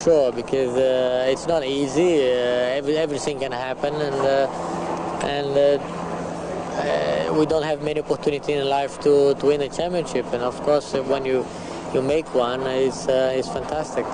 sure, because it's not easy. Everything can happen, and we don't have many opportunities in life to win a championship. And of course, when you make one, it's fantastic.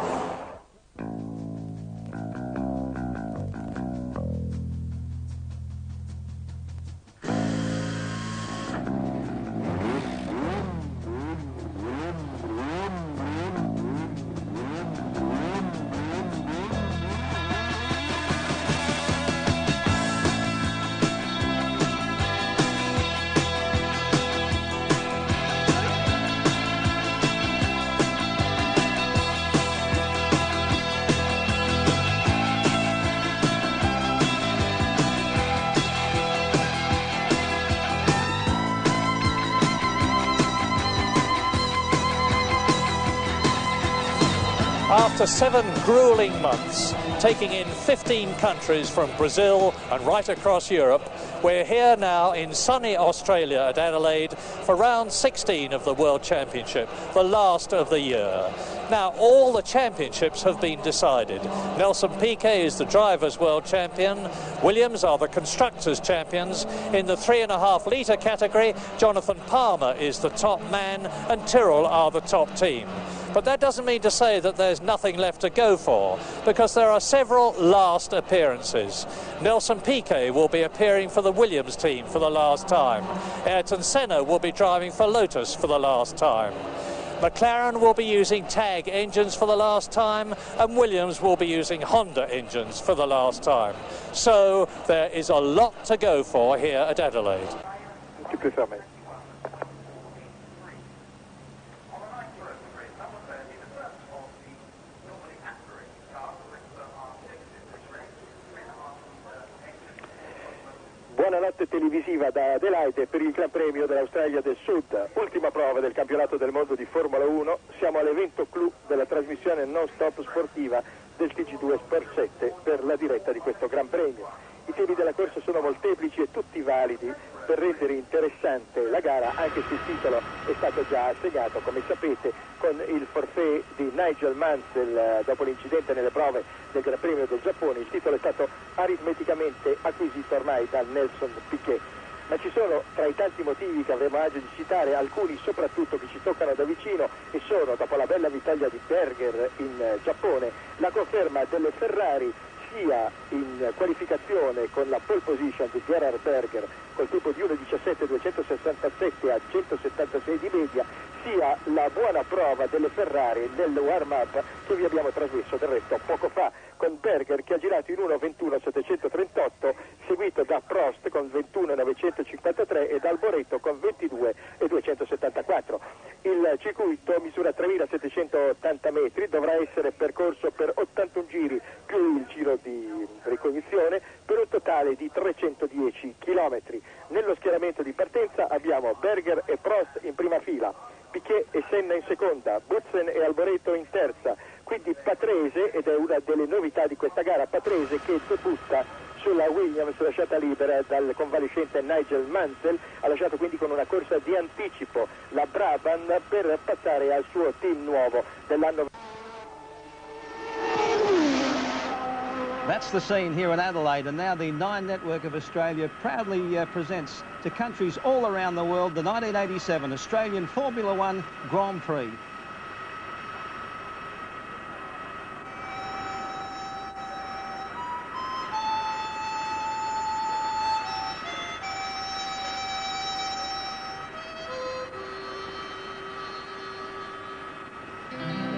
After 7 grueling months, taking in 15 countries from Brazil and right across Europe, we're here now in sunny Australia at Adelaide for round 16 of the World Championship, the last of the year. Now, all the championships have been decided. Nelson Piquet is the Drivers' World Champion. Williams are the Constructors' Champions. In the 3.5 litre category, Jonathan Palmer is the top man and Tyrrell are the top team. But that doesn't mean to say that there's nothing left to go for, because there are several last appearances. Nelson Piquet will be appearing for the Williams team for the last time. Ayrton Senna will be driving for Lotus for the last time. McLaren will be using TAG engines for the last time, and Williams will be using Honda engines for the last time. So there is a lot to go for here at Adelaide. Buonanotte televisiva da Adelaide per il Gran Premio dell'Australia del Sud, ultima prova del campionato del mondo di Formula 1. Siamo all'evento clou della trasmissione non-stop sportiva del TG2 Sport 7 per la diretta di questo Gran Premio. I temi della corsa sono molteplici e tutti validi per rendere interessante la gara, anche se il titolo è stato già assegnato, come sapete, con il forfait di Nigel Mansell dopo l'incidente nelle prove del Gran Premio del Giappone. Il titolo è stato aritmeticamente acquisito ormai da Nelson Piquet. Ma ci sono, tra i tanti motivi che avremo agio di citare, alcuni soprattutto che ci toccano da vicino, e sono, dopo la bella vittoria di Berger in Giappone, la conferma delle Ferrari sia in qualificazione con la pole position di Gerhard Berger col tempo di 1.17.267 a 176 di media, sia la buona prova delle Ferrari nel warm-up che vi abbiamo trasmesso del resto poco fa, con Berger che ha girato in 1.21.738, seguito da Prost con 21.953 e da Alboreto con 22.274. Il circuito misura 3.780 metri, dovrà essere percorso per 81 giri più il giro di ricognizione, per un totale di 310 chilometri. Nello schieramento di partenza abbiamo Berger e Prost in prima fila, Piquet e Senna in seconda, Butzen e Alboreto in terza, quindi Patrese, ed è una delle novità di questa gara, Patrese che debutta sulla Williams lasciata libera dal convalescente Nigel Mansell, ha lasciato quindi con una corsa di anticipo la Brabham per passare al suo team nuovo dell'anno. That's the scene here in Adelaide, and now the Nine Network of Australia proudly presents to countries all around the world the 1987 Australian Formula One Grand-Prix.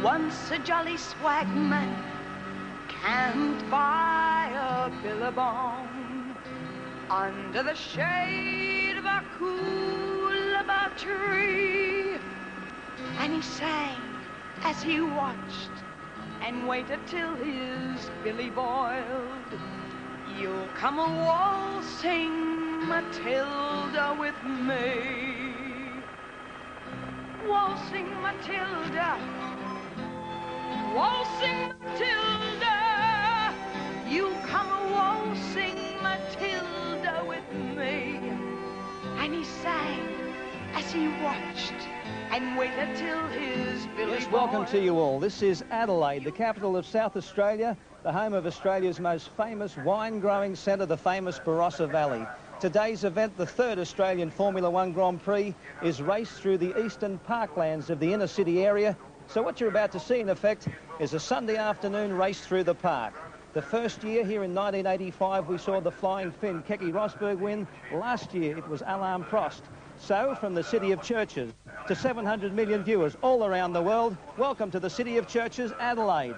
Once a jolly swagman camped by a billabong under the shade of a coolabah tree, and he sang as he watched and waited till his billy boiled. You'll come a-waltzing, Matilda, with me. Waltzing Matilda, waltzing Matilda, you come a-waltzing Matilda with me. And he sang as he watched and waited till his Yes, welcome to you all. This is Adelaide, the capital of South Australia, the home of Australia's most famous wine-growing centre, the famous Barossa Valley. Today's event, the third Australian Formula One Grand Prix, is raced through the eastern parklands of the inner city area. So what you're about to see, in effect, is a Sunday afternoon race through the park. The first year here in 1985, we saw the Flying Finn Keke Rosberg win. Last year, it was Alain Prost. So, from the City of Churches to 700 million viewers all around the world, welcome to the City of Churches, Adelaide.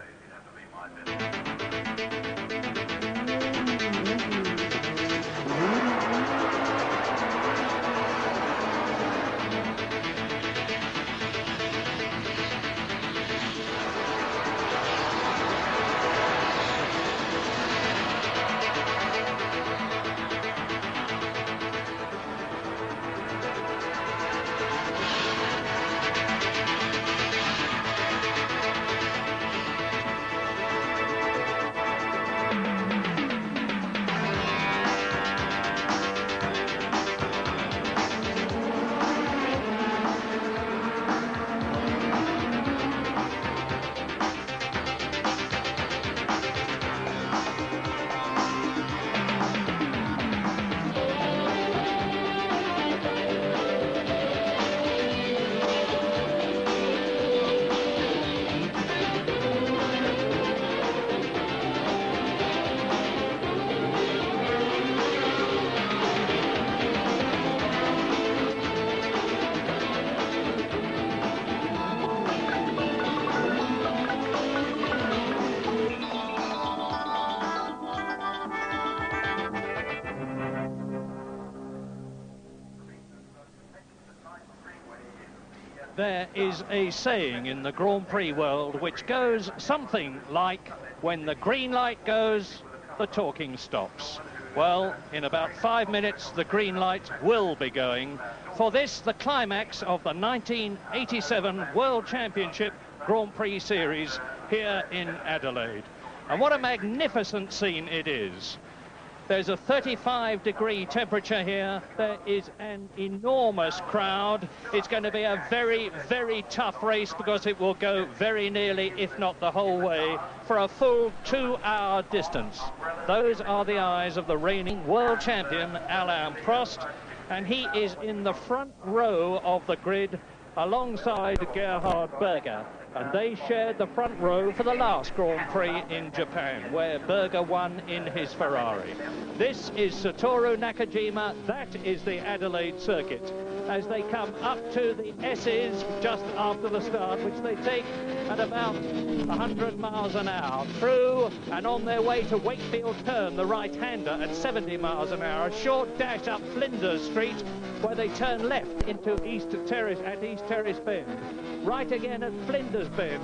There is a saying in the Grand Prix world which goes something like, when the green light goes, the talking stops. Well, in about 5 minutes, the green light will be going. For this, the climax of the 1987 World Championship Grand Prix Series here in Adelaide. And what a magnificent scene it is. There's a 35-degree temperature here. There is an enormous crowd. It's going to be a very, very tough race because it will go very nearly, if not the whole way, for a full 2-hour distance. Those are the eyes of the reigning world champion, Alain Prost, and he is in the front row of the grid alongside Gerhard Berger. And they shared the front row for the last Grand Prix in Japan, where Berger won in his Ferrari. This is Satoru Nakajima. That is the Adelaide circuit. As they come up to the S's just after the start, which they take at about 100 miles an hour through and on their way to Wakefield Turn, the right-hander, at 70 miles an hour. A short dash up Flinders Street, where they turn left into East Terrace Bend. Right again at Flinders Bend.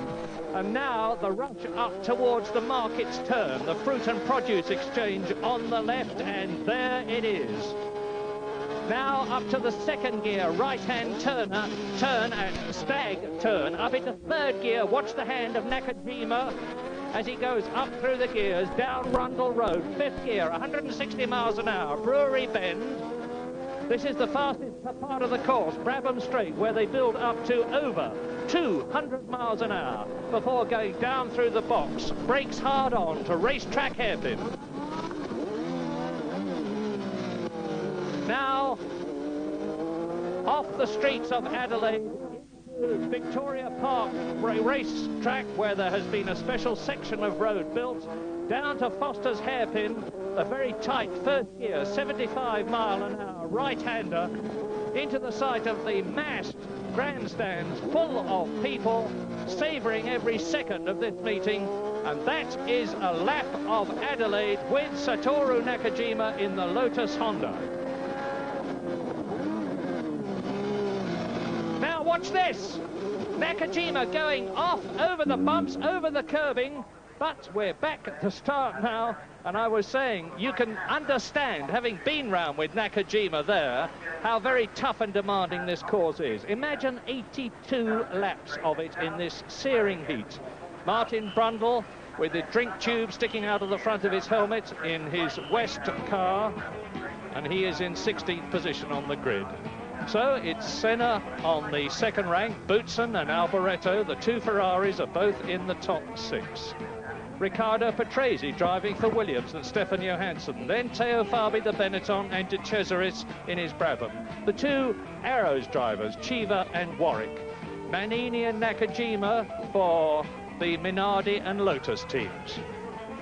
And now the rush up towards the Markets Turn, the Fruit and Produce Exchange on the left, and there it is. Now up to the second gear, right-hand turn at Stag Turn. Up into third gear, watch the hand of Nakajima as he goes up through the gears, down Rundle Road, fifth gear, 160 miles an hour, Brewery Bend. This is the fastest part of the course, Brabham Straight, where they build up to over 200 miles an hour before going down through the box. Brakes hard on to Racetrack Hairpin. Now, off the streets of Adelaide, into Victoria Park racetrack, where there has been a special section of road built, down to Foster's Hairpin, a very tight first gear, 75 mile an hour right-hander, into the site of the massed grandstands full of people, savouring every second of this meeting. And that is a lap of Adelaide with Satoru Nakajima in the Lotus Honda. Now watch this. Nakajima going off over the bumps, over the curbing. But we're back at the start now, and I was saying, you can understand, having been round with Nakajima there, how very tough and demanding this course is. Imagine 82 laps of it in this searing heat. Martin Brundle, with the drink tube sticking out of the front of his helmet, in his West car, and he is in 16th position on the grid. So it's Senna on the second rank, Boutsen and Alboreto, the two Ferraris, are both in the top 6. Riccardo Patrese driving for Williams and Stefan Johansson. Then Teo Fabi, the Benetton, and De Cesaris in his Brabham. The two Arrows drivers, Chiva and Warwick. Manini and Nakajima for the Minardi and Lotus teams.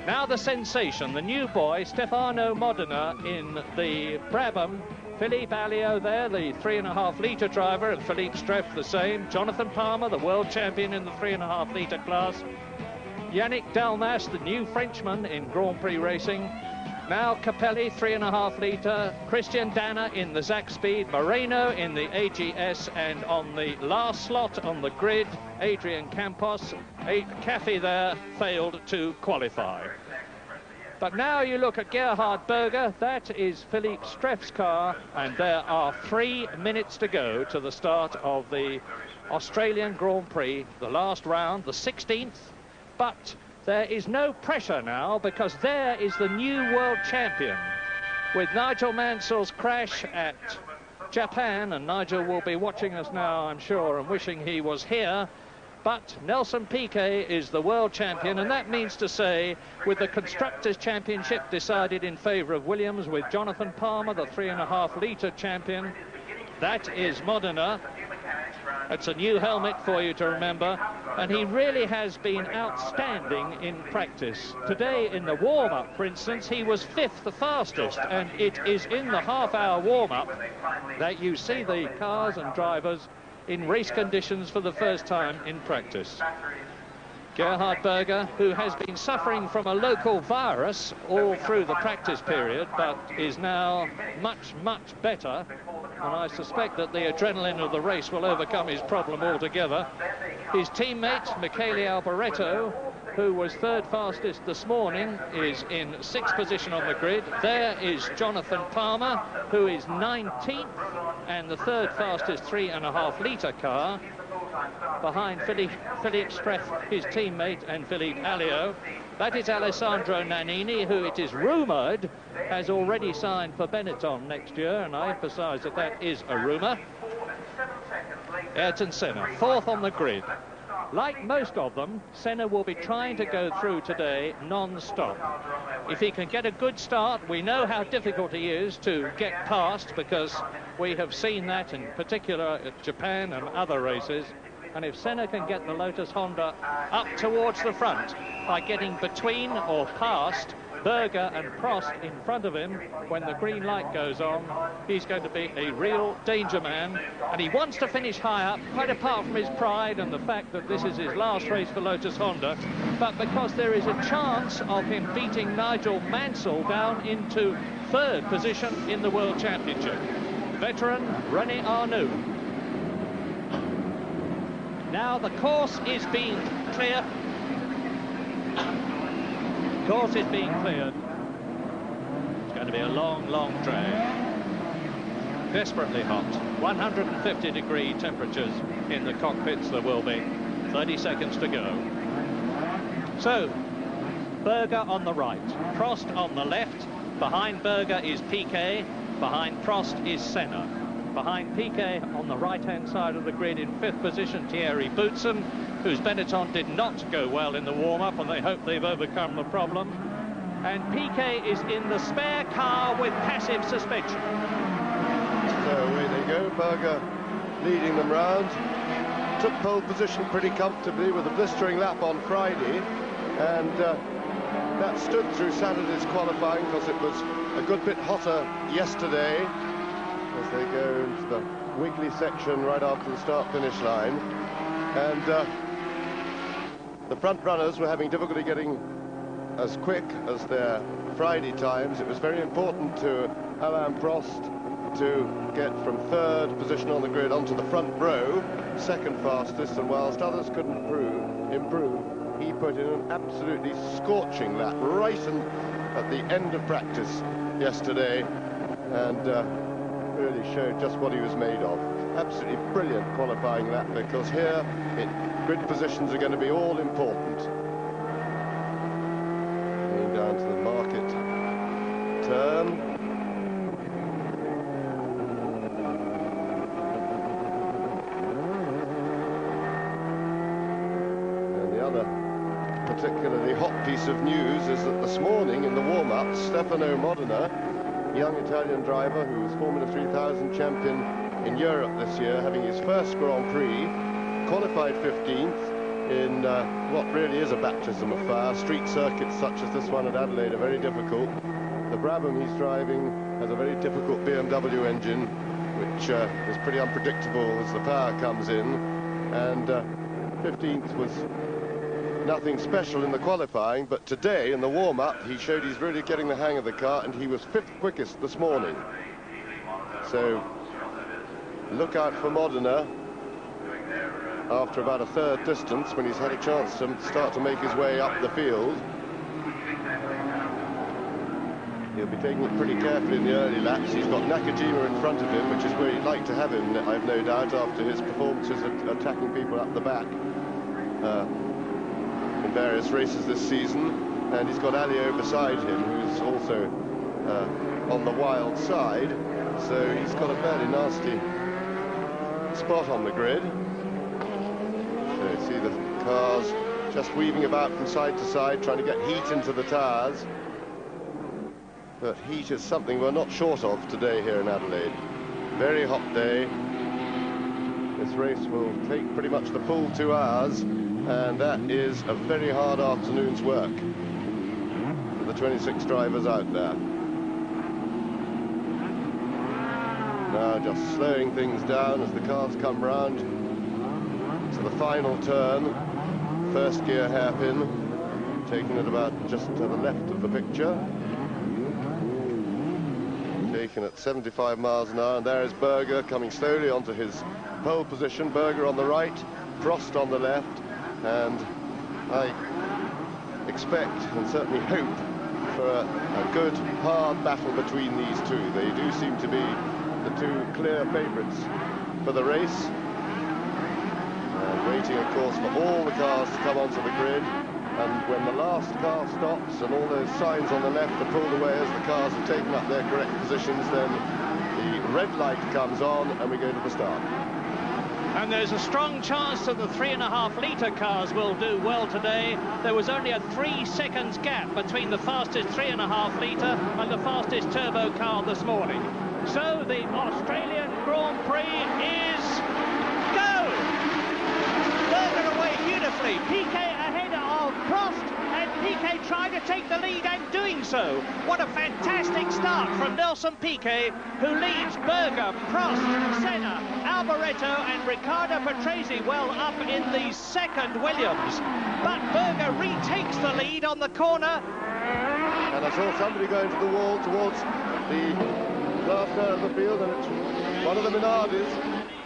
Now the sensation, the new boy, Stefano Modena in the Brabham. Philippe Alliot there, the 3.5-litre driver, and Philippe Streff the same. Jonathan Palmer, the world champion in the 3.5-litre class. Yannick Dalmas, the new Frenchman in Grand-Prix racing. Now Capelli, 3.5-litre. Christian Danner in the Zach Speed. Moreno in the AGS. And on the last slot on the grid, Adrian Campos. Caffey there failed to qualify. But now you look at Gerhard Berger. That is Philippe Streff's car. And there are 3 minutes to go to the start of the Australian Grand Prix. The last round, the 16th. But there is no pressure now because there is the new world champion. With Nigel Mansell's crash at Japan, and Nigel will be watching us now, I'm sure, and wishing he was here. But Nelson Piquet is the world champion, and that means to say, with the Constructors' Championship decided in favour of Williams, with Jonathan Palmer, the 3.5-litre champion, that is Modena. It's a new helmet for you to remember, and he really has been outstanding in practice. Today in the warm-up, for instance, he was 5th the fastest, and it is in the half-hour warm-up that you see the cars and drivers in race conditions for the first time in practice. Gerhard Berger, who has been suffering from a local virus all through the practice period, but is now much, much better. And I suspect that the adrenaline of the race will overcome his problem altogether. His teammate, Michele Alboreto, who was 3rd fastest this morning, is in 6th position on the grid. There is Jonathan Palmer, who is 19th, and the 3rd fastest 3.5-litre car. Behind Philippe Streff, his teammate, and Philippe Alliot. That is Alessandro Nannini, who it is rumoured has already signed for Benetton next year, and I emphasise that that is a rumour. Ayrton Senna, 4th on the grid. Like most of them, Senna will be trying to go through today non-stop. If he can get a good start, we know how difficult he is to get past, because we have seen that in particular at Japan and other races. And if Senna can get the Lotus Honda up towards the front by getting between or past Berger and Prost in front of him when the green light goes on, he's going to be a real danger man. And he wants to finish high up, quite apart from his pride and the fact that this is his last race for Lotus Honda, but because there is a chance of him beating Nigel Mansell down into 3rd position in the World Championship. Veteran René Arnoux. Now the course is being cleared. Course is being cleared. It's going to be a long, long drag. Desperately hot. 150-degree temperatures in the cockpits there will be. 30 seconds to go. So, Berger on the right, Prost on the left. Behind Berger is Piquet. Behind Prost is Senna. Behind Piquet on the right-hand side of the grid in 5th position, Thierry Boutsen, whose Benetton did not go well in the warm-up, and they hope they've overcome the problem. And Piquet is in the spare car with passive suspension. So away they go, Berger leading them round. Took pole position pretty comfortably with a blistering lap on Friday, and that stood through Saturday's qualifying because it was a good bit hotter yesterday as they go into the wiggly section right after the start-finish line. And the front runners were having difficulty getting as quick as their Friday times. It was very important to Alain Prost to get from 3rd position on the grid onto the front row, 2nd fastest, and whilst others couldn't improve, he put in an absolutely scorching lap right at the end of practice yesterday, and really showed just what he was made of. Absolutely brilliant qualifying lap, because here grid positions are going to be all important. Going down to the market turn. particularly hot piece of news is that this morning in the warm-up, Stefano Modena, young Italian driver who was Formula 3000 champion in Europe this year, having his first Grand Prix, qualified 15th in what really is a baptism of fire. Street circuits such as this one at Adelaide are very difficult. The Brabham he's driving has a very difficult BMW engine, which is pretty unpredictable as the power comes in, and 15th was nothing special in the qualifying, but today in the warm-up he showed he's really getting the hang of the car, and he was 5th quickest this morning. So look out for Modena after about a third distance, when he's had a chance to start to make his way up the field. He'll be taking it pretty carefully in the early laps. He's got Nakajima in front of him, which is where he'd like to have him, I've no doubt, after his performances attacking people up the back in various races this season. And he's got Alio beside him, who's also on the wild side, so he's got a fairly nasty spot on the grid. So you see the cars just weaving about from side to side, trying to get heat into the tyres. But heat is something we're not short of today here in Adelaide. Very hot day. This race will take pretty much the full 2 hours, and that is a very hard afternoon's work for the 26 drivers out there. Now just slowing things down as the cars come round to the final turn. First gear hairpin, taking it about just to the left of the picture. Taken at 75 miles an hour, and there is Berger coming slowly onto his pole position. Berger on the right, Prost on the left, and I expect and certainly hope for a good, hard battle between these two. They do seem to be the two clear favourites for the race. And waiting, of course, for all the cars to come onto the grid. And when the last car stops and all those signs on the left are pulled away as the cars have taken up their correct positions, then the red light comes on and we go to the start. And there's a strong chance that the 3.5-litre cars will do well today. There was only a 3 seconds gap between the fastest 3.5-litre and the fastest turbo car this morning. So the Australian Grand Prix is go! Berger away beautifully. Piquet ahead of Prost, and Piquet trying to take the lead and doing so. What a fantastic start from Nelson Piquet, who leads Berger, Prost, Senna, Alboreto and Riccardo Patrese well up in the second Williams. But Berger retakes the lead on the corner. And I saw somebody going to the wall towards the last third of the field, and it's one of the Minardis.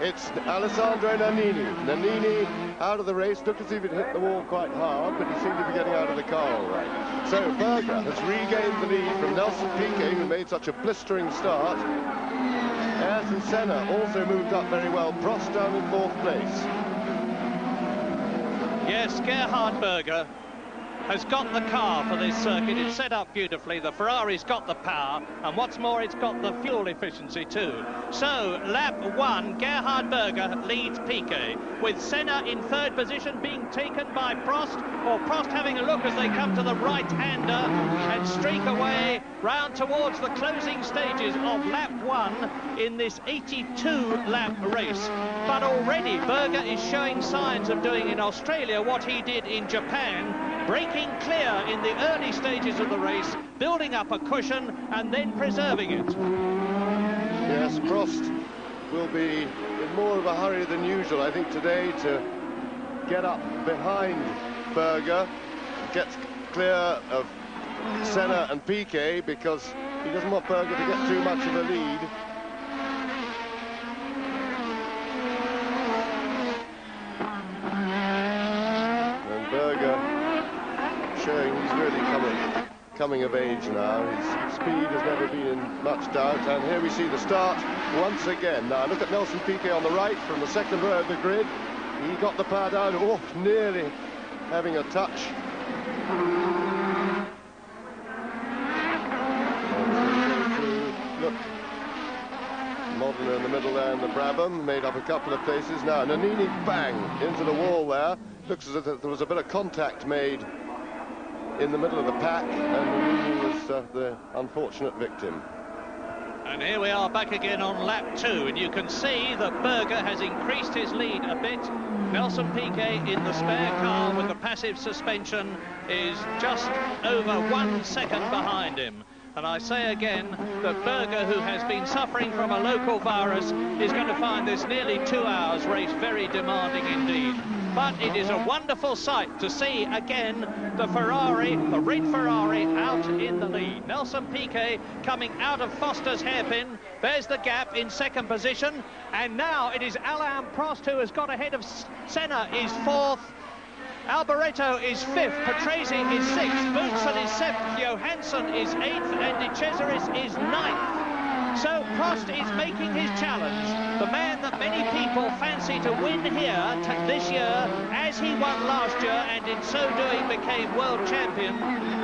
It's Alessandro Nannini. Nannini out of the race, looked as if he'd hit the wall quite hard, but he seemed to be getting out of the car all right. So Berger has regained the lead from Nelson Piquet, who made such a blistering start. Ayrton Senna also moved up very well. Prost down in 4th place. Yes, Gerhard Berger has got the car for this circuit. It's set up beautifully. The Ferrari's got the power, and what's more, it's got the fuel efficiency too. So lap 1, Gerhard Berger leads Piquet, with Senna in 3rd position being taken by Prost, or Prost having a look as they come to the right-hander and streak away round towards the closing stages of lap 1 in this 82-lap race. But already Berger is showing signs of doing in Australia what he did in Japan, breaking clear in the early stages of the race, building up a cushion and then preserving it. Yes, Prost will be in more of a hurry than usual, I think, today to get up behind Berger, gets clear of Senna and Piquet, because he doesn't want Berger to get too much of a lead. And Berger showing he's really coming of age now. His speed has never been in much doubt, and here we see the start once again. Now look at Nelson Piquet on the right from the second row of the grid. He got the power down, nearly having a touch. Look, Modena in the middle there, and the Brabham made up a couple of places. Now Nannini, bang, into the wall there. Looks as if there was a bit of contact made in the middle of the pack, and he was the unfortunate victim. And here we are back again on lap 2, and you can see that Berger has increased his lead a bit. Nelson Piquet in the spare car with the passive suspension is just over 1 second behind him. And I say again that Berger, who has been suffering from a local virus, is going to find this nearly 2 hours race very demanding indeed. But it is a wonderful sight to see again the Ferrari, the red Ferrari, out in the lead. Nelson Piquet coming out of Foster's hairpin. There's the gap in second position. And now it is Alain Prost who has got ahead of Senna, is 4th. Alboreto is 5th, Patrese is 6th, Boutsen is 7th, Johansson is 8th, and De Cesaris is 9th. So Prost is making his challenge. The man that many people fancy to win here this year, as he won last year, and in so doing became world champion.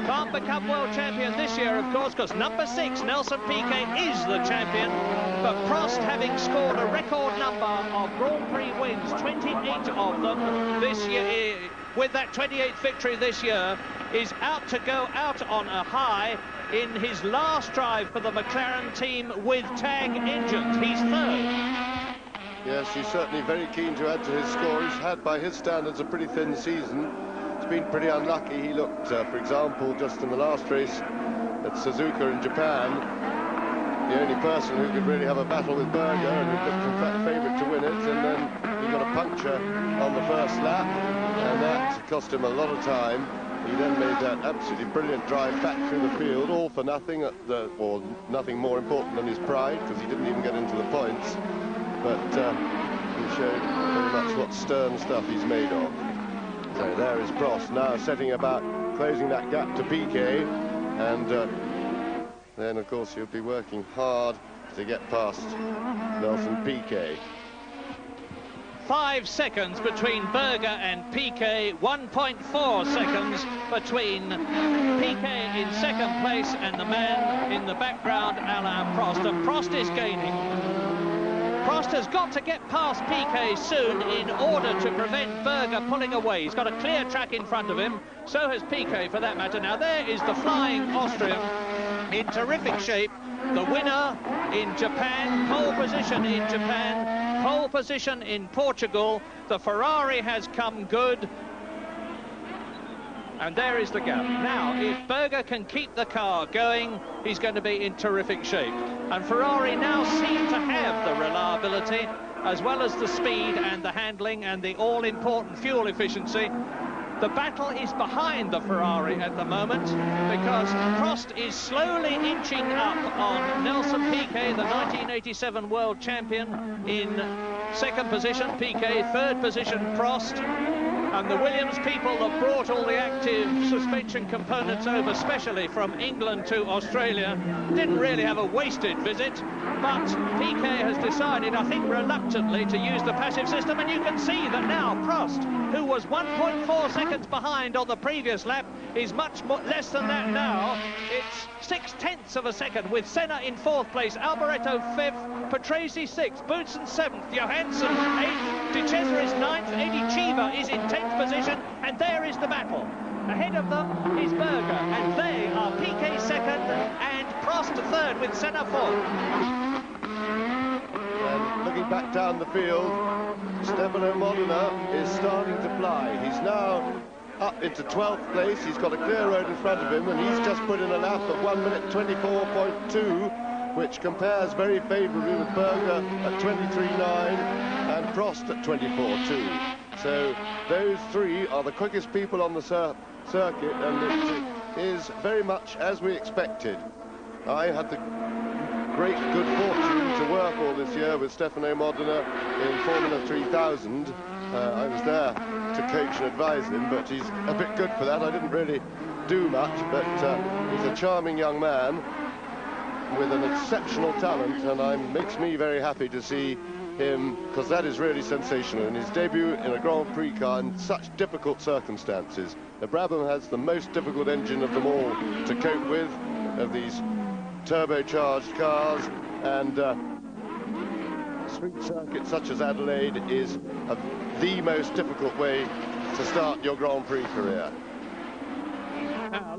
Can't become world champion this year, of course, because number 6, Nelson Piquet, is the champion. But Prost, having scored a record number of Grand Prix wins, 28 of them this year, with that 28th victory this year, is out to go out on a high in his last drive for the McLaren team with tag engines. He's 3rd. Yes, he's certainly very keen to add to his score. He's had, by his standards, a pretty thin season. He's been pretty unlucky. He looked, for example, just in the last race at Suzuka in Japan, the only person who could really have a battle with Berger, and who looked, in fact, favourite to win it, and then he got a puncture on the first lap, and that cost him a lot of time. He then made that absolutely brilliant drive back through the field, all for nothing, or nothing more important than his pride, because he didn't even get into the points. But he showed very much what stern stuff he's made of. So there is Prost now setting about closing that gap to Piquet, and then of course he'll be working hard to get past Nelson Piquet. 5 seconds between Berger and Piquet, 1.4 seconds between Piquet in second place and the man in the background, Alain Prost. And Prost is gaining. Prost has got to get past Piquet soon in order to prevent Berger pulling away. He's got a clear track in front of him, so has Piquet for that matter. Now there is the flying Austrian in terrific shape, the winner in Japan, pole position in Japan, pole position in Portugal. The Ferrari has come good. And there is the gap. Now, if Berger can keep the car going, he's going to be in terrific shape. And Ferrari now seem to have the reliability, as well as the speed and the handling and the all-important fuel efficiency. The battle is behind the Ferrari at the moment, because Prost is slowly inching up on Nelson Piquet, the 1987 world champion, in second position. Piquet, third position, Prost. And the Williams people that brought all the active suspension components over, especially from England to Australia, didn't really have a wasted visit. But Piquet has decided, I think reluctantly, to use the passive system. And you can see that now Prost, who was 1.4 seconds behind on the previous lap, is much more, less than that now. It's 0.6 of a second, with Senna in 4th place, Alboreto 5th, Patrese 6th, Boutsen 7th, Johansson 8th, De Cesaris 9th, Eddie Cheever is in 10th position, and there is the battle. Ahead of them is Berger, and they are Piquet 2nd and Prost 3rd, with Senna 4th. And looking back down the field, Stefano Modena is starting to fly. He's now up into 12th place. He's got a clear road in front of him, and he's just put in a lap of 1 minute 24.2, which compares very favourably with Berger at 23.9 and Prost at 24.2. So those three are the quickest people on the circuit, and it is very much as we expected. I had the great good fortune to work all this year with Stefano Modena in Formula 3000. I was there to coach and advise him, but he's a bit good for that. I didn't really do much, but he's a charming young man with an exceptional talent, and it makes me very happy to see him, because that is really sensational. In his debut in a Grand Prix car in such difficult circumstances. The Brabham has the most difficult engine of them all to cope with, of these turbocharged cars, and street circuit such as Adelaide is the most difficult way to start your Grand Prix career.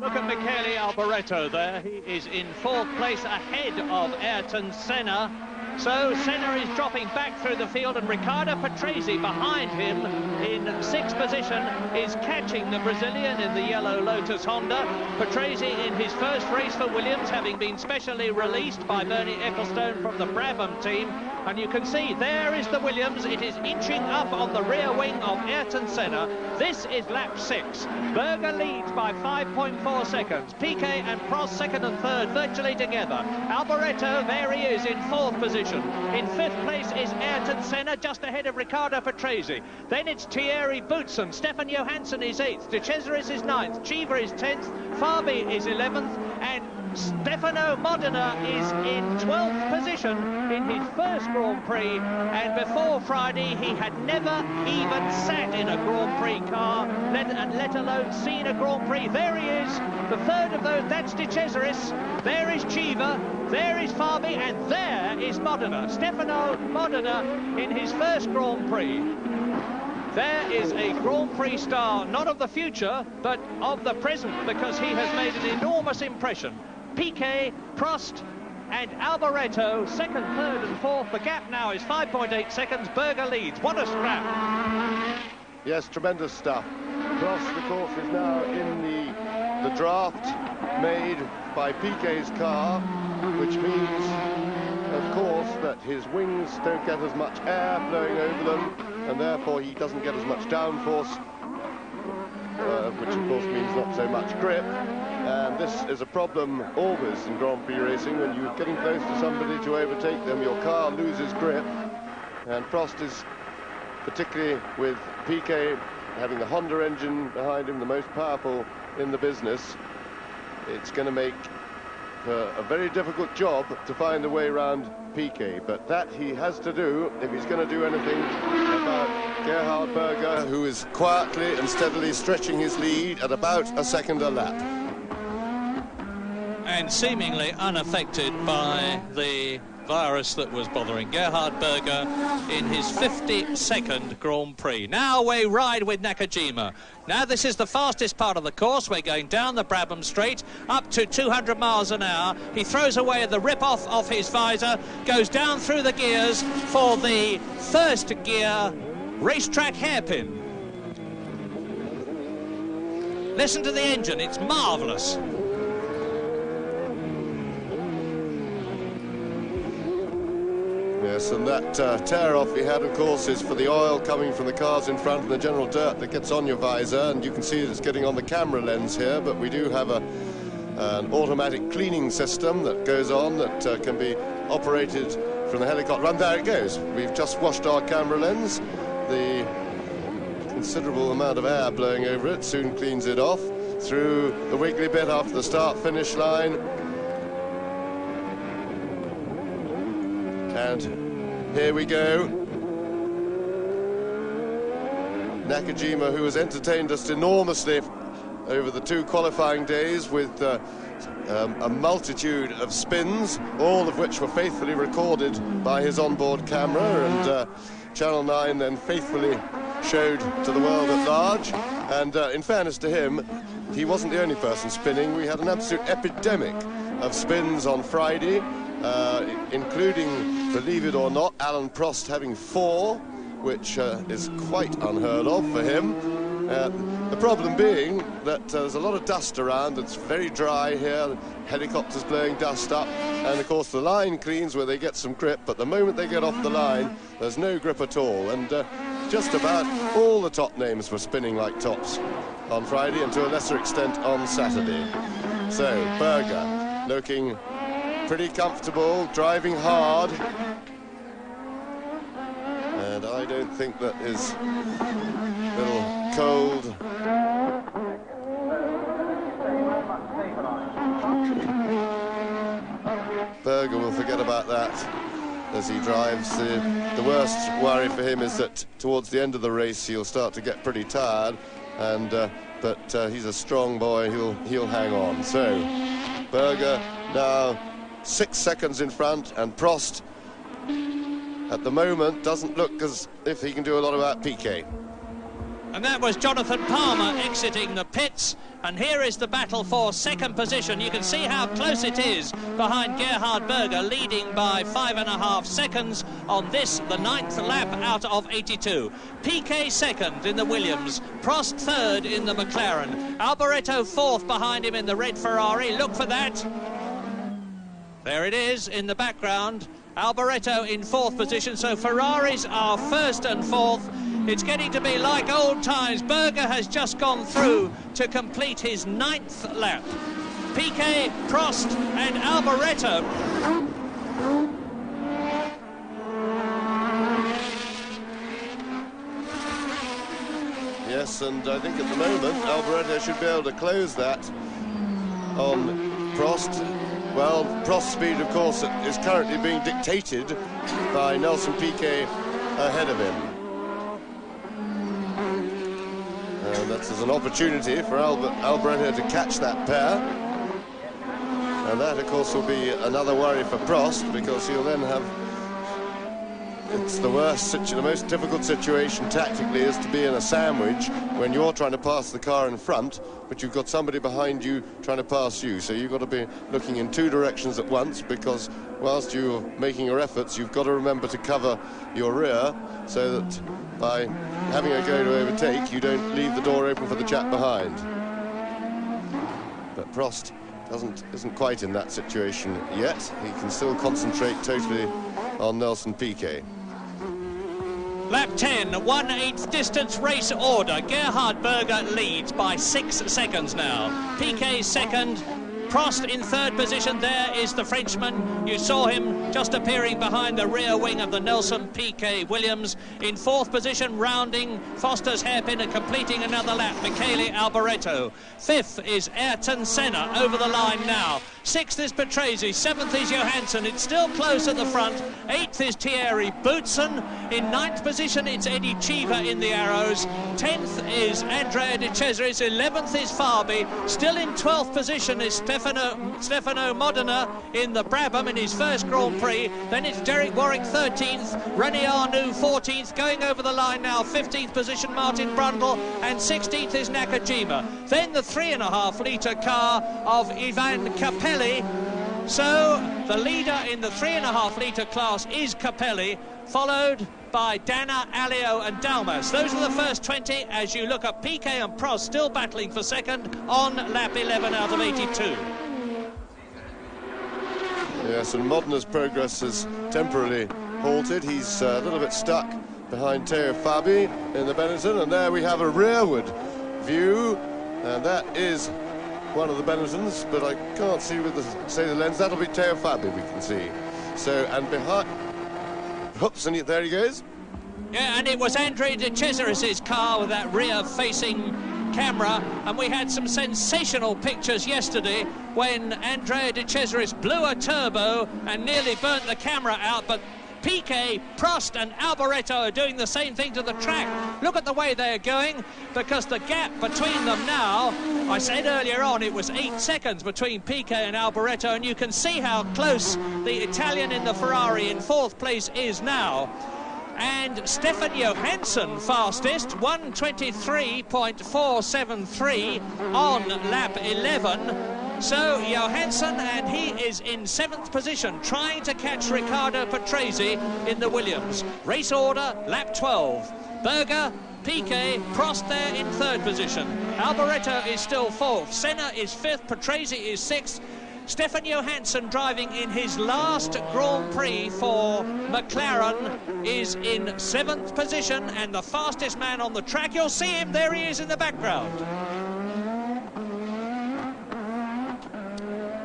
Look at Michele Alboreto there. He is in 4th place ahead of Ayrton Senna. So Senna is dropping back through the field, and Riccardo Patrese behind him in 6th position is catching the Brazilian in the yellow Lotus Honda. Patrese in his first race for Williams, having been specially released by Bernie Ecclestone from the Brabham team. And you can see there is the Williams. It is inching up on the rear wing of Ayrton Senna. This is lap 6. Berger leads by 5.4 seconds. Piquet and Prost 2nd and 3rd virtually together. Alboreto, there he is in 4th position. In 5th place is Ayrton Senna, just ahead of Riccardo Patrese. Then it's Thierry Boutsen. Stefan Johansson is 8th. De Cesaris is 9th. Cheever is 10th. Fabi is 11th. And Stefano Modena is in 12th position in his first Grand Prix, and before Friday he had never even sat in a Grand Prix car, let alone seen a Grand Prix. There he is, the 3rd of those. That's De Cesaris, there is Cheever, there is Fabi, and there is Modena. Stefano Modena in his first Grand Prix. There is a Grand Prix star, not of the future, but of the present, because he has made an enormous impression. Piquet, Prost and Alboreto, 2nd, 3rd and 4th. The gap now is 5.8 seconds. Berger leads. What a scrap. Yes, tremendous stuff. Prost, of course, is now in the draft made by Piquet's car, which means, of course, that his wings don't get as much air blowing over them, and therefore he doesn't get as much downforce, which of course means not so much grip. And this is a problem always in Grand Prix racing. When you're getting close to somebody to overtake them, your car loses grip. And Prost is, particularly with Piquet having the Honda engine behind him, the most powerful in the business, it's going to make a very difficult job to find a way around Piquet, but that he has to do if he's going to do anything about Gerhard Berger, who is quietly and steadily stretching his lead at about a second a lap. And seemingly unaffected by the virus that was bothering Gerhard Berger in his 52nd Grand Prix. Now we ride with Nakajima. Now this is the fastest part of the course. We're going down the Brabham Straight up to 200 miles an hour. He throws away the rip-off of his visor, goes down through the gears for the first gear racetrack hairpin. Listen to the engine, it's marvellous. Yes, and that tear-off he had, of course, is for the oil coming from the cars in front and the general dirt that gets on your visor, and you can see that it's getting on the camera lens here, but we do have an automatic cleaning system that goes on that can be operated from the helicopter. And there it goes. We've just washed our camera lens. The considerable amount of air blowing over it soon cleans it off through the wiggly bit after the start-finish line. And here we go. Nakajima, who has entertained us enormously over the 2 qualifying days with a multitude of spins, all of which were faithfully recorded by his onboard camera, and Channel 9 then faithfully showed to the world at large. And in fairness to him, he wasn't the only person spinning. We had an absolute epidemic of spins on Friday, including, believe it or not, Alan Prost having 4, which is quite unheard of for him. The problem being that there's a lot of dust around. It's very dry here, helicopters blowing dust up, and of course the line cleans where they get some grip, but the moment they get off the line, there's no grip at all. And just about all the top names were spinning like tops on Friday, and to a lesser extent on Saturday. So Berger looking pretty comfortable, driving hard, and I don't think that his little cold Berger will forget about that as he drives. The worst worry for him is that towards the end of the race he'll start to get pretty tired, and but he's a strong boy, he'll hang on. So Berger now 6 seconds in front, and Prost at the moment doesn't look as if he can do a lot about Piquet. And that was Jonathan Palmer exiting the pits. And here is the battle for second position. You can see how close it is behind Gerhard Berger, leading by 5.5 seconds on this, the 9th lap out of 82. Piquet second in the Williams, Prost third in the McLaren, Alboreto fourth behind him in the red Ferrari. Look for that. There it is in the background. Alboreto in fourth position, so Ferraris are first and fourth. It's getting to be like old times. Berger has just gone through to complete his 9th lap. Piquet, Prost and Alboreto. Yes, and I think at the moment Alboreto should be able to close that on Prost. Well, Prost's speed, of course, is currently being dictated by Nelson Piquet ahead of him. And that's an opportunity for Alboreto to catch that pair. And that, of course, will be another worry for Prost, because he'll then have... It's the worst, the most difficult situation tactically is to be in a sandwich when you're trying to pass the car in front, but you've got somebody behind you trying to pass you. So you've got to be looking in two directions at once, because whilst you're making your efforts, you've got to remember to cover your rear so that by having a go to overtake, you don't leave the door open for the chap behind. But Prost isn't quite in that situation yet. He can still concentrate totally on Nelson Piquet. Lap 10, 1/8 distance race order. Gerhard Berger leads by 6 seconds now. Piquet second. Prost in third position. There is the Frenchman. You saw him just appearing behind the rear wing of the Nelson Piquet Williams. In fourth position, rounding Foster's hairpin and completing another lap, Michele Alboreto. Fifth is Ayrton Senna over the line now. Sixth is Patrese, seventh is Johansson. It's still close at the front. Eighth is Thierry Boutsen. In ninth position, it's Eddie Cheever in the arrows. 10th is Andrea De Cesaris. 11th is Fabi. Still in 12th position is Stefano Modena in the Brabham in his first Grand Prix. Then it's Derek Warwick 13th, René Arnoux 14th, going over the line now. 15th position Martin Brundle, and 16th is Nakajima. Then the 3.5 litre car of Ivan Capelli. So the leader in the 3.5 litre class is Capelli, followed by Dana, Alio and Dalmas. Those are the first 20 as you look at Piquet and Prost still battling for second on lap 11 out of 82. Yes, and Modena's progress is temporarily halted. He's a little bit stuck behind Teo Fabi in the Benetton, and there we have a rearward view, and that is one of the Benettons, but I can't see with the lens. That'll be Teo Fabi we can see. So, and behind... Oops, and there he goes. Yeah, and it was Andrea De Cesaris' car with that rear-facing camera, and we had some sensational pictures yesterday when Andrea De Cesaris blew a turbo and nearly burnt the camera out, but Piquet, Prost and Alboreto are doing the same thing to the track. Look at the way they're going, because the gap between them now, I said earlier on it was 8 seconds between Piquet and Alboreto, and you can see how close the Italian in the Ferrari in fourth place is now. And Stefan Johansson fastest, 1:23.473 on lap 11. So Johansson, and he is in 7th position, trying to catch Riccardo Patrese in the Williams. Race order, lap 12. Berger, Piquet, Prost there in 3rd position. Alboreto is still 4th. Senna is 5th. Patrese is 6th. Stefan Johansson, driving in his last Grand Prix for McLaren, is in 7th position, and the fastest man on the track. You'll see him, there he is in the background.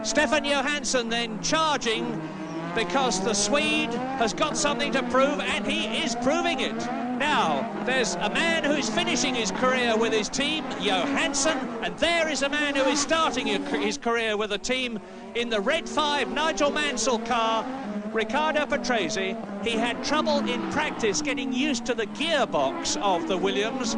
Stefan Johansson then charging, because the Swede has got something to prove, and he is proving it. Now, there's a man who's finishing his career with his team, Johansson, and there is a man who is starting his career with a team in the Red 5 Nigel Mansell car, Riccardo Patrese. He had trouble in practice getting used to the gearbox of the Williams,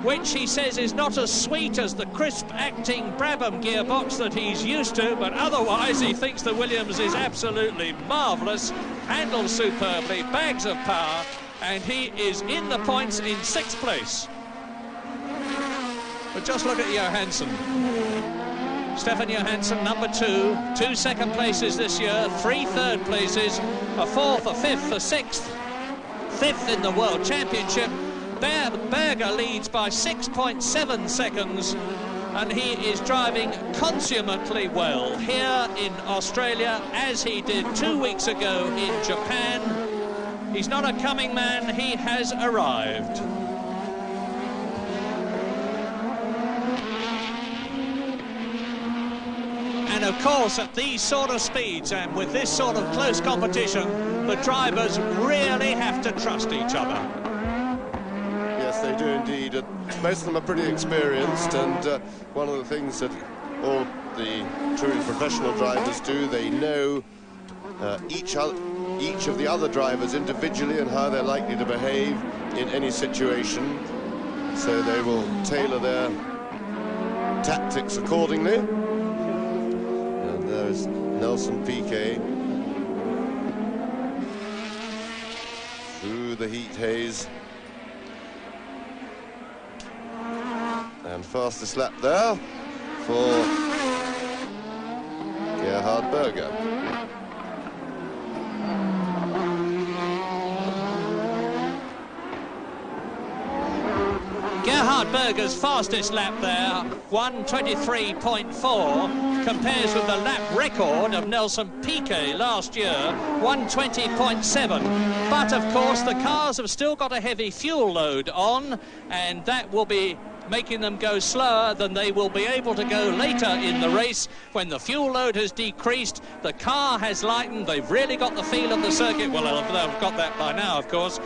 which he says is not as sweet as the crisp-acting Brabham gearbox that he's used to, but otherwise he thinks the Williams is absolutely marvellous, handles superbly, bags of power, and he is in the points in 6th place. But just look at Johansson. Stefan Johansson, number 2, 2 second places this year, 3 third places, a 4th, a 5th, a 6th, 5th in the World Championship. Berger leads by 6.7 seconds, and he is driving consummately well here in Australia, as he did 2 weeks ago in Japan. He's not a coming man, he has arrived. And of course, at these sort of speeds and with this sort of close competition, the drivers really have to trust each other. Yes, they do indeed. Most of them are pretty experienced, and one of the things that all the truly professional drivers do, they know each of the other drivers individually and how they're likely to behave in any situation. So they will tailor their tactics accordingly. And there's Nelson Piquet through the heat haze. And fastest lap there for Gerhard Berger. Gerhard Berger's fastest lap there, 1:23.4, compares with the lap record of Nelson Piquet last year, 1:20.7. But of course the cars have still got a heavy fuel load on, and that will be making them go slower than they will be able to go later in the race when the fuel load has decreased, the car has lightened, they've really got the feel of the circuit. Well, they've got that by now, of course,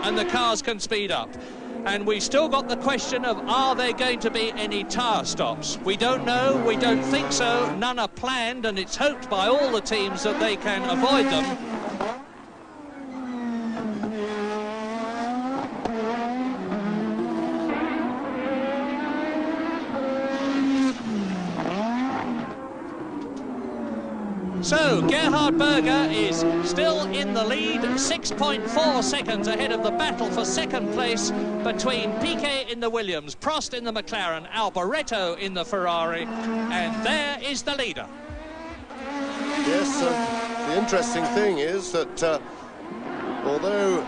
and the cars can speed up. And we've still got the question of, are there going to be any tyre stops? We don't know, we don't think so, none are planned, and it's hoped by all the teams that they can avoid them. So Gerhard Berger is still in the lead, 6.4 seconds ahead of the battle for second place between Piquet in the Williams, Prost in the McLaren, Alboreto in the Ferrari, and there is the leader. Yes, the interesting thing is that although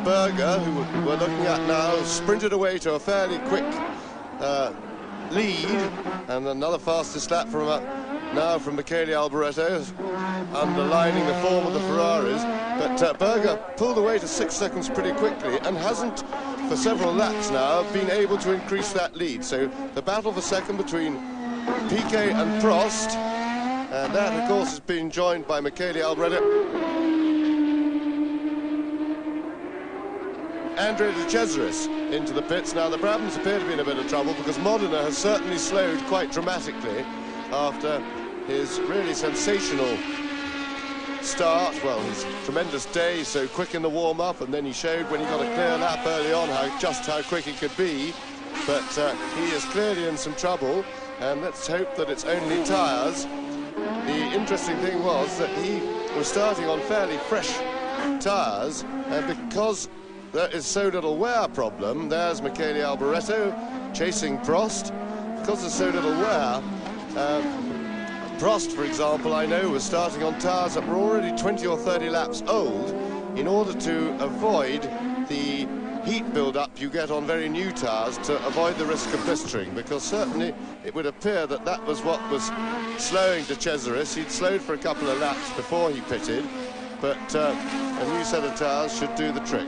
Berger, who we're looking at now, sprinted away to a fairly quick lead, and another fastest lap from now from Michele Alboreto, underlining the form of the Ferraris, but Berger pulled away to 6 seconds pretty quickly and hasn't, for several laps now, been able to increase that lead. So the battle for second between Piquet and Prost, and that, of course, has been joined by Michele Alboreto. Andrea De Cesaris into the pits. Now, the Brabhams appear to be in a bit of trouble because Modena has certainly slowed quite dramatically after his really sensational start. Well, his tremendous day, so quick in the warm-up, and then he showed when he got a clear lap early on just how quick he could be. But he is clearly in some trouble, and let's hope that it's only tyres. The interesting thing was that he was starting on fairly fresh tyres, and because there is so little wear problem, there's Michele Alboreto chasing Prost. Because there's so little wear, Prost, for example, I know was starting on tyres that were already 20 or 30 laps old in order to avoid the heat build-up you get on very new tyres, to avoid the risk of blistering, because certainly it would appear that that was what was slowing De Cesaris. He'd slowed for a couple of laps before he pitted, but a new set of tyres should do the trick.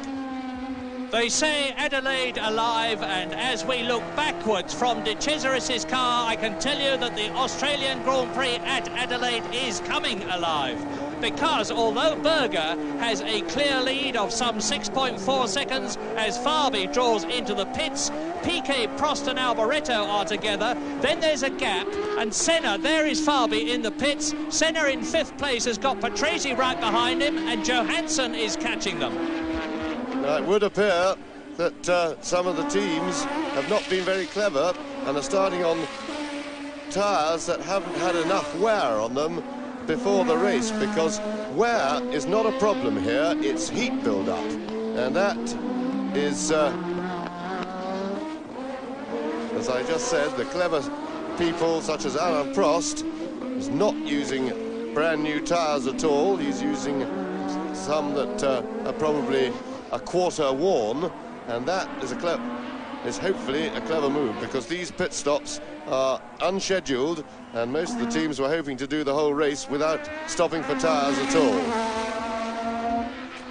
They say Adelaide alive, and as we look backwards from De Cesaris's car, I can tell you that the Australian Grand Prix at Adelaide is coming alive. Because although Berger has a clear lead of some 6.4 seconds as Fabi draws into the pits, Piquet, Prost and Alboreto are together, then there's a gap, and Senna, there is Fabi in the pits. Senna in 5th place has got Patrese right behind him, and Johansson is catching them. Now, it would appear that some of the teams have not been very clever and are starting on tyres that haven't had enough wear on them before the race, because wear is not a problem here, it's heat build-up, and that is as I just said, the clever people such as Alain Prost is not using brand new tyres at all. He's using some that are probably a quarter worn, and that is hopefully a clever move, because these pit stops are unscheduled and most of the teams were hoping to do the whole race without stopping for tyres at all.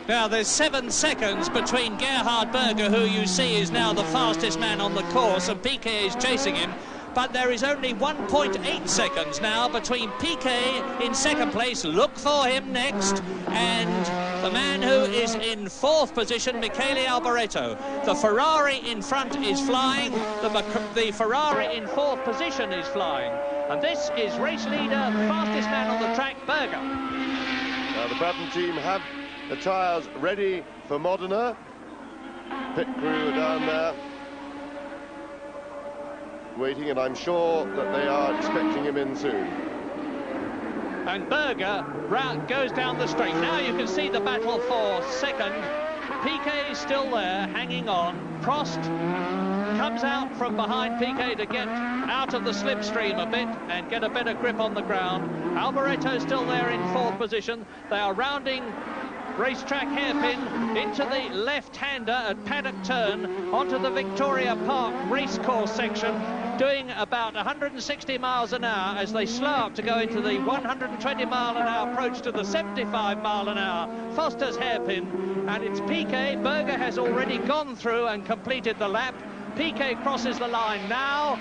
Now there's 7 seconds between Gerhard Berger, who you see is now the fastest man on the course, and Piquet is chasing him. But there is only 1.8 seconds now between Piquet in second place, look for him next, and the man who is in 4th position, Michele Alboreto. The Ferrari in front is flying, the Ferrari in 4th position is flying, and this is race leader, fastest man on the track, Berger. Now the Brabham team have the tyres ready for Modena. Pit crew are down there waiting, and I'm sure that they are expecting him in soon. And Berger goes down the straight. Now you can see the battle for second. Piquet is still there, hanging on. Prost comes out from behind Piquet to get out of the slipstream a bit and get a better grip on the ground. Alboreto still there in 4th position. They are rounding racetrack hairpin into the left-hander at Paddock Turn onto the Victoria Park racecourse section, doing about 160 miles an hour as they slow up to go into the 120 mile an hour approach to the 75 mile an hour Foster's hairpin. And it's Piquet. Berger has already gone through and completed the lap. Piquet crosses the line now.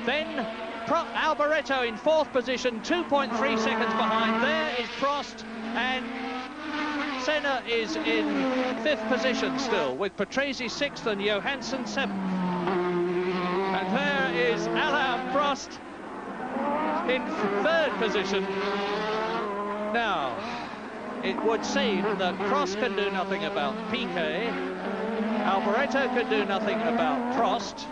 Then Alboreto in 4th position, 2.3 seconds behind. There is Prost, and Senna is in 5th position still, with Patrese 6th and Johansson 7th. And there is Alain Prost in 3rd position. Now, it would seem that Prost can do nothing about Piquet, Alboreto can do nothing about Prost,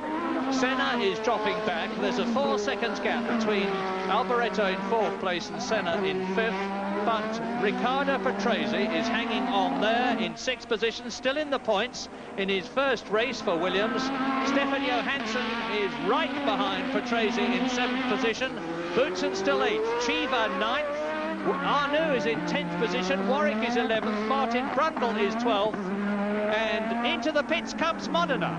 Senna is dropping back. There's a 4 seconds gap between Alboreto in 4th place and Senna in 5th. But Riccardo Patrese is hanging on there in 6th position, still in the points in his first race for Williams. Stefan Johansson is right behind Patrese in 7th position. Boutsen still 8th. Chiva 9th. Arnoux is in 10th position. Warwick is 11th. Martin Brundle is 12th. And into the pits comes Modena.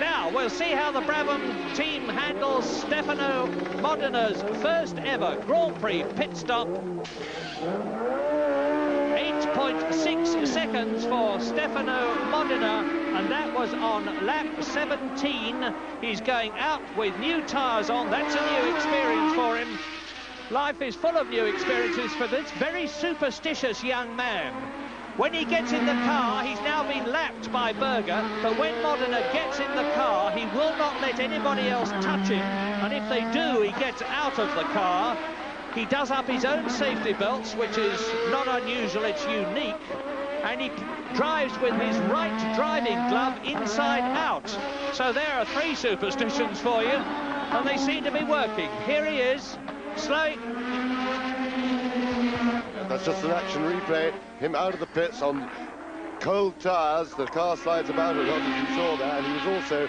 Now, we'll see how the Brabham team handles Stefano Modena's first ever Grand-Prix pit stop. 8.6 seconds for Stefano Modena, and that was on lap 17. He's going out with new tyres on. That's a new experience for him. Life is full of new experiences for this very superstitious young man. When he gets in the car, he's now been lapped by Berger, but when Modena gets in the car, he will not let anybody else touch him, and if they do, he gets out of the car. He does up his own safety belts, which is not unusual, it's unique, and he drives with his right driving glove inside out. So there are 3 superstitions for you, and they seem to be working. Here he is, slowing. That's just an action replay. Him out of the pits on cold tyres. The car slides about a lot, as you saw there, and he was also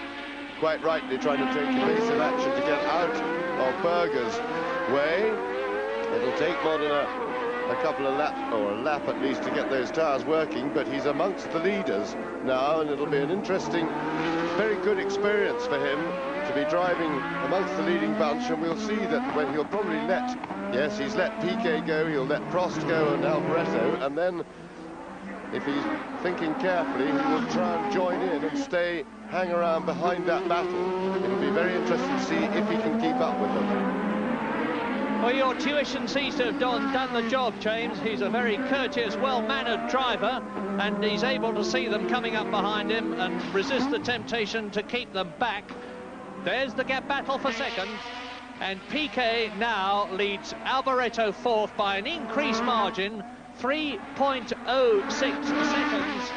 quite rightly trying to take evasive action to get out of Berger's way. It'll take Modena a couple of laps, or a lap at least, to get those tyres working, but he's amongst the leaders now, and it'll be an interesting, very good experience for him to be driving amongst the leading bunch, and we'll see that when he'll probably yes, he's let Piquet go, he'll let Prost go and Alboreto, and then if he's thinking carefully, he will try and join in and hang around behind that battle. It'll be very interesting to see if he can keep up with them. Well, your tuition seems to have done the job, James. He's a very courteous, well-mannered driver, and he's able to see them coming up behind him and resist the temptation to keep them back. There's the gap battle for second, and Piquet now leads Alboreto 4th by an increased margin, 3.06 seconds,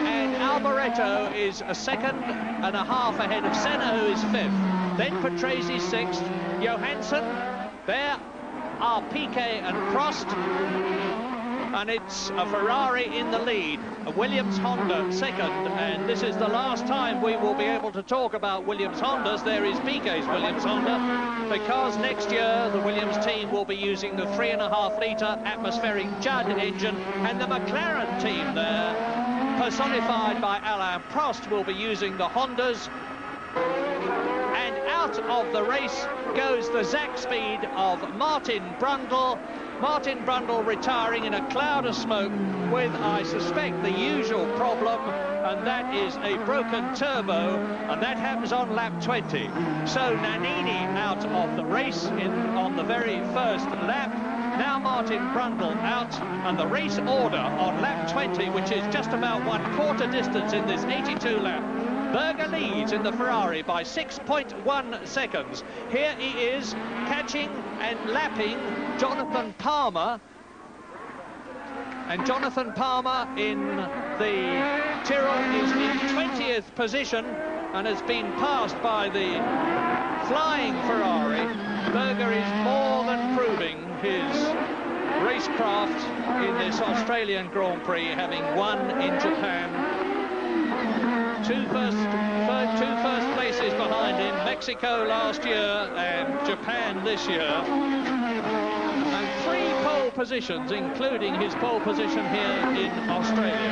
and Alboreto is a second and a half ahead of Senna, who is 5th. Then Patrese 6th, Johansson, there are Piquet and Prost, and it's a Ferrari in the lead. Williams Honda second, and this is the last time we will be able to talk about Williams Hondas. There is Piquet's Williams Honda, because next year the Williams team will be using the 3.5-litre atmospheric Judd engine, and the McLaren team there, personified by Alain Prost, will be using the Hondas. And out of the race goes the Zach speed of Martin Brundle. Martin Brundle retiring in a cloud of smoke with, I suspect, the usual problem, and that is a broken turbo, and that happens on lap 20. So Nannini out of the race on the very first lap. Now Martin Brundle out, and the race order on lap 20, which is just about 1/4 distance in this 82 lap. Berger leads in the Ferrari by 6.1 seconds. Here he is catching and lapping Jonathan Palmer. And Jonathan Palmer in the Tyrrell is in 20th position and has been passed by the flying Ferrari. Berger is more than proving his racecraft in this Australian Grand Prix, having won in Japan. Two first places behind him, Mexico last year and Japan this year. And 3 pole positions, including his pole position here in Australia.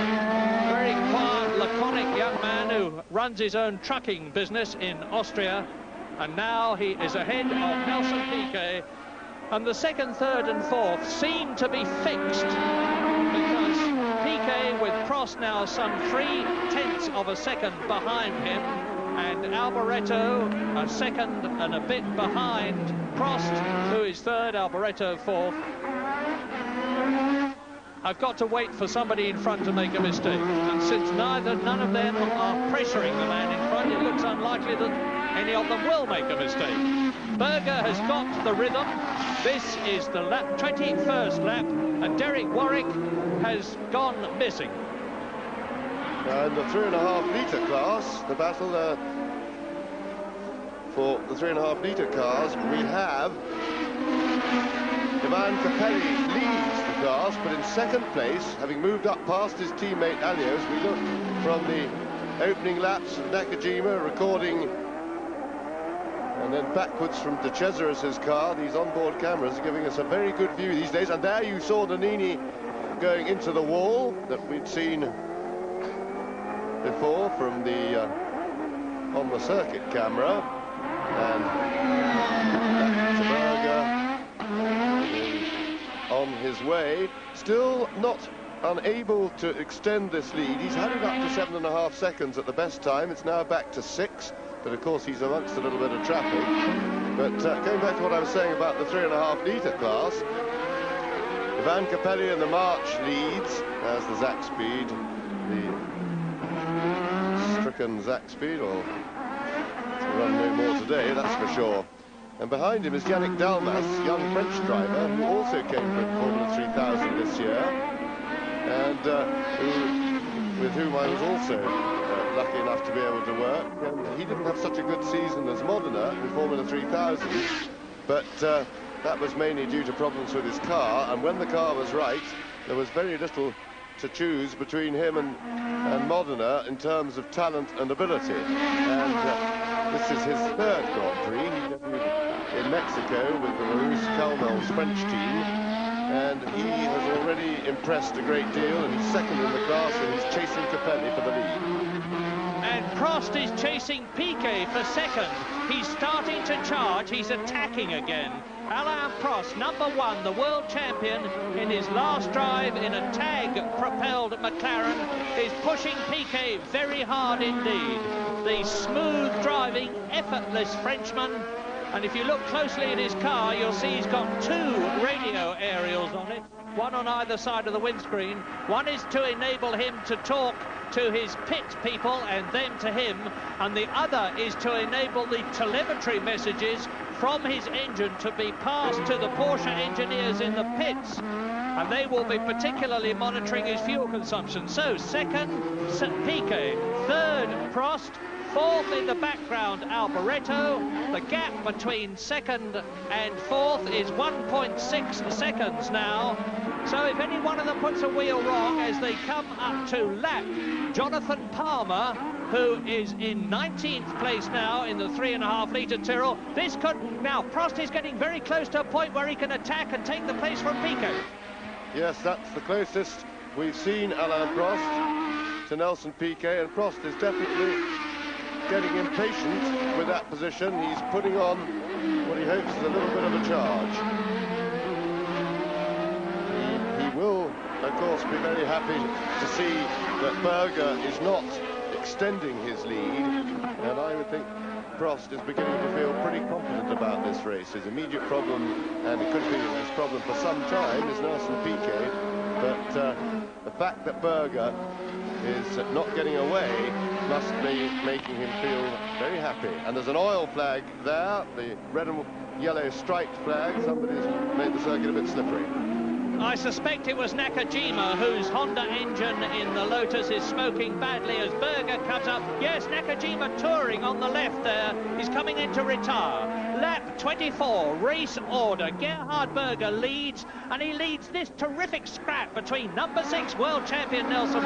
Very quiet, laconic young man who runs his own trucking business in Austria. And now he is ahead of Nelson Piquet. And the second, third and fourth seem to be fixed, because Piquet with Prost now some 0.3 of a second behind him, and Alboreto a second and a bit behind Prost, who is third, Alboreto fourth. I've got to wait for somebody in front to make a mistake, and since none of them are pressuring the man in front, it looks unlikely that any of them will make a mistake. Berger has got the rhythm. This is the 21st lap, and Derek Warwick has gone missing. In the 3.5-litre class, the battle for the 3.5-litre cars, we have Ivan Capelli leads the class, but in second place, having moved up past his teammate Alios. We look from the opening laps of Nakajima recording, and then backwards from De Cesaris's car. These onboard cameras are giving us a very good view these days. And there you saw Nannini going into the wall that we'd seen before from the on the circuit camera. And Berger on his way, still not unable to extend this lead. He's had it up to 7.5 seconds at the best time. It's now back to 6. But of course he's amongst a little bit of traffic. But going back to what I was saying about the 3.5-litre class, Ivan Capelli in the March leads as the Zach speed, the stricken Zach speed, will run no more today, that's for sure. And behind him is Yannick Dalmas, young French driver, who also came from Formula 3000 this year, and with whom I was also lucky enough to be able to work. He didn't have such a good season as Modena in Formula 3000, but that was mainly due to problems with his car, and when the car was right, there was very little to choose between him and Modena in terms of talent and ability. And this is his third Grand Prix. He debuted in Mexico with the Rousse Calmel's French team, and he has already impressed a great deal, and he's second in the class, and he's chasing Capelli for the lead. And Prost is chasing Piquet for second. He's starting to charge. He's attacking again. Alain Prost, number 1, the world champion, in his last drive in a tag-propelled McLaren, is pushing Piquet very hard indeed. The smooth-driving, effortless Frenchman. And if you look closely at his car, you'll see he's got 2 radio aerials on it, one on either side of the windscreen. One is to enable him to talk to his pit people and them to him, and the other is to enable the telemetry messages from his engine to be passed to the Porsche engineers in the pits, and they will be particularly monitoring his fuel consumption. So second, Piquet, third, Prost, fourth in the background, Alboreto. The gap between second and fourth is 1.6 seconds now. So if any one of them puts a wheel wrong as they come up to lap Jonathan Palmer, who is in 19th place now in the 3.5 litre Tyrrell, this could... Now, Prost is getting very close to a point where he can attack and take the place from Piquet. Yes, that's the closest we've seen Alain Prost to Nelson Piquet, and Prost is definitely getting impatient with that position. He's putting on what he hopes is a little bit of a charge. He will, of course, be very happy to see that Berger is not extending his lead, and I would think Prost is beginning to feel pretty confident about this race. His immediate problem, and it could be his problem for some time, is Nelson Piquet, but the fact that Berger is not getting away must be making him feel very happy. And there's an oil flag there, the red and yellow striped flag. Somebody's made the circuit a bit slippery. I suspect it was Nakajima, whose Honda engine in the Lotus is smoking badly as Berger comes up. Yes, Nakajima touring on the left there. He's coming in to retire. Lap 24, race order. Gerhard Berger leads, and he leads this terrific scrap between number 6 world champion Nelson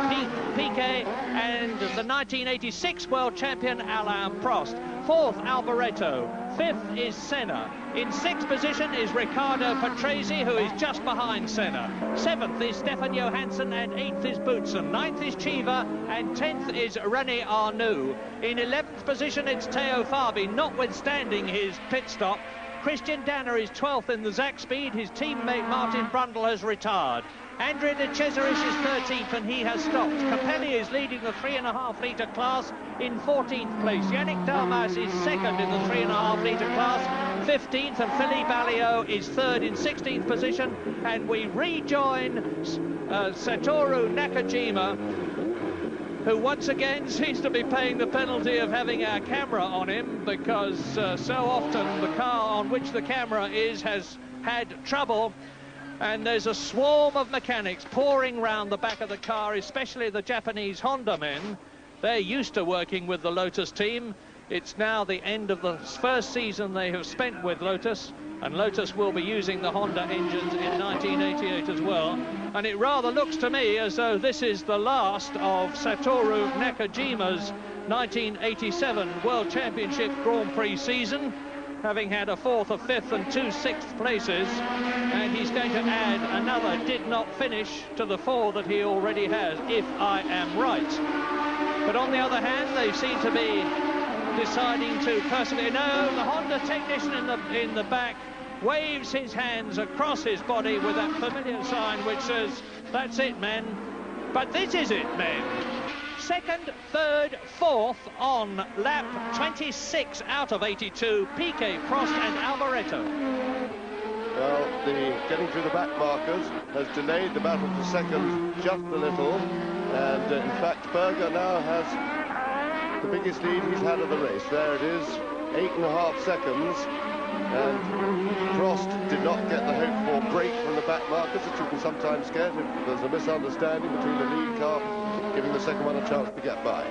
Piquet and the 1986 world champion Alain Prost. 4th, Alboreto. 5th is Senna. In 6th position is Riccardo Patrese, who is just behind Senna. 7th is Stefan Johansson, and 8th is Boutsen. 9th is Chiva, and 10th is René Arnoux. In 11th position, it's Theo Fabi, notwithstanding his pit stop. Christian Danner is 12th in the Zach Speed. His teammate Martin Brundle has retired. Andrea de Cesaris is 13th, and he has stopped. Capelli is leading the 3.5 litre class in 14th place. Yannick Dalmas is 2nd in the 3.5 litre class, 15th, and Philippe Alliot is 3rd in 16th position. And we rejoin Satoru Nakajima, who once again seems to be paying the penalty of having our camera on him, because so often the car on which the camera is has had trouble. And there's a swarm of mechanics pouring round the back of the car, especially the Japanese Honda men. They're used to working with the Lotus team. It's now the end of the first season they have spent with Lotus, and Lotus will be using the Honda engines in 1988 as well. And it rather looks to me as though this is the last of Satoru Nakajima's 1987 World Championship Grand Prix season, having had a 4th, a 5th and 2 6th places, and he's going to add another did not finish to the 4 that he already has, if I am right. But on the other hand, they seem to be deciding to persevere. No, the Honda technician in the back waves his hands across his body with that familiar sign which says, "That's it, men." But this is it, men. 2nd, 3rd, 4th on lap 26 out of 82, Piquet, Prost and Alboreto. Well, getting through the back markers has delayed the battle for second just a little, and in fact Berger now has the biggest lead he's had of the race. There it is, 8.5 seconds, and Prost did not get the hoped-for break from the back markers that you can sometimes get if there's a misunderstanding between the lead car, giving the second one a chance to get by.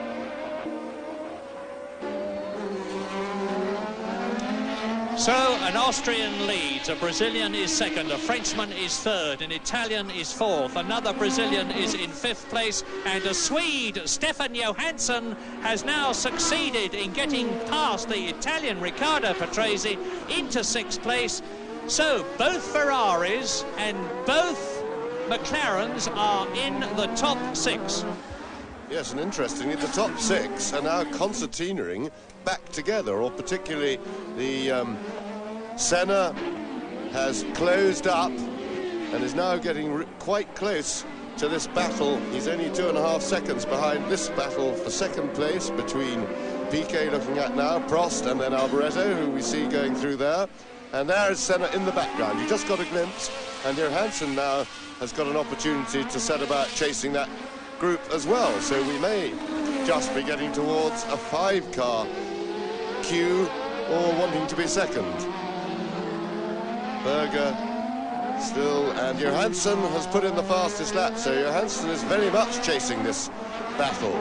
So an Austrian leads, a Brazilian is 2nd, a Frenchman is 3rd, an Italian is 4th, another Brazilian is in 5th place, and a Swede, Stefan Johansson, has now succeeded in getting past the Italian Riccardo Patrese into 6th place. So both Ferraris and both McLarens are in the top 6. Yes, and interestingly, the top 6 are now concertinaing back together, or particularly the Senna has closed up and is now getting quite close to this battle. He's only 2.5 seconds behind this battle for second place between Piquet, looking at now, Prost, and then Alboreto, who we see going through there. And there is Senna in the background. You just got a glimpse, and Johansson now has got an opportunity to set about chasing that group as well. So we may just be getting towards a 5-car queue, or wanting to be second. Berger still, and Johansson has put in the fastest lap, so Johansson is very much chasing this battle.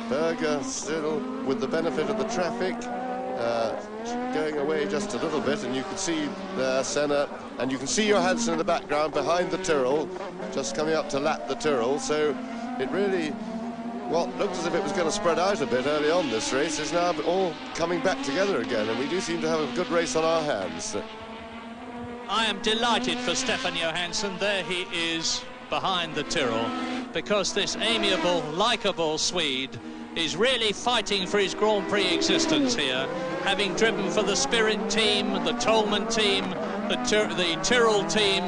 Berger still with the benefit of the traffic, going away just a little bit, and you can see Senna, and you can see Johansson in the background behind the Tyrrell, just coming up to lap the Tyrrell. So it really, what looked as if it was going to spread out a bit early on this race, is now all coming back together again, and we do seem to have a good race on our hands. I am delighted for Stefan Johansson. There he is behind the Tyrrell, because this amiable, likeable Swede is really fighting for his Grand Prix existence here, having driven for the Spirit team, the Tolman team, the Tyrrell team,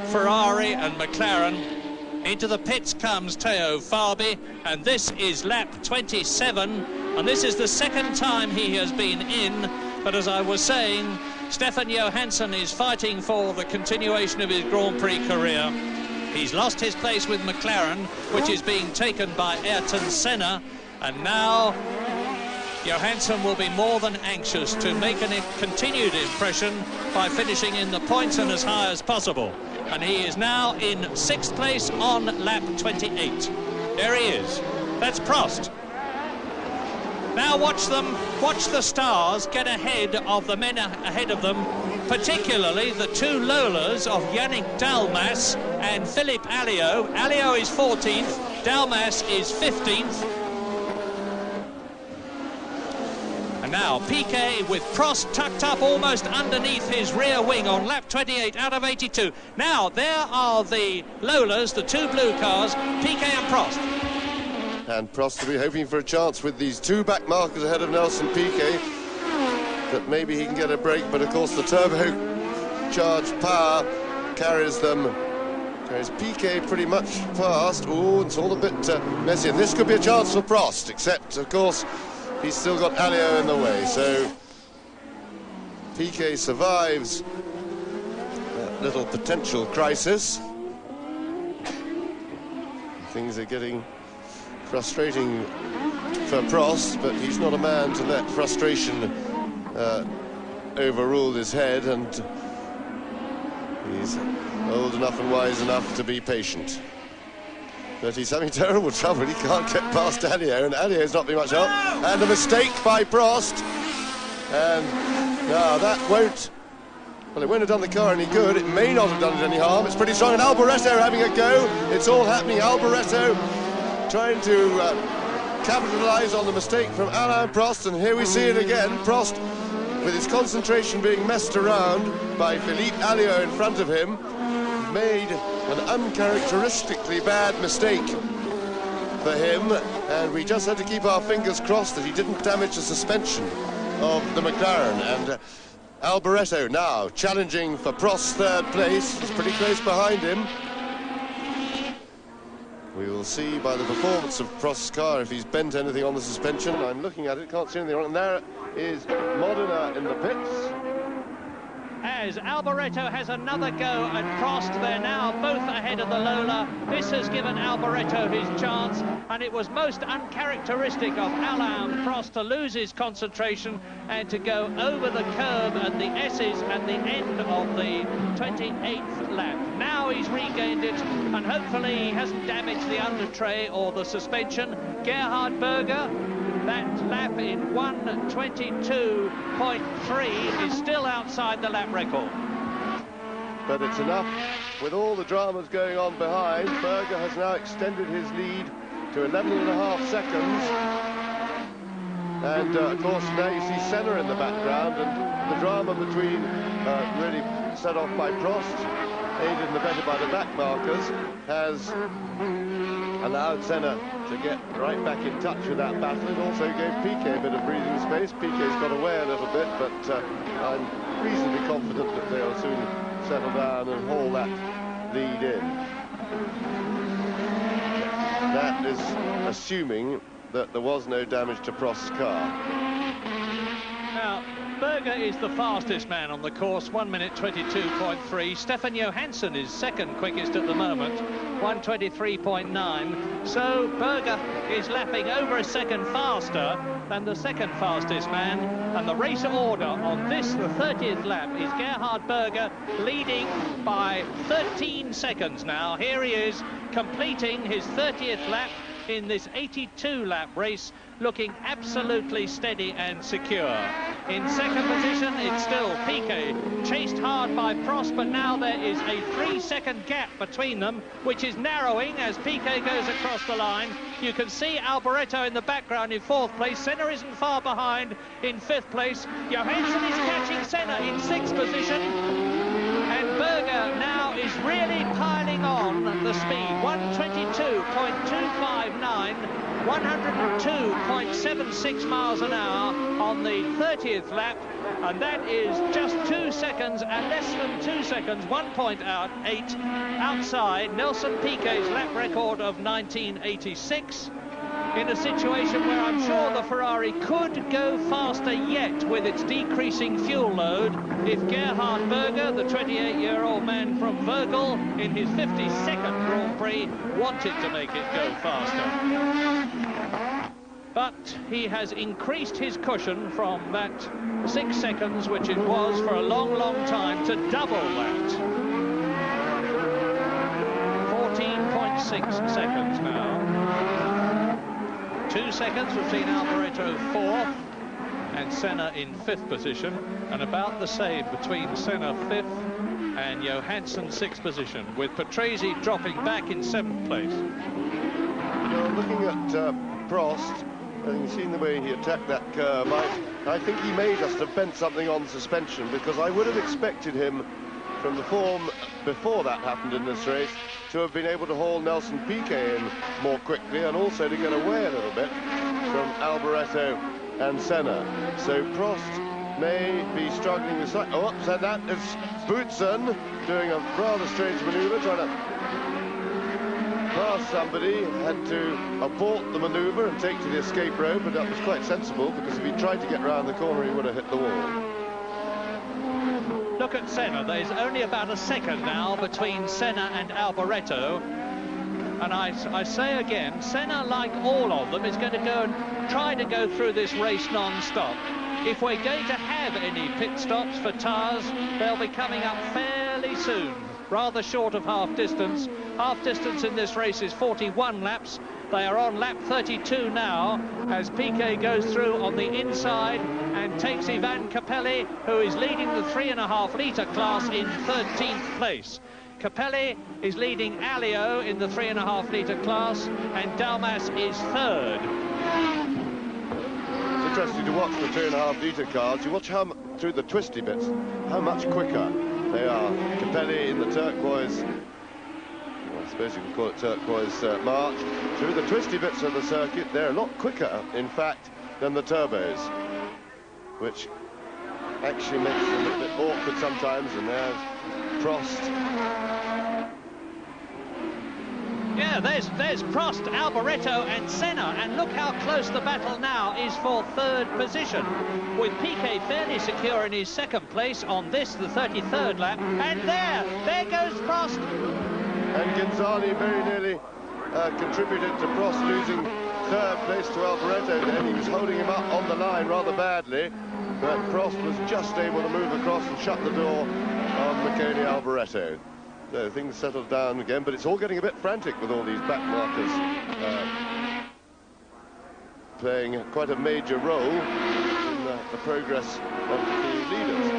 Ferrari and McLaren. Into the pits comes Teo Fabi, and this is lap 27, and this is the second time he has been in. But as I was saying, Stefan Johansson is fighting for the continuation of his Grand Prix career. He's lost his place with McLaren, which is being taken by Ayrton Senna, and now Johansson will be more than anxious to make a continued impression by finishing in the points and as high as possible. And he is now in 6th place on lap 28. There he is. That's Prost. Now watch the stars get ahead of the men ahead of them, particularly the two Lolas of Yannick Dalmas and Philippe Alliot. Alliot is 14th, Dalmas is 15th. And now Piquet with Prost tucked up almost underneath his rear wing on lap 28 out of 82. Now there are the Lolas, the two blue cars, Piquet and Prost. And Prost will be hoping for a chance with these two back markers ahead of Nelson Piquet, that maybe he can get a break, but of course the turbo-charged power carries Piquet pretty much past. Oh, it's all a bit messy, and this could be a chance for Prost, except of course he's still got Alliot in the way, so Piquet survives that little potential crisis. Things are getting frustrating for Prost, but he's not a man to let frustration overrule his head, and he's old enough and wise enough to be patient. But he's having terrible trouble. He can't get past Alliot, and Alliot's not being much help. And a mistake by Prost. And now that won't, well, it won't have done the car any good. It may not have done it any harm. It's pretty strong. And Alboreto having a go. It's all happening. Alboreto trying to capitalise on the mistake from Alain Prost. And here we see it again. Prost, with his concentration being messed around by Philippe Alliot in front of him, made an uncharacteristically bad mistake for him, and we just had to keep our fingers crossed that he didn't damage the suspension of the McLaren. And Alboreto now challenging for Prost's third place. He's pretty close behind him. We will see by the performance of Prost's car if he's bent anything on the suspension. I'm looking at it, can't see anything wrong. And there is Modena in the pits. As Alboreto has another go at Prost, they're now both ahead of the Lola. This has given Alboreto his chance, and it was most uncharacteristic of Alain Prost to lose his concentration and to go over the curb at the S's at the end of the 28th lap. Now he's regained it, and hopefully he hasn't damaged the under tray or the suspension. Gerhard Berger, that lap in 1:22.3 is still outside the lap record. But it's enough. With all the dramas going on behind, Berger has now extended his lead to 11.5 seconds. And of course now you see Senna in the background, and the drama between really set off by Prost, aided in the better by the back markers, has allowed Senna to get right back in touch with that battle. It also gave Piquet a bit of breathing space. Piquet's got away a little bit, but I'm reasonably confident that they'll soon settle down and haul that lead in. That is assuming that there was no damage to Prost's car. Now, Berger is the fastest man on the course, 1:22.3. Stefan Johansson is second quickest at the moment, 1:23.9. So Berger is lapping over a second faster than the second fastest man. And the race order on this, the 30th lap, is Gerhard Berger leading by 13 seconds now. Here he is completing his 30th lap in this 82-lap race, looking absolutely steady and secure. In second position, it's still Piquet, chased hard by Prost, but now there is a 3-second gap between them, which is narrowing as Piquet goes across the line. You can see Alboreto in the background in 4th place. Senna isn't far behind in 5th place. Johansson is catching Senna in 6th position. And Berger now is really piling on the speed. 122.259, 102.76 miles an hour on the 30th lap. And that is just 2 seconds, and less than 2 seconds, 1 point out, 8 outside Nelson Piquet's lap record of 1986. In a situation where I'm sure the Ferrari could go faster yet with its decreasing fuel load if Gerhard Berger, the 28-year-old man from Virgil, in his 52nd Grand Prix, wanted to make it go faster. But he has increased his cushion from that 6 seconds, which it was for a long, long time, to double that. 14.6 seconds now. 2 seconds between Alboreto 4th and Senna in 5th position, and about the same between Senna 5th and Johansson 6th position, with Patrese dropping back in 7th place. Well, looking at Prost, having seen the way he attacked that curve, I think he may just have bent something on suspension, because I would have expected him, from the form before that happened in this race, to have been able to haul Nelson Piquet in more quickly, and also to get away a little bit from Alboreto and Senna. So Prost may be struggling with... Oh, so that is Boutsen doing a rather strange manoeuvre, trying to pass somebody, had to abort the manoeuvre and take to the escape road, but that was quite sensible, because if he tried to get round the corner, he would have hit the wall. Look at Senna. There's only about a second now between Senna and Alboreto. And I say again, Senna, like all of them, is going to go and try to go through this race non-stop. If we're going to have any pit stops for tyres, they'll be coming up fairly soon. Rather short of half distance. Half distance in this race is 41 laps. They are on lap 32 now, as Piquet goes through on the inside and takes Ivan Capelli, who is leading the 3.5 litre class, in 13th place. Capelli is leading Alio in the 3.5 litre class, and Dalmas is 3rd. It's interesting to watch the 3.5 litre cars. You watch how through the twisty bits, how much quicker they are. Capelli in the turquoise, I suppose you can call it turquoise march. Through the twisty bits of the circuit, they're a lot quicker, in fact, than the turbos, which actually makes them a little bit awkward sometimes. And there's Prost. Yeah, there's Prost, Alboreto and Senna, and look how close the battle now is for 3rd position, with Piquet fairly secure in his 2nd place on this, the 33rd lap, and there goes Prost. And Gonzalez very nearly contributed to Prost losing 3rd place to Alboreto. Then he was holding him up on the line rather badly, but Prost was just able to move across and shut the door on Michele Alboreto. So things settled down again, but it's all getting a bit frantic with all these back markers playing quite a major role in the progress of the leaders.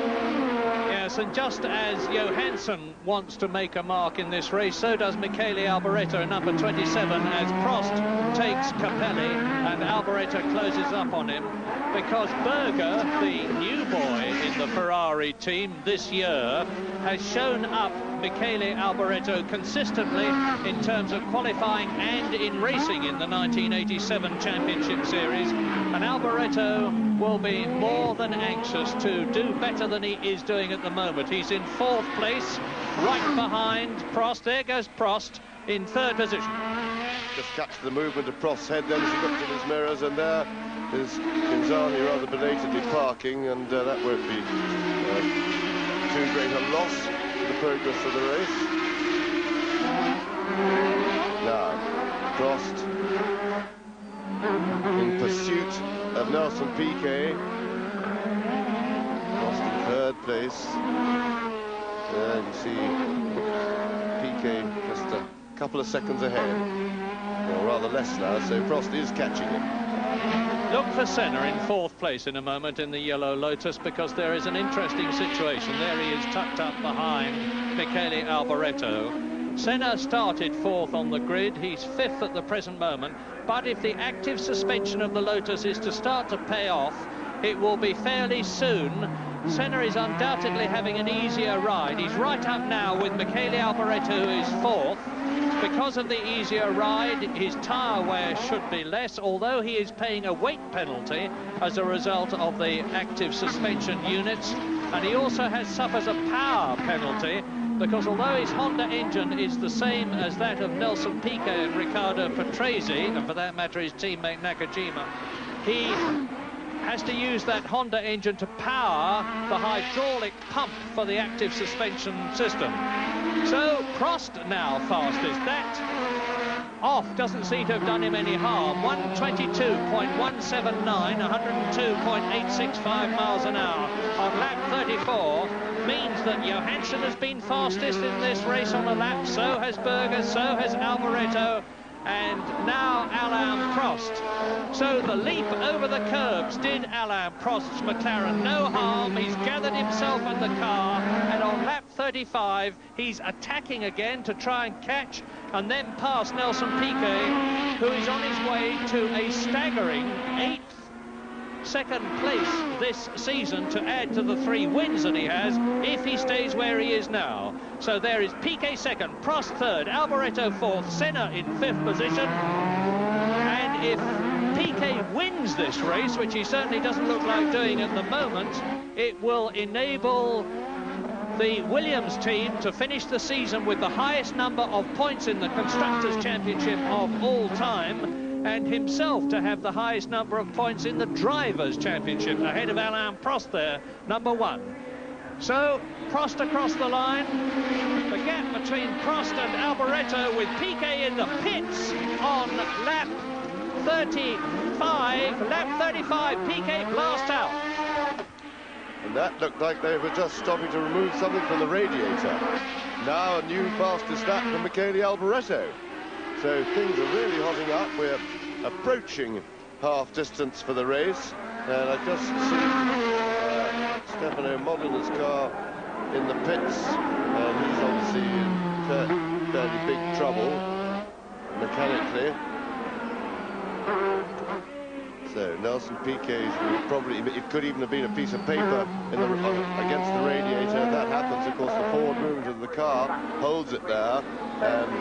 Yes, and just as Johansson wants to make a mark in this race, so does Michele Alboreto, number 27, as Prost takes Capelli and Alboreto closes up on him, because Berger, the new boy in the Ferrari team this year, has shown up Michele Alboreto consistently in terms of qualifying and in racing in the 1987 Championship Series, and Alboreto will be more than anxious to do better than he is doing at the moment. He's in 4th place, right behind Prost. There goes Prost in 3rd position. Just catch the movement of Prost's head then as he looked in his mirrors, and there is Gonzalez rather belatedly parking, and that won't be too great a loss to the progress of the race. Now, Prost in pursuit of Nelson Piquet. Prost in 3rd place. And you see Piquet just a couple of seconds ahead, or rather less now, so Prost is catching him. Look for Senna in 4th place in a moment in the Yellow Lotus, because there is an interesting situation. There he is tucked up behind Michele Alboreto. Senna started 4th on the grid. He's 5th at the present moment. But if the active suspension of the Lotus is to start to pay off, it will be fairly soon. Senna is undoubtedly having an easier ride. He's right up now with Michele Alboreto, who is 4th. Because of the easier ride, his tyre wear should be less, although he is paying a weight penalty as a result of the active suspension units. And he also suffers a power penalty, because although his Honda engine is the same as that of Nelson Piquet and Riccardo Patrese, and for that matter his teammate Nakajima, he has to use that Honda engine to power the hydraulic pump for the active suspension system. So Prost now fastest. That off doesn't seem to have done him any harm. 122.179, 102.865 miles an hour on lap 34 means that Johansson has been fastest in this race on a lap. So has Berger, so has Alboreto, and now Alain Prost. So the leap over the curbs did Alain Prost's McLaren no harm. He's gathered himself in the car, and on lap 35 he's attacking again to try and catch and then pass Nelson Piquet, who is on his way to a staggering 8th second place this season, to add to the 3 wins that he has if he stays where he is now. So there is Piquet 2nd, Prost 3rd, Alboreto 4th, Senna in 5th position. And if Piquet wins this race, which he certainly doesn't look like doing at the moment, it will enable the Williams team to finish the season with the highest number of points in the Constructors' Championship of all time, and himself to have the highest number of points in the Drivers' Championship, ahead of Alain Prost there, number 1. So Prost across the line, the gap between Prost and Alboreto, with Piquet in the pits on lap 35. Lap 35, Piquet blast out. And that looked like they were just stopping to remove something from the radiator. Now a new fastest lap from Michele Alboreto. So things are really hotting up. We're approaching half distance for the race. And I just see Stefano Modina's car in the pits. And he's obviously in fairly big trouble mechanically. So Nelson Piquet's probably, it could even have been a piece of paper against the radiator. If that happens, of course, the forward movement of the car holds it there, and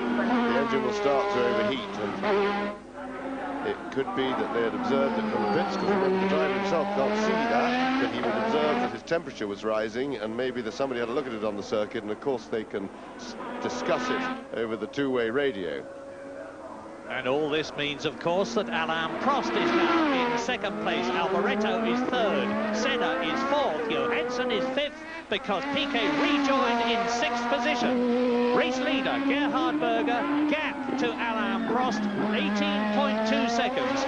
the engine will start to overheat. And it could be that they had observed it from the pits, because the driver himself can't see that, but he would observe that his temperature was rising, and maybe somebody had a look at it on the circuit, and of course they can discuss it over the two-way radio. And all this means, of course, that Alain Prost is now in 2nd place, Alboreto is 3rd, Senna is 4th, Johansson is 5th, because Piquet rejoined in 6th position. Race leader Gerhard Berger, gap to Alain Prost, 18.2 seconds.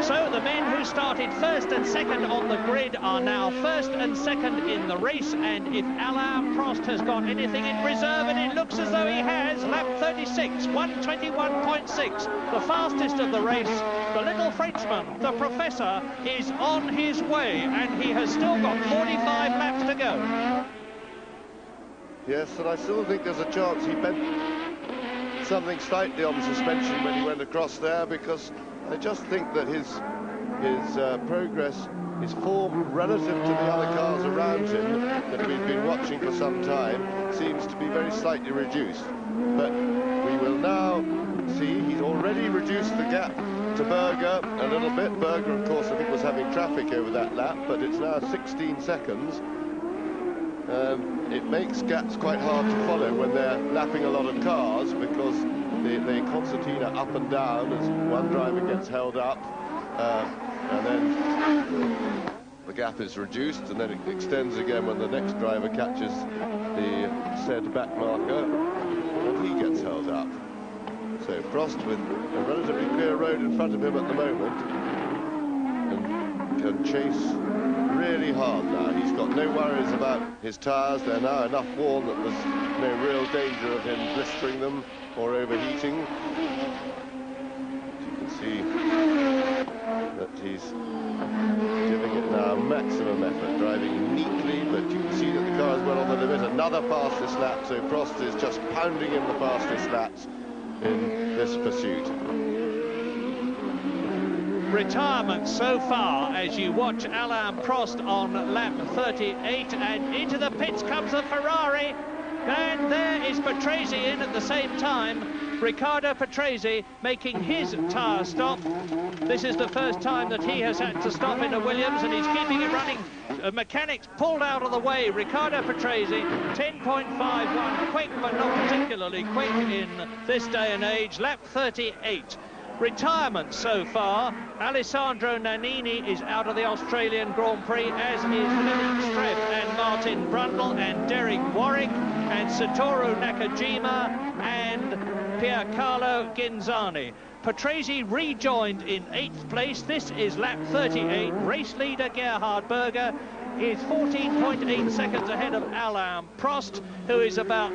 So the men who started 1st and 2nd on the grid are now 1st and 2nd in the race, and if Alain Prost has got anything in reserve, and it looks as though he has, lap 36, 121.6, the fastest of the race, the little Frenchman, the Professor, is on his way, and he has still got 45 laps to go. Yes, and I still think there's a chance he bent something slightly on the suspension when he went across there, because I just think that his progress, his form relative to the other cars around him that we've been watching for some time, seems to be very slightly reduced. But we will now see he's already reduced the gap to Berger a little bit. Berger, of course, I think was having traffic over that lap, but it's now 16 seconds. It makes gaps quite hard to follow when they're lapping a lot of cars, because the concertina up and down as one driver gets held up, and then the gap is reduced, and then it extends again when the next driver catches the said back marker, and he gets held up. So Prost, with a relatively clear road in front of him at the moment, and can chase really hard now. He's got no worries about his tyres. They're now enough worn that there's no real danger of him blistering them or overheating. You can see that he's giving it now maximum effort, driving neatly, but you can see that the car is well on the limit. Another fastest lap, so Prost is just pounding in the fastest laps in this pursuit. Retirement so far as you watch Alain Prost on lap 38, and into the pits comes a Ferrari, and there is Patrese in at the same time. Riccardo Patrese making his tyre stop. This is the first time that he has had to stop in a Williams, and he's keeping it running. Mechanics pulled out of the way. Riccardo Patrese, 10.51, quick but not particularly quick in this day and age. Lap 38. Retirement so far. Alessandro Nannini is out of the Australian Grand Prix, as is Philippe Streb and Martin Brundle and Derek Warwick and Satoru Nakajima and Piercarlo Ghinzani. Patrese rejoined in 8th place. This is lap 38. Race leader Gerhard Berger is 14.8 seconds ahead of Alain Prost, who is about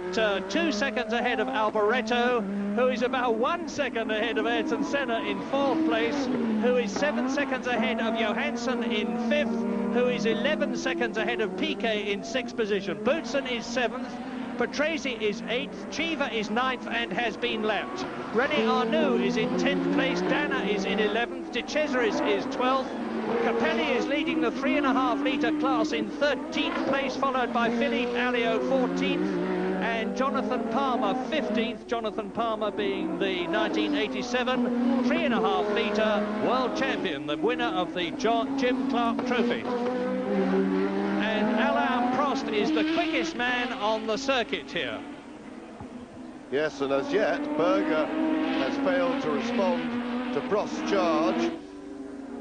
2 seconds ahead of Alboreto, who is about 1 second ahead of Ayrton Senna in 4th place, who is 7 seconds ahead of Johansson in 5th, who is 11 seconds ahead of Piquet in 6th position. Boutsen is 7th. Patrese is 8th, Chiva is 9th and has been lapped. René Arnoux is in 10th place, Dana is in 11th, De Cesaris is 12th, Capelli is leading the 3.5 litre class in 13th place, followed by Philippe Alliot 14th and Jonathan Palmer 15th, Jonathan Palmer being the 1987 3.5 litre world champion, the winner of the Jim Clark Trophy. And Alain Prost is the quickest man on the circuit here. Yes, and as yet, Berger has failed to respond to Prost's charge.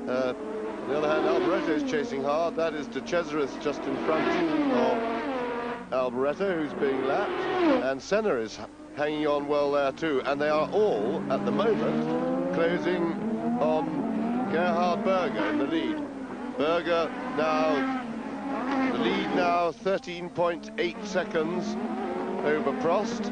On the other hand, Alboreto is chasing hard. That is De Cesaris just in front of Alboreto, who's being lapped. And Senna is hanging on well there too. And they are all, at the moment, closing on Gerhard Berger in the lead. Berger now... the lead now 13.8 seconds over Prost,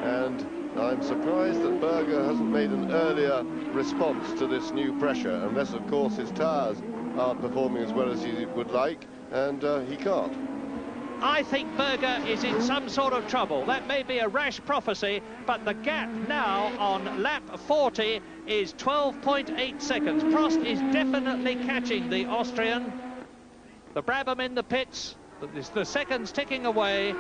and I'm surprised that Berger hasn't made an earlier response to this new pressure, unless of course his tyres aren't performing as well as he would like, and he can't. I think Berger is in some sort of trouble. That may be a rash prophecy, but the gap now on lap 40 is 12.8 seconds. Prost is definitely catching the Austrian. The Brabham in the pits, the seconds ticking away,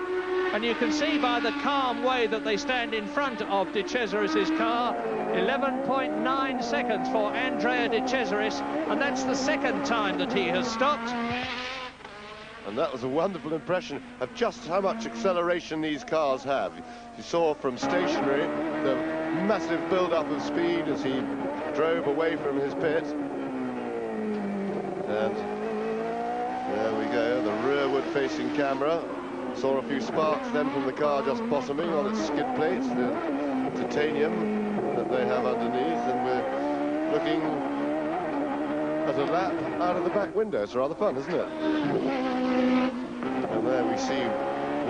and you can see by the calm way that they stand in front of De Cesaris' car, 11.9 seconds for Andrea De Cesaris, and that's the second time that he has stopped. And that was a wonderful impression of just how much acceleration these cars have. You saw from stationary the massive build-up of speed as he drove away from his pit. And there we go, the rearward-facing camera. Saw a few sparks then from the car just bottoming on its skid plates, the titanium that they have underneath, and we're looking at a lap out of the back window. It's rather fun, isn't it? And there we see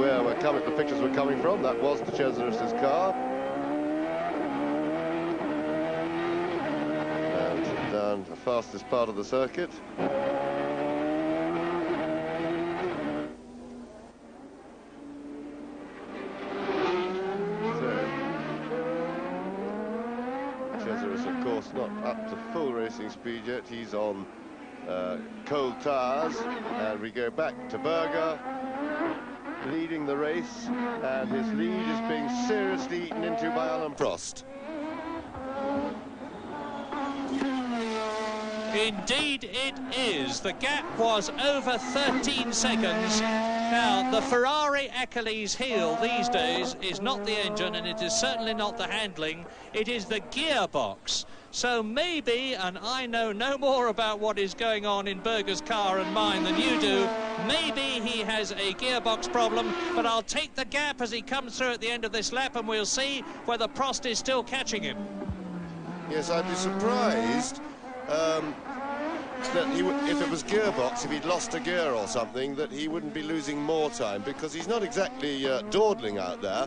where the pictures were coming from. That was De Cesaris' car. And down the fastest part of the circuit. Not up to full racing speed yet. He's on cold tyres, and we go back to Berger leading the race, and his lead is being seriously eaten into by Alain Prost. Indeed it is. The gap was over 13 seconds. Now, the Ferrari Achilles heel these days is not the engine, and it is certainly not the handling. It is the gearbox. So maybe, and I know no more about what is going on in Berger's car and mine than you do, maybe he has a gearbox problem, but I'll take the gap as he comes through at the end of this lap, and we'll see whether Prost is still catching him. Yes, I'd be surprised that if it was gearbox, if he'd lost a gear or something, that he wouldn't be losing more time, because he's not exactly dawdling out there.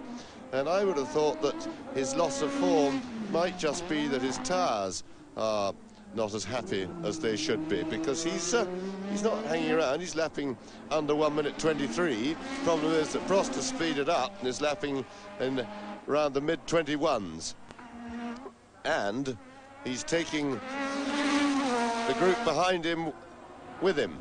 And I would have thought that his loss of form might just be that his tyres are not as happy as they should be, because he's not hanging around. He's lapping under 1 minute 23. Problem is that Prost has speeded up and is lapping in around the mid-21s. And he's taking the group behind him with him.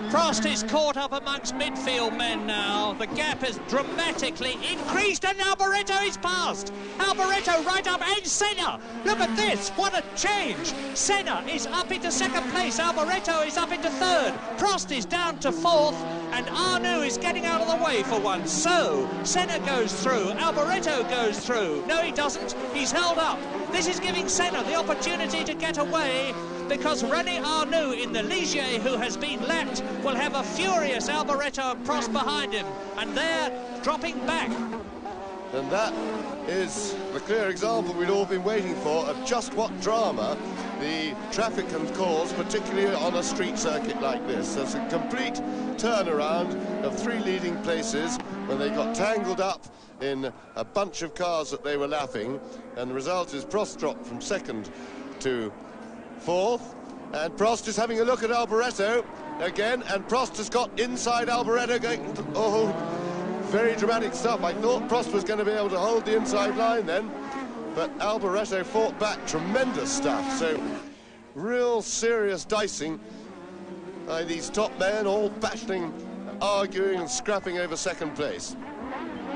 Prost is caught up amongst midfield men now. The gap has dramatically increased and Alboreto is passed. Alboreto right up, and Senna. Look at this, what a change. Senna is up into second place. Alboreto is up into third. Prost is down to fourth, and Arnoux is getting out of the way for once. So, Senna goes through, Alboreto goes through. No, he doesn't, he's held up. This is giving Senna the opportunity to get away, because René Arnoux in the Ligier, who has been lapped, will have a furious Alboreto and Prost behind him, and they're dropping back. And that is the clear example we'd all been waiting for of just what drama the traffic can cause, particularly on a street circuit like this. There's a complete turnaround of 3 leading places when they got tangled up in a bunch of cars that they were lapping, and the result is Prost dropped from second to fourth, and Prost is having a look at Alboreto again, and Prost has got inside Alboreto going, oh, very dramatic stuff. I thought Prost was going to be able to hold the inside line then, but Alboreto fought back. Tremendous stuff. So real serious dicing by these top men, all battling, arguing and scrapping over second place.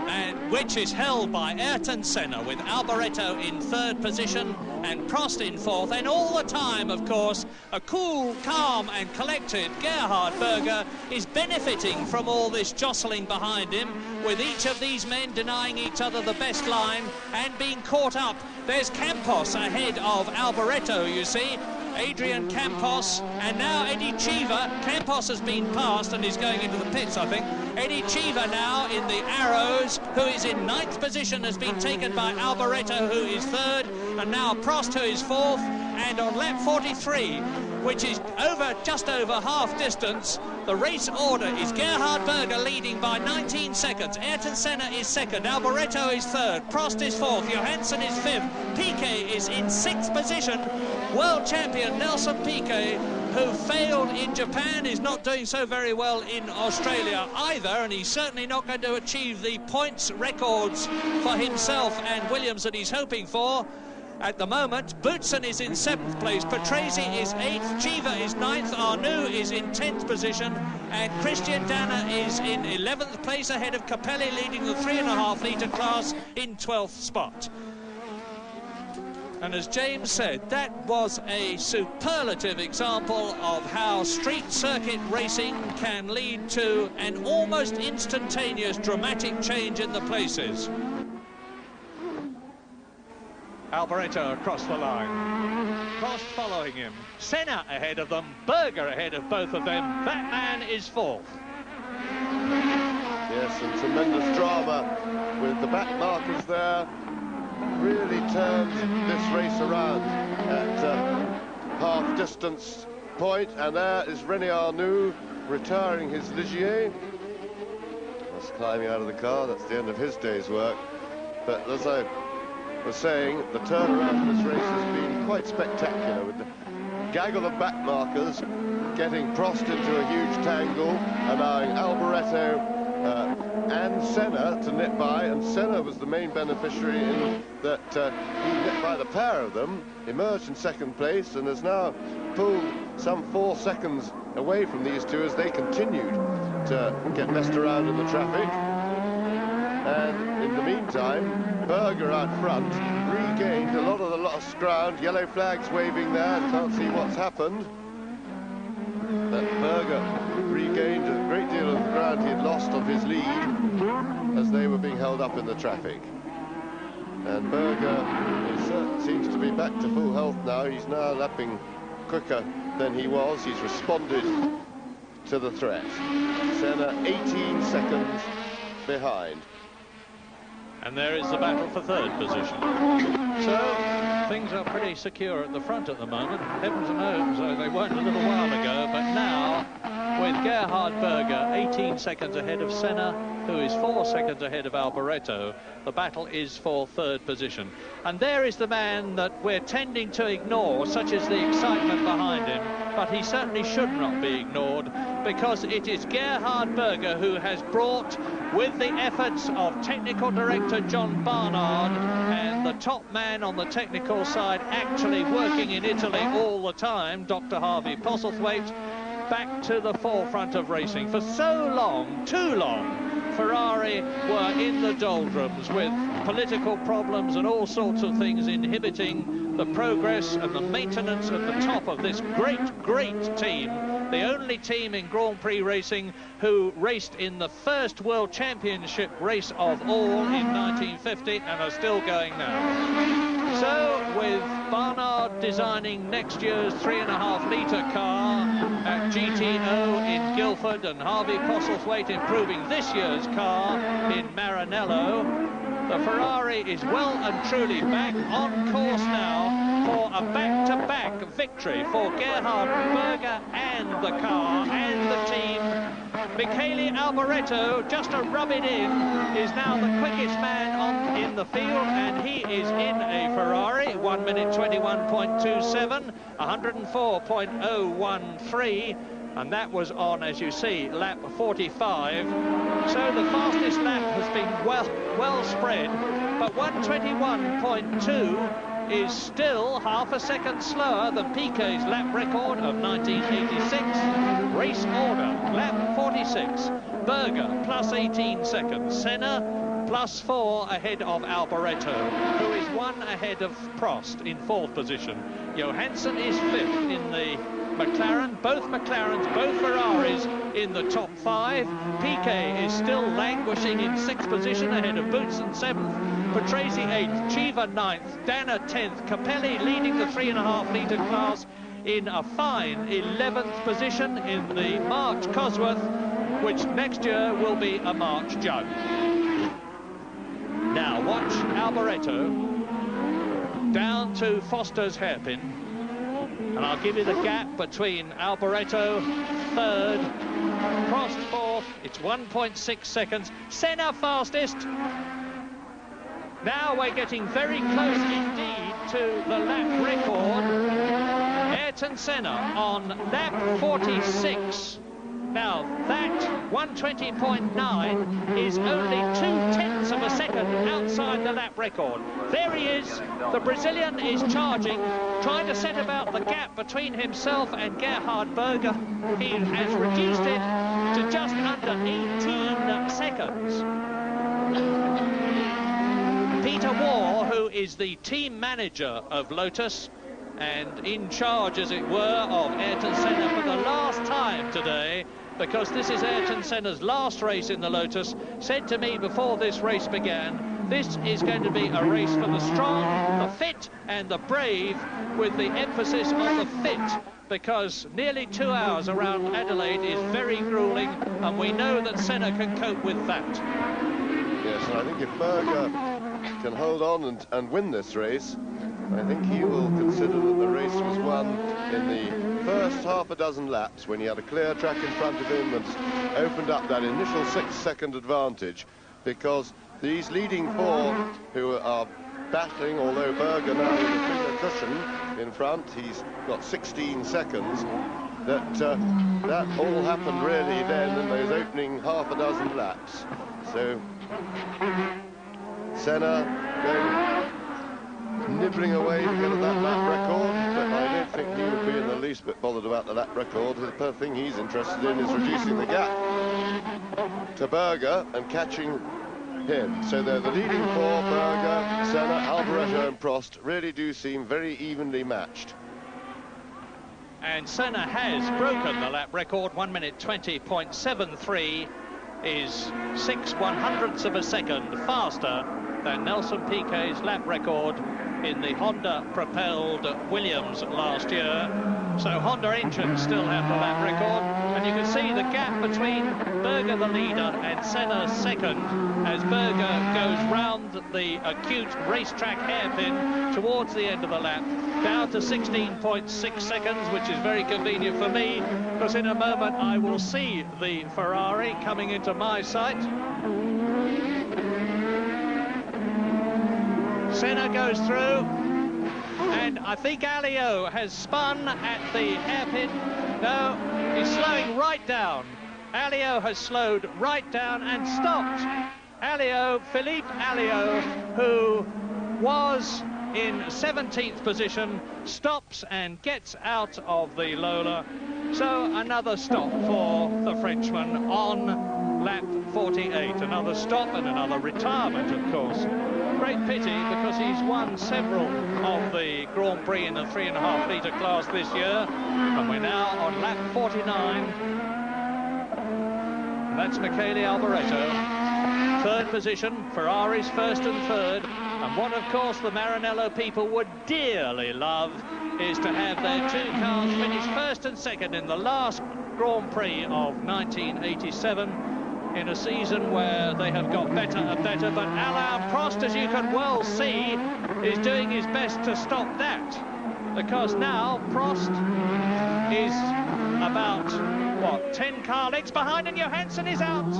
And which is held by Ayrton Senna, with Alboreto in third position and Prost in fourth. And all the time, of course, a cool, calm and collected Gerhard Berger is benefiting from all this jostling behind him, with each of these men denying each other the best line and being caught up. There's Campos ahead of Alboreto, you see. Adrian Campos, and now Eddie Cheever. Campos has been passed and is going into the pits, I think. Eddie Cheever now in the Arrows, who is in 9th position, has been taken by Alboreto, who is third, and now Prost, who is fourth. And on lap 43, which is just over half distance, the race order is Gerhard Berger leading by 19 seconds. Ayrton Senna is second. Alboreto is third. Prost is fourth. Johansson is fifth. Piquet is in 6th position. World champion Nelson Piquet, who failed in Japan, is not doing so very well in Australia either, and he's certainly not going to achieve the points records for himself and Williams that he's hoping for. At the moment, Boutsen is in 7th place, Patrese is 8th, Cheever is 9th, Arnoux is in 10th position, and Christian Danner is in 11th place ahead of Capelli, leading the 3.5 litre class in 12th spot. And as James said, that was a superlative example of how street circuit racing can lead to an almost instantaneous dramatic change in the places. Alboreto across the line. Prost following him. Senna ahead of them. Berger ahead of both of them. That man is fourth. Yes, and tremendous drama with the back markers there. Really turned this race around at half-distance point. And there is René Arnoux retiring his Ligier. That's climbing out of the car. That's the end of his day's work. But as I was saying, the turnaround of this race has been quite spectacular, with the gaggle of back markers getting Prost into a huge tangle, allowing Alboreto and Senna to nip by, and Senna was the main beneficiary in that he nipped by the pair of them, emerged in 2nd place, and has now pulled some 4 seconds away from these two as they continued to get messed around in the traffic. And in the meantime, Berger out front regained a lot of the lost ground. Yellow flags waving there, can't see what's happened. But Berger regained a great deal of the ground he had lost of his lead as they were being held up in the traffic. And Berger seems to be back to full health now. He's now lapping quicker than he was. He's responded to the threat. Senna 18 seconds behind. And there is the battle for third position. So, Things are pretty secure at the front at the moment. Heavens knows they weren't a little while ago, but now with Gerhard Berger 18 seconds ahead of Senna, who is 4 seconds ahead of Alboreto, the battle is for third position. And there is the man that we're tending to ignore, such as the excitement behind him, but he certainly should not be ignored, because it is Gerhard Berger who has brought, with the efforts of technical director John Barnard and the top man on the technical side actually working in Italy all the time, Dr. Harvey Postlethwaite, back to the forefront of racing. For so long, too long, Ferrari were in the doldrums with political problems and all sorts of things inhibiting the progress and the maintenance at the top of this great team. The only team in Grand Prix racing who raced in the first World Championship race of all in 1950 and are still going now. So, with Barnard designing next year's 3.5-litre car at GTO in Guildford and Harvey Postlethwaite improving this year's car in Maranello, the Ferrari is well and truly back on course now for a back-to-back victory for Gerhard Berger and the car and the team. Michele Alboreto, just to rub it in, is now the quickest man in the field, and he is in a Ferrari, 1 minute 21.27, 104.013, and that was on, as you see, lap 45. So the fastest lap has been well spread, but 121.2 is still half a second slower than Piquet's lap record of 1986. Race order, lap 46, Berger plus 18 seconds, Senna plus 4 ahead of Alboreto, who is 1 ahead of Prost in 4th position. Johansson is 5th in the McLaren, both McLarens, both Ferraris in the top 5. Piquet is still languishing in 6th position ahead of Boutsen 7th, Patrese 8th, Chiva 9th, Dana 10th, Capelli leading the 3.5-litre class in a fine 11th position in the March Cosworth, which next year will be a March Jug. Now watch Alboreto down to Foster's hairpin, and I'll give you the gap between Alboreto 3rd, Prost 4th. It's 1.6 seconds. Senna fastest. Now we're getting very close indeed to the lap record. Ayrton Senna on lap 46. Now that 120.9 is only 0.2 of a second outside the lap record. There he is. The Brazilian is charging, trying to set about the gap between himself and Gerhard Berger. He has reduced it to just under 18 seconds. Peter Waugh, who is the team manager of Lotus and in charge, as it were, of Ayrton Senna for the last time today, because this is Ayrton Senna's last race in the Lotus, said to me before this race began, this is going to be a race for the strong, the fit and the brave, with the emphasis on the fit, because nearly 2 hours around Adelaide is very grueling, and we know that Senna can cope with that. Yes, and I think if Berger can hold on and win this race, I think he will consider that the race was won in the first half a dozen laps, when he had a clear track in front of him and opened up that initial 6-second advantage, because these leading 4 who are battling, although Berger now with a bigger cushion in front, he's got 16 seconds, that all happened really then in those opening half a dozen laps. So Senna going nibbling away to get at that lap record, but I don't think he would be in the least bit bothered about the lap record. The thing he's interested in is reducing the gap to Berger and catching him. So they're the leading 4, Berger, Senna, Alboreto and Prost, really do seem very evenly matched. And Senna has broken the lap record. 1 minute 20.73 is 6/100ths of a second faster than Nelson Piquet's lap record in the Honda-propelled Williams last year. So Honda engines still have the lap record, And you can see the gap between Berger, the leader, and Senna second, as Berger goes round the acute racetrack hairpin towards the end of the lap, down to 16.6 seconds, which is very convenient for me, because in a moment I will see the Ferrari coming into my sight. Senna goes through, and I think Alio has spun at the hairpin. No, he's slowing right down. Alio has slowed right down and stopped. Philippe Alio, who was in 17th position, stops and gets out of the Lola. So another stop for the Frenchman on lap 48. Another stop and another retirement, of course. Great pity, because he's won several of the Grand-Prix in the 3.5 litre class this year. And we're now on lap 49. And that's Michele Alboreto. Third position, Ferrari's first and third. And what, of course, the Maranello people would dearly love is to have their two cars finish first and second in the last Grand Prix of 1987, in a season where they have got better and better. But Alain Prost, as you can well see, is doing his best to stop that, because now Prost is about, what, 10 car lengths behind, and Johansson is out.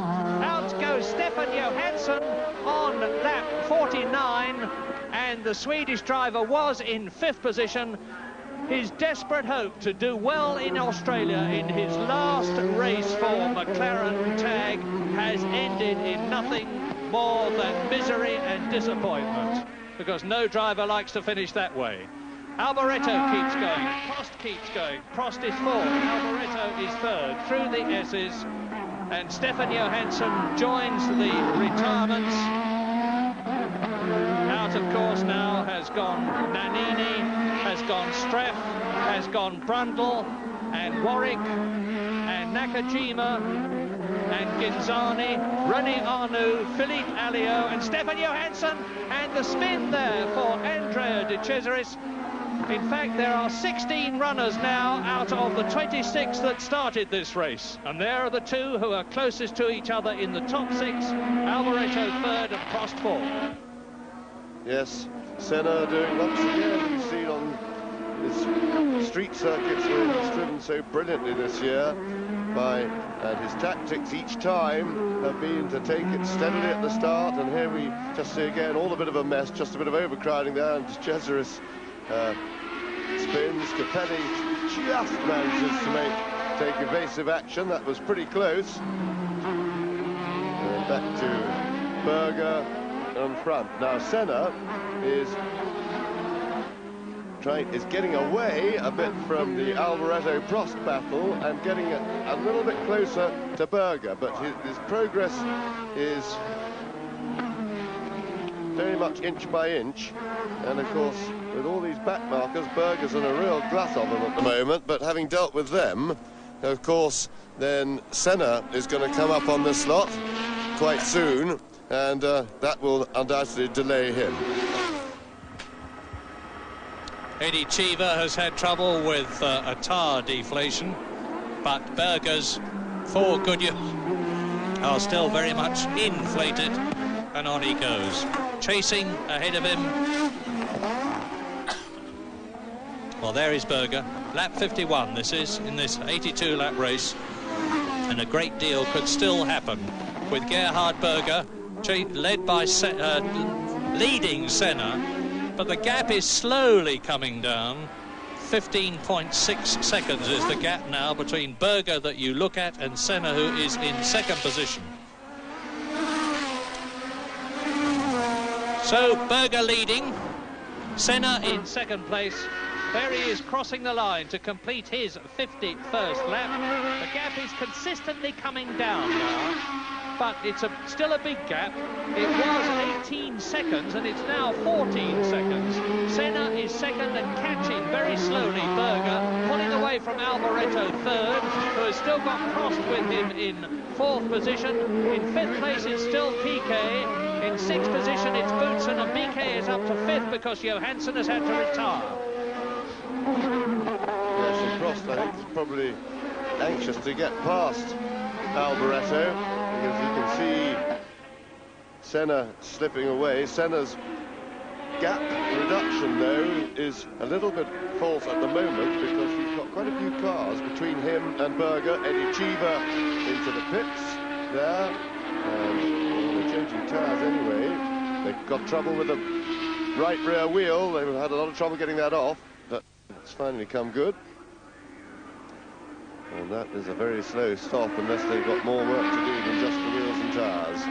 Out goes Stefan Johansson on lap 49, and the Swedish driver was in 5th position. His desperate hope to do well in Australia in his last race for McLaren tag has ended in nothing more than misery and disappointment, because no driver likes to finish that way. Alboreto keeps going, Prost keeps going, Prost is 4th, Alboreto is 3rd, through the S's, and Stefan Johansson joins the retirements. Out, of course, now has gone Nannini, has gone Streff, has gone Brundle, and Warwick, and Nakajima, and Ginzani, René Arnoux, Philippe Alliot, and Stefan Johansson, and the spin there for Andrea De Cesaris. In fact, there are 16 runners now out of the 26 that started this race, and there are the two who are closest to each other in the top 6, Alboreto 3rd and Prost 4th. Yes, Senna doing once again, we've seen on his street circuits where he's driven so brilliantly this year, and his tactics each time have been to take it steadily at the start, and here we just see again all a bit of a mess, just a bit of overcrowding there, and Cesaris spins. Capelli just manages to take evasive action. That was pretty close. And back to Berger on front. Now Senna is getting away a bit from the Alboreto-Prost battle and getting a little bit closer to Berger, but his progress is very much inch by inch, and of course with all these back markers, Berger's in a real glut of them at the moment, but having dealt with them, of course, then Senna is going to come up on the slot quite soon, and that will undoubtedly delay him. Eddie Cheever has had trouble with a tyre deflation, but Berger's 4 Goodyear are still very much inflated, and on he goes. Chasing ahead of him. Well, there is Berger. Lap 51 this is, in this 82-lap race. And a great deal could still happen with Gerhard Berger led by leading Senna. But the gap is slowly coming down. 15.6 seconds is the gap now between Berger that you look at and Senna, who is in 2nd position. So Berger leading, Senna in 2nd place. There he is crossing the line to complete his 51st lap. The gap is consistently coming down now, but it's still a big gap. It was 18 seconds and it's now 14 seconds. Senna is 2nd and catching very slowly Berger, pulling away from Alboreto 3rd, who has still got Prost with him in 4th position. In 5th place it's still Piquet. In 6th position it's Boutsen, and Piquet is up to 5th because Johansson has had to retire. Yes, and Prost, I think, is probably anxious to get past Alboreto, because you can see Senna slipping away. Senna's gap reduction, though, is a little bit false at the moment, because he's got quite a few cars between him and Berger. Eddie Cheever into the pits there, and they're changing tyres anyway. They've got trouble with the right rear wheel. They've had a lot of trouble getting that off, but it's finally come good. And that is a very slow stop, unless they've got more work to do than just the wheels and tyres.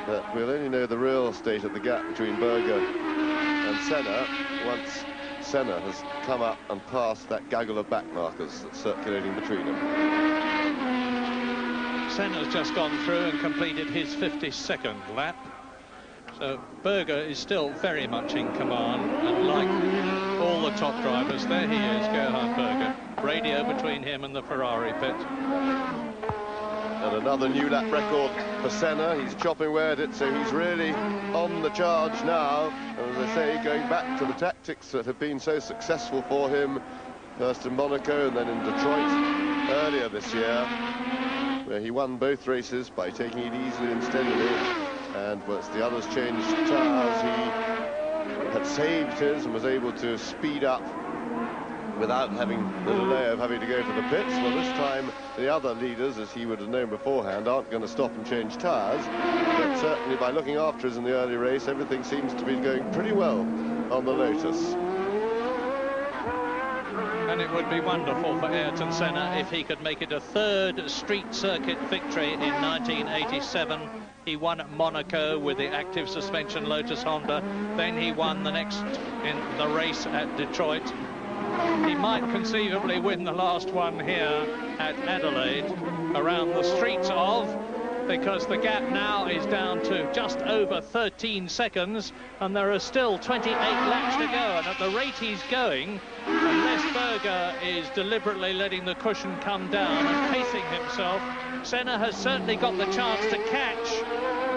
But we'll only know the real state of the gap between Berger and Senna once Senna has come up and passed that gaggle of back markers that's circulating between them. Senna's just gone through and completed his 52nd lap. So Berger is still very much in command, and like all the top drivers, there he is, Gerhard Berger. Radio between him and the Ferrari pit. And another new lap record for Senna. He's chopping away at it, so he's really on the charge now. And as I say, going back to the tactics that have been so successful for him, first in Monaco and then in Detroit earlier this year, where he won both races by taking it easily and steadily. And once the others changed tyres, he had saved his and was able to speed up without having the delay of having to go for the pits. Well, this time the other leaders, as he would have known beforehand, aren't going to stop and change tyres. But certainly by looking after us in the early race, everything seems to be going pretty well on the Lotus. And it would be wonderful for Ayrton Senna if he could make it a third street circuit victory in 1987. He won at Monaco with the active suspension Lotus Honda. Then he won the next in the race at Detroit. He might conceivably win the last one here at Adelaide, around the streets of, because the gap now is down to just over 13 seconds, and there are still 28 laps to go. And at the rate he's going, unless Berger is deliberately letting the cushion come down and pacing himself, Senna has certainly got the chance to catch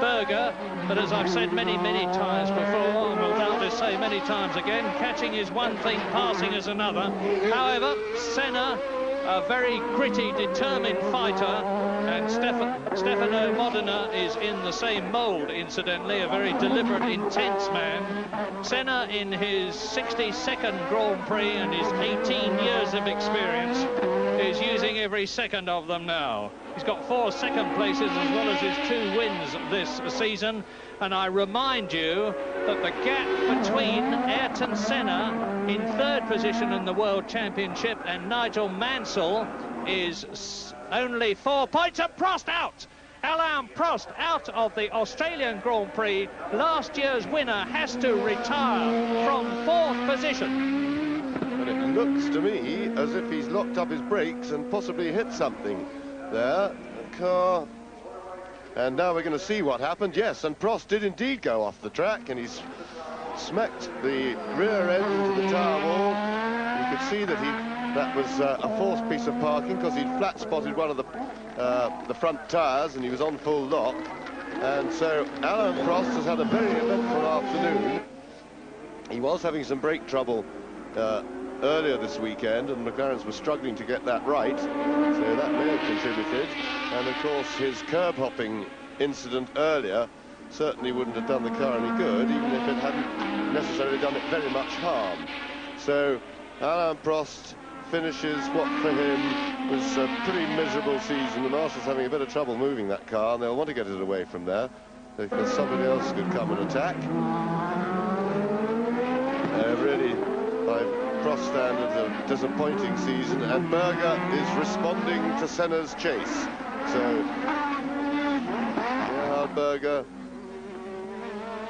Berger. But as I've said many, many times before, and will doubtless say many times again, catching is one thing, passing is another. However, Senna, a very gritty, determined fighter, and Stefano Modena is in the same mould, incidentally, a very deliberate, intense man. Senna, in his 62nd Grand Prix and his 18 years of experience, is using every second of them now. He's got 4 second places as well as his 2 wins this season. And I remind you that the gap between Ayrton Senna in 3rd position in the World Championship and Nigel Mansell is only 4 points. And Prost out! Alain Prost out of the Australian Grand Prix. Last year's winner has to retire from 4th position. But it looks to me as if he's locked up his brakes and possibly hit something there. The car. And now we're going to see what happened. Yes, and Prost did indeed go off the track, and he's smacked the rear end into the tyre wall. You could see that that was a forced piece of parking, because he'd flat spotted one of the front tyres and he was on full lock. And so Alain Prost has had a very eventful afternoon. He was having some brake trouble earlier this weekend, and McLaren's were struggling to get that right, so that may have contributed. And of course his curb hopping incident earlier certainly wouldn't have done the car any good, even if it hadn't necessarily done it very much harm. So Alain Prost finishes what for him was a pretty miserable season. The Marshalls having a bit of trouble moving that car, and they'll want to get it away from there because somebody else could come and attack. Really, by Prost standards, a disappointing season, and Berger is responding to Senna's chase. So Gerhard Berger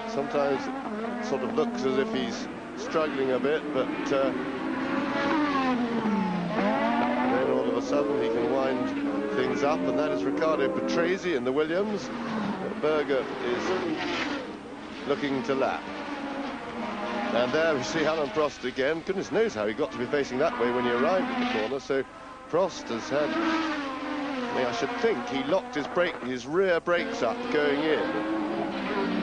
sometimes sort of looks as if he's struggling a bit, but then all of a sudden he can wind things up, and that is Riccardo Patrese in the Williams. Berger is looking to lap. And there we see Alain Prost again. Goodness knows how he got to be facing that way when he arrived at the corner. So Prost has had, I should think he locked his rear brakes up going in.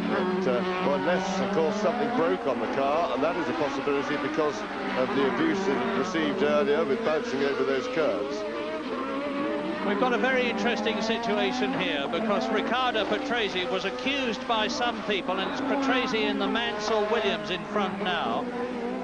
Well, unless, of course, something broke on the car, and that is a possibility because of the abuse it received earlier with bouncing over those curves. We've got a very interesting situation here because Riccardo Patrese was accused by some people, and it's Patrese in the Mansell Williams in front now.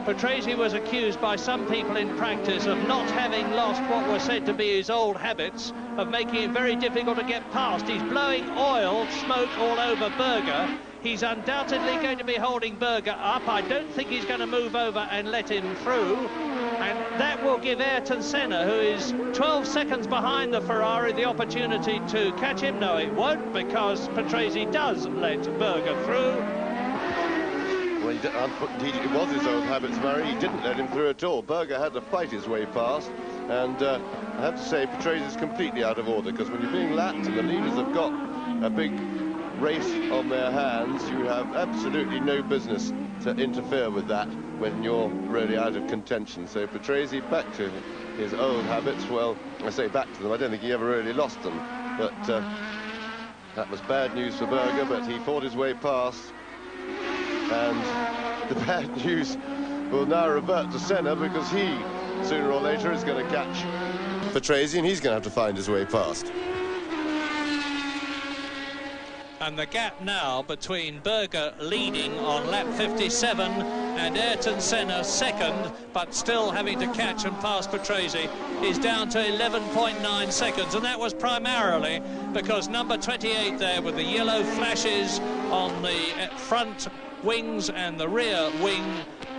Patrese was accused by some people in practice of not having lost what were said to be his old habits of making it very difficult to get past. He's blowing oil, smoke all over Berger. He's undoubtedly going to be holding Berger up. I don't think he's going to move over and let him through. And that will give Ayrton Senna, who is 12 seconds behind the Ferrari, the opportunity to catch him. No, it won't, because Patrese does let Berger through. Well, indeed, it was his old habits, Murray. He didn't let him through at all. Berger had to fight his way past. And I have to say, Patrese is completely out of order, because when you're being lapped and the leaders have got a big race on their hands, you have absolutely no business to interfere with that when you're really out of contention. So Patrese back to his old habits. Well, I say back to them, I don't think he ever really lost them, but that was bad news for Berger, but he fought his way past, and the bad news will now revert to Senna, because he sooner or later is going to catch Patrese, and he's going to have to find his way past. And the gap now between Berger leading on lap 57 and Ayrton Senna second, but still having to catch and pass Patrese, is down to 11.9 seconds. And that was primarily because number 28 there with the yellow flashes on the front wings and the rear wing,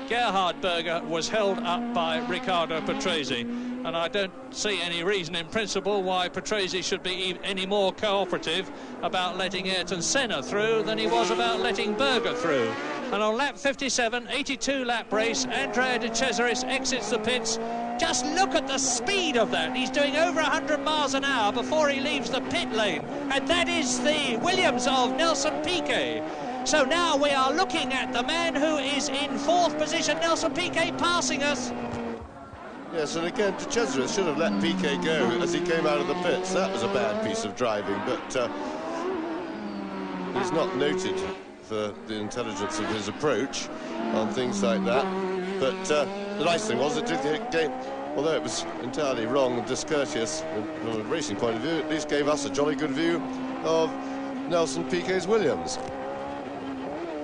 Gerhard Berger, was held up by Riccardo Patrese. And I don't see any reason in principle why Patrese should be any more cooperative about letting Ayrton Senna through than he was about letting Berger through. And on lap 57, 82 lap race, Andrea De Cesaris exits the pits. Just look at the speed of that. He's doing over 100 miles an hour before he leaves the pit lane. And that is the Williams of Nelson Piquet. So now we are looking at the man who is in fourth position, Nelson Piquet, passing us. Yes, and again, De Cesaris should have let Piquet go as he came out of the pits. That was a bad piece of driving, but he's not noted for the intelligence of his approach on things like that. But the nice thing was, it did, although it was entirely wrong and discourteous from a racing point of view, at least gave us a jolly good view of Nelson Piquet's Williams.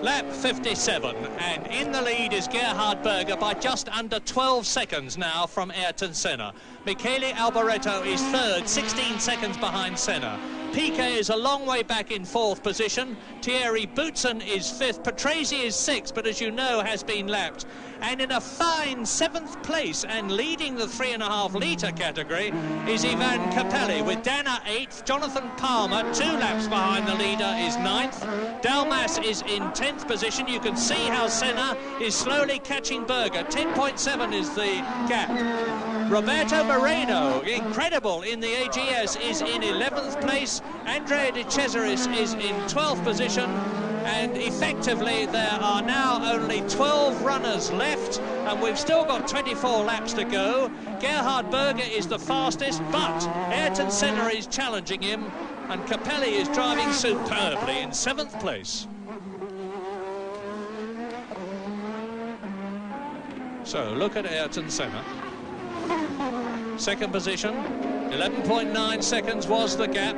Lap 57, and in the lead is Gerhard Berger by just under 12 seconds now from Ayrton Senna. Michele Alboreto is third, 16 seconds behind Senna. Piquet is a long way back in fourth position. Thierry Boutsen is fifth. Patrese is sixth, but as you know, has been lapped. And in a fine seventh place and leading the 3.5 litre category is Ivan Capelli, with Dana eighth. Jonathan Palmer, 2 laps behind the leader, is ninth. Dalmas is in 10th position. You can see how Senna is slowly catching Berger. 10.7 is the gap. Roberto Moreno, incredible in the AGS, is in 11th place. Andrea De Cesaris is in 12th position. And effectively there are now only 12 runners left, and we've still got 24 laps to go. Gerhard Berger is the fastest, but Ayrton Senna is challenging him, and Capelli is driving superbly in 7th place. So look at Ayrton Senna. Second position, 11.9 seconds was the gap.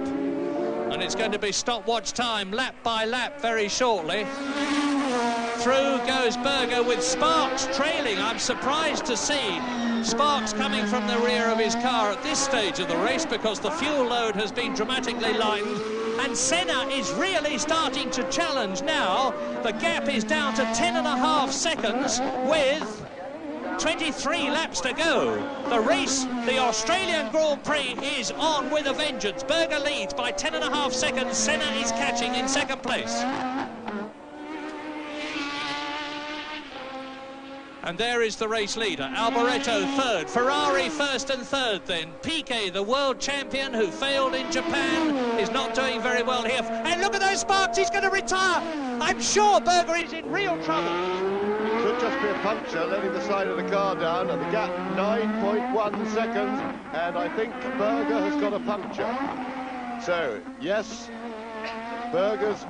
And it's going to be stopwatch time, lap by lap, very shortly. Through goes Berger with Sparks trailing. I'm surprised to see Sparks coming from the rear of his car at this stage of the race, because the fuel load has been dramatically lightened. And Senna is really starting to challenge now. The gap is down to 10.5 seconds with 23 laps to go. The race, the Australian Grand Prix, is on with a vengeance. Berger leads by 10.5 seconds. Senna is catching in second place. And there is the race leader, Alboreto third, Ferrari first and third then. Piquet, the world champion who failed in Japan, is not doing very well here. And look at those sparks, he's going to retire. I'm sure Berger is in real trouble. Could just be a puncture, letting the side of the car down, and the gap 9.1 seconds, and I think Berger has got a puncture. So, yes, Berger's,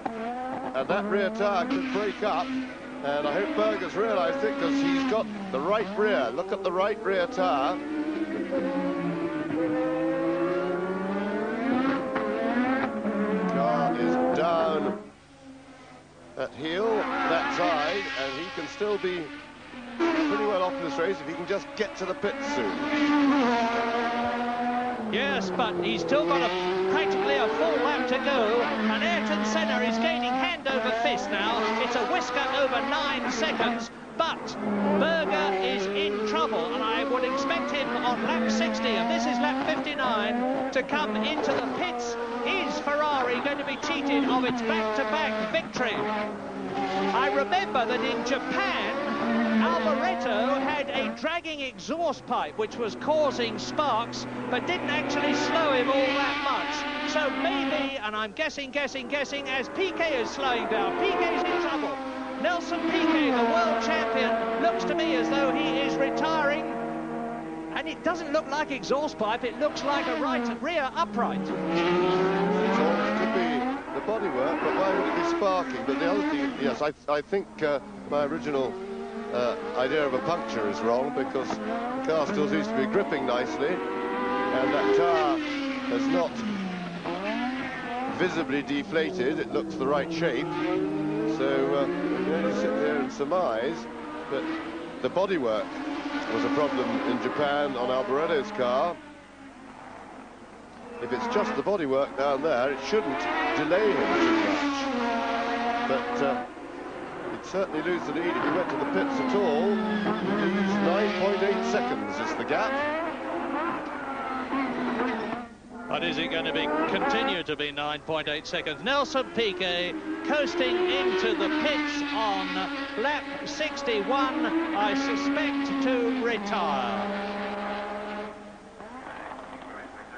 and that rear tyre could break up, and I hope Berger's realised it, because he's got the right rear. Look at the right rear tyre. Car is down at heel, that side, and he can still be pretty well off in this race if he can just get to the pits soon. Yes, but he's still got practically a full lap to go, and Ayrton Senna is gaining hand over fist now. It's a whisker over 9 seconds, but Berger is in trouble, and I would expect him on lap 60, and this is lap 59, to come into the pits. Is Ferrari going to be cheated of its back-to-back victory? I remember that in Japan, Alboreto had a dragging exhaust pipe which was causing sparks, but didn't actually slow him all that much. So maybe, and I'm guessing, as Piquet is slowing down, Piquet's in trouble. Nelson Piquet, the world champion, looks to me as though he is retiring. And it doesn't look like exhaust pipe, it looks like a rear upright. It could be the bodywork, but why would it be sparking? But the other thing, yes, I think my original idea of a puncture is wrong, because the car still seems to be gripping nicely, and that tyre has not visibly deflated. It looks the right shape, so you only sit there and surmise. But the bodywork was a problem in Japan on Alboreto's car. If it's just the bodywork down there, it shouldn't delay him too much. But he'd certainly lose the lead if he went to the pits at all. He'd lose 9.8 seconds is the gap. But is it going to continue to be 9.8 seconds? Nelson Piquet coasting into the pits on lap 61, I suspect, to retire.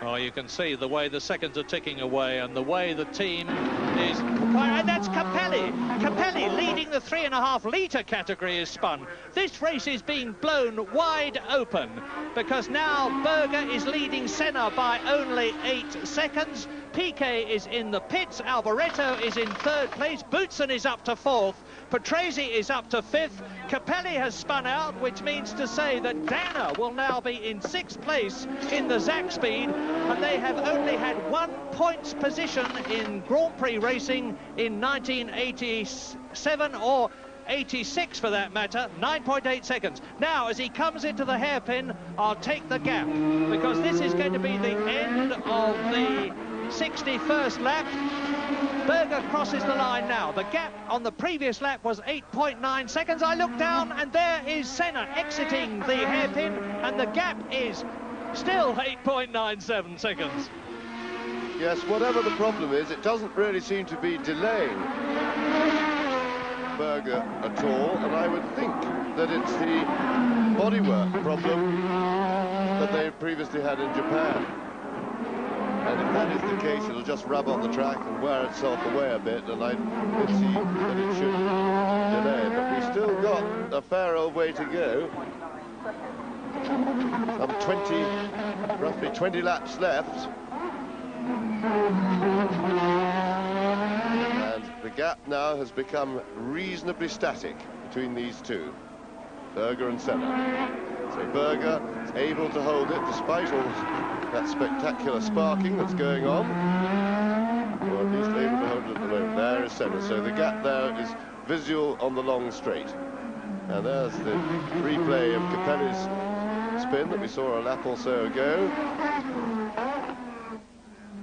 Oh, you can see the way the seconds are ticking away and the way the team is... And that's Capelli. Capelli leading the 3.5-litre category is spun. This race is being blown wide open because now Berger is leading Senna by only 8 seconds. Piquet is in the pits. Alboreto is in 3rd place. Boutsen is up to 4th. Patrese is up to 5th. Capelli has spun out, which means to say that Danner will now be in 6th place in the Zach Speed, and they have only had 1 points position in Grand-Prix racing in 1987 or 86 for that matter. 9.8 seconds. Now, as he comes into the hairpin, I'll take the gap, because this is going to be the end of the 61st lap. Berger crosses the line now. The gap on the previous lap was 8.9 seconds. I look down and there is Senna exiting the hairpin, and the gap is still 8.97 seconds. Yes, whatever the problem is, it doesn't really seem to be delaying Berger at all, and I would think that it's the bodywork problem that they previously had in Japan. And if that is the case, it'll just rub on the track and wear itself away a bit, and I would see that it should delay. But we've still got a fair old way to go. Some roughly 20 laps left. And the gap now has become reasonably static between these two, Berger and Senna. So Berger is able to hold it despite all that spectacular sparking that's going on, or at least able to hold it at the moment. There is Senna, so the gap there is visual on the long straight. And there's the replay of Capelli's spin that we saw a lap or so ago.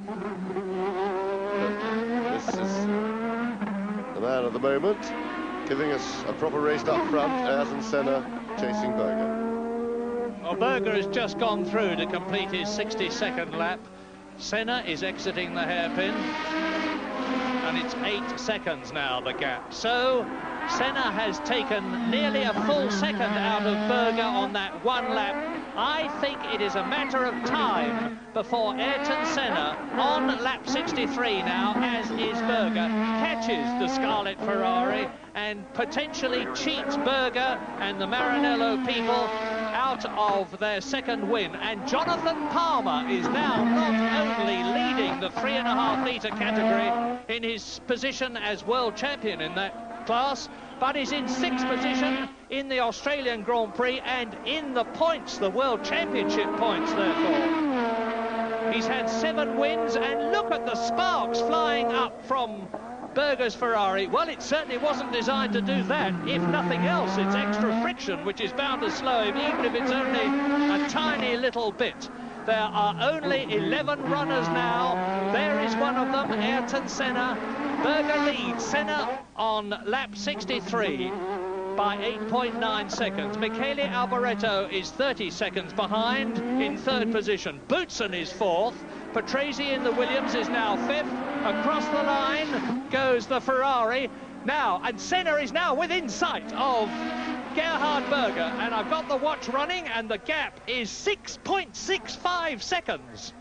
But this is the man of the moment, giving us a proper race up front, Ayrton Senna chasing Berger. Well, Berger has just gone through to complete his 62nd lap. Senna is exiting the hairpin, and it's 8 seconds now, the gap. So Senna has taken nearly a full second out of Berger on that 1 lap. I think it is a matter of time before Ayrton Senna, on lap 63 now, as is Berger, catches the Scarlet Ferrari and potentially cheats Berger and the Maranello people out of their second win, and Jonathan Palmer is now not only leading the 3.5 litre category in his position as world champion in that class, but is in 6th position in the Australian Grand Prix and in the points, the World Championship points, therefore. He's had 7 wins, and look at the sparks flying up from Berger's Ferrari. Well, it certainly wasn't designed to do that. If nothing else, it's extra friction, which is bound to slow him, even if it's only a tiny little bit. There are only 11 runners now. There is one of them, Ayrton Senna. Berger leads Senna on lap 63 by 8.9 seconds. Michele Alboreto is 30 seconds behind in 3rd position. Boutsen is 4th. Patrese in the Williams is now 5th. Across the line goes the Ferrari. Now, and Senna is now within sight of Gerhard Berger, and I've got the watch running, and the gap is 6.65 seconds.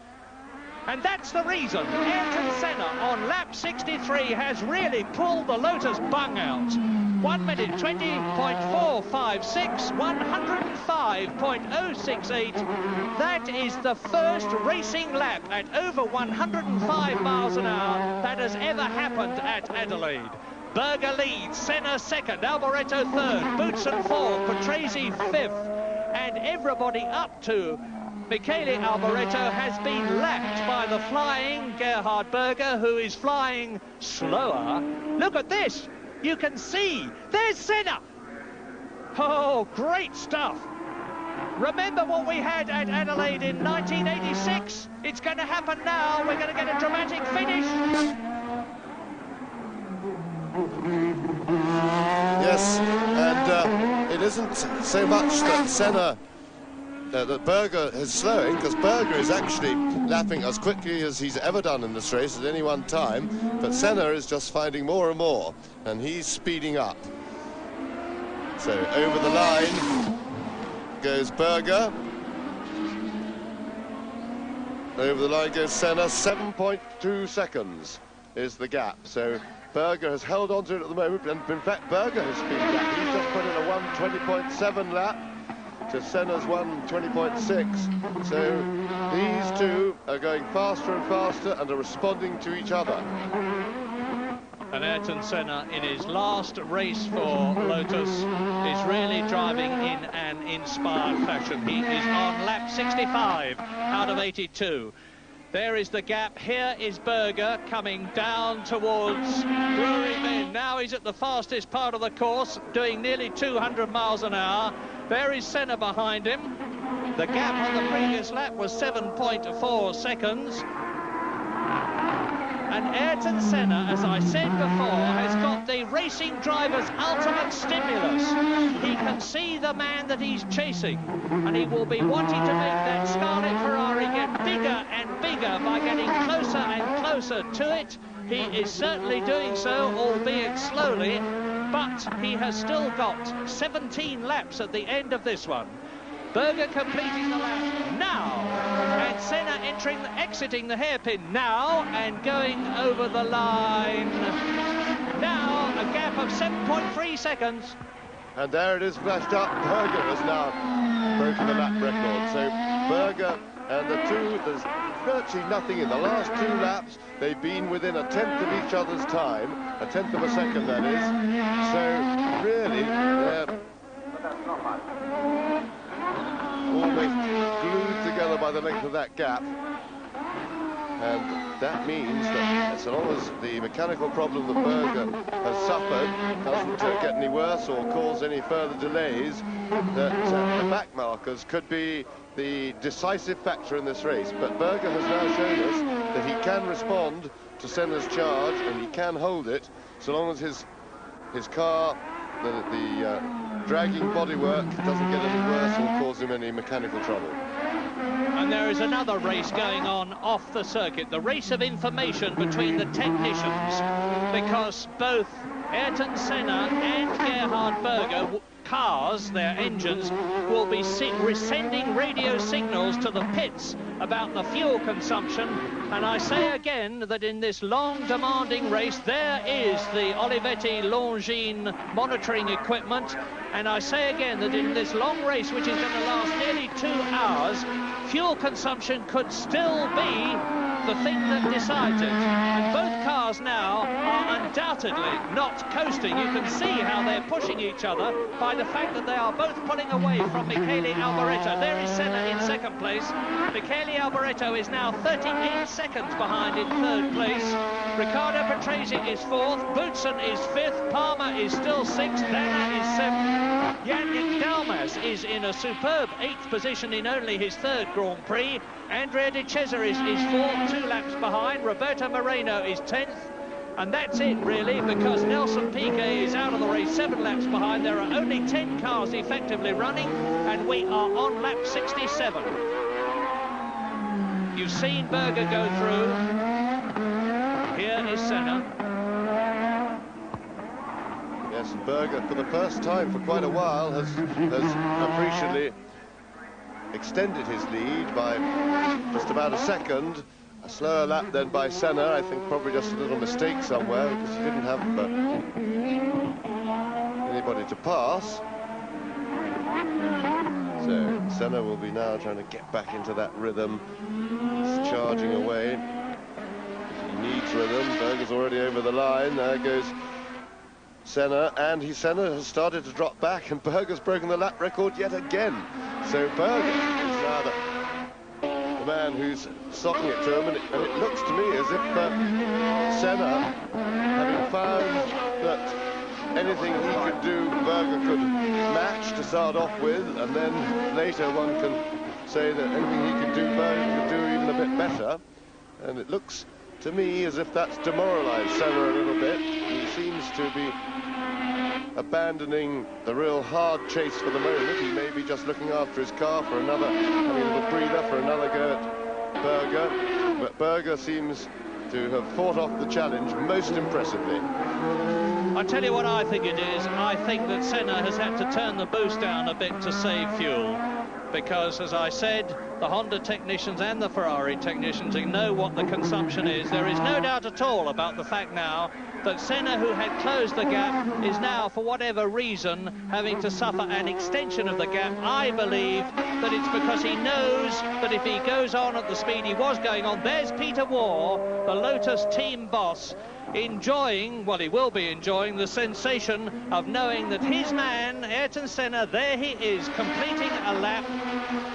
And that's the reason Ayrton Senna on lap 63 has really pulled the Lotus bung out. 1 minute 20.456, 105.068. That is the first racing lap at over 105 miles an hour that has ever happened at Adelaide. Berger leads, Senna 2nd, Alboreto 3rd, Boutsen 4th, Patrese 5th, and everybody up to Michele Alboreto has been lapped by the flying Gerhard Berger, who is flying slower. Look at this. You can see. There's Senna. Oh, great stuff. Remember what we had at Adelaide in 1986? It's going to happen now. We're going to get a dramatic finish. Yes, and it isn't so much that Senna, that Berger is slowing, because Berger is actually lapping as quickly as he's ever done in this race at any one time, but Senna is just finding more and more, and he's speeding up. So over the line goes Berger. Over the line goes Senna. 7.2 seconds is the gap. So Berger has held on to it at the moment, and in fact Berger has speeded up. He's just put in a 1:20.7 lap to Senna's 1:20.6. So these two are going faster and faster and are responding to each other. And Ayrton Senna, in his last race for Lotus, is really driving in an inspired fashion. He is on lap 65 out of 82. There is the gap. Here is Berger coming down towards Drury Bend. Now he's at the fastest part of the course, doing nearly 200 miles an hour. There is Senna behind him. The gap on the previous lap was 7.4 seconds. And Ayrton Senna, as I said before, has got the racing driver's ultimate stimulus. He can see the man that he's chasing, and he will be wanting to make that Scarlet Ferrari get bigger and bigger by getting closer and closer to it. He is certainly doing so, albeit slowly, but he has still got 17 laps at the end of this one. Berger completing the lap now, and Senna exiting the hairpin now and going over the line. Now a gap of 7.3 seconds. And there it is flashed up. Berger has now broken the lap record. So Berger and the two, there's virtually nothing in the last 2 laps. They've been within a tenth of each other's time, a tenth of a second, that is. So really, almost glued together by the length of that gap, and that means that as long as the mechanical problem that Berger has suffered doesn't get any worse or cause any further delays, that the back markers could be the decisive factor in this race. But Berger has now shown us that he can respond to Senna's charge, and he can hold it so long as his car, the dragging bodywork, doesn't get any worse or cause him any mechanical trouble. And there is another race going on off the circuit, the race of information between the technicians, because both Ayrton Senna and Gerhard Berger cars, their engines, will be sending radio signals to the pits about the fuel consumption And I say again that in this long, demanding race, there is the Olivetti Longines monitoring equipment. And I say again that in this long race, which is going to last nearly 2 hours, fuel consumption could still be the thing that decides it. And both cars now are undoubtedly not coasting. You can see how they're pushing each other by the fact that they are both pulling away from Michele Alboreto. There is Senna in second place. Michele Alboreto is now 38 seconds behind in third place. Riccardo Patrese is fourth. Boutsen is fifth. Palmer is still sixth. Danner is seventh. Yannick Dalmas is in a superb 8th position in only his third Grand Prix. Andrea De Cesare is fourth, 2 laps behind. Roberto Moreno is 10th. And that's it, really, because Nelson Piquet is out of the race 7 laps behind. There are only 10 cars effectively running, and we are on lap 67. You've seen Berger go through. Here is Senna. Yes, Berger, for the first time for quite a while, has appreciably extended his lead by just about a second. A slower lap then by Senna. I think probably just a little mistake somewhere because he didn't have anybody to pass. So Senna will be now trying to get back into that rhythm. He's charging away. He needs rhythm. Berger's already over the line. There goes Senna, and Senna has started to drop back, and Berger's broken the lap record yet again. So Berger is now the man who's socking it to him, and it looks to me as if Senna, having found that anything he could do, Berger could match to start off with, and then later one can say that anything he could do, Berger could do even a bit better. And it looks to me as if that's demoralised Senna a little bit. He seems to be abandoning the real hard chase for the moment. He may be just looking after his car for another, having a little breather for another go at Berger. But Berger seems to have fought off the challenge most impressively. I'll tell you what I think it is. I think that Senna has had to turn the boost down a bit to save fuel. Because, as I said, the Honda technicians and the Ferrari technicians know what the consumption is. There is no doubt at all about the fact now that Senna, who had closed the gap, is now, for whatever reason, having to suffer an extension of the gap. I believe that it's because he knows that if he goes on at the speed he was going on, there's Peter Waugh, the Lotus team boss, enjoying, well, he will be enjoying the sensation of knowing that his man, Ayrton Senna, there he is, completing a lap,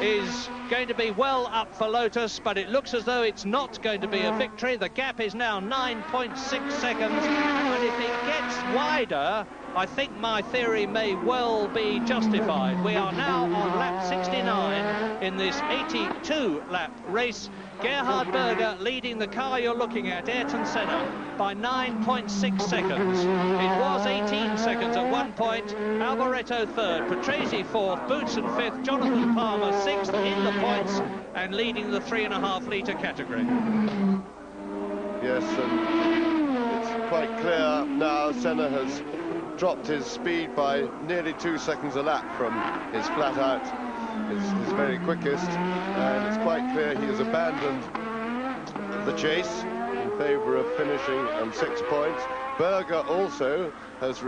is going to be well up for Lotus, but it looks as though it's not going to be a victory. The gap is now 9.6 seconds, and if it gets wider, I think my theory may well be justified. We are now on lap 69 in this 82-lap race. Gerhard Berger leading the car you're looking at, Ayrton Senna, by 9.6 seconds. It was 18 seconds at one point. Alboreto third, Patrese fourth, Boutsen fifth, Jonathan Palmer sixth in the points, and leading the 3.5 litre category. Yes, and it's quite clear now Senna has dropped his speed by nearly 2 seconds a lap from his flat out, his very quickest, and it's quite clear he has abandoned the chase in favour of finishing on 6 points. Berger also has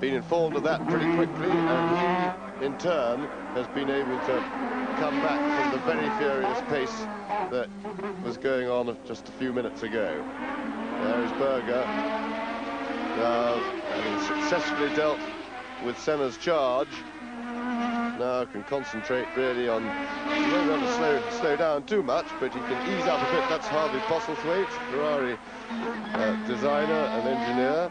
been informed of that pretty quickly, and he in turn has been able to come back from the very furious pace that was going on just a few minutes ago. There is Berger now, having successfully dealt with Senna's charge, now can concentrate really on, he won't be able to slow down too much, but he can ease up a bit. That's Harvey Postlethwaite, Ferrari designer and engineer,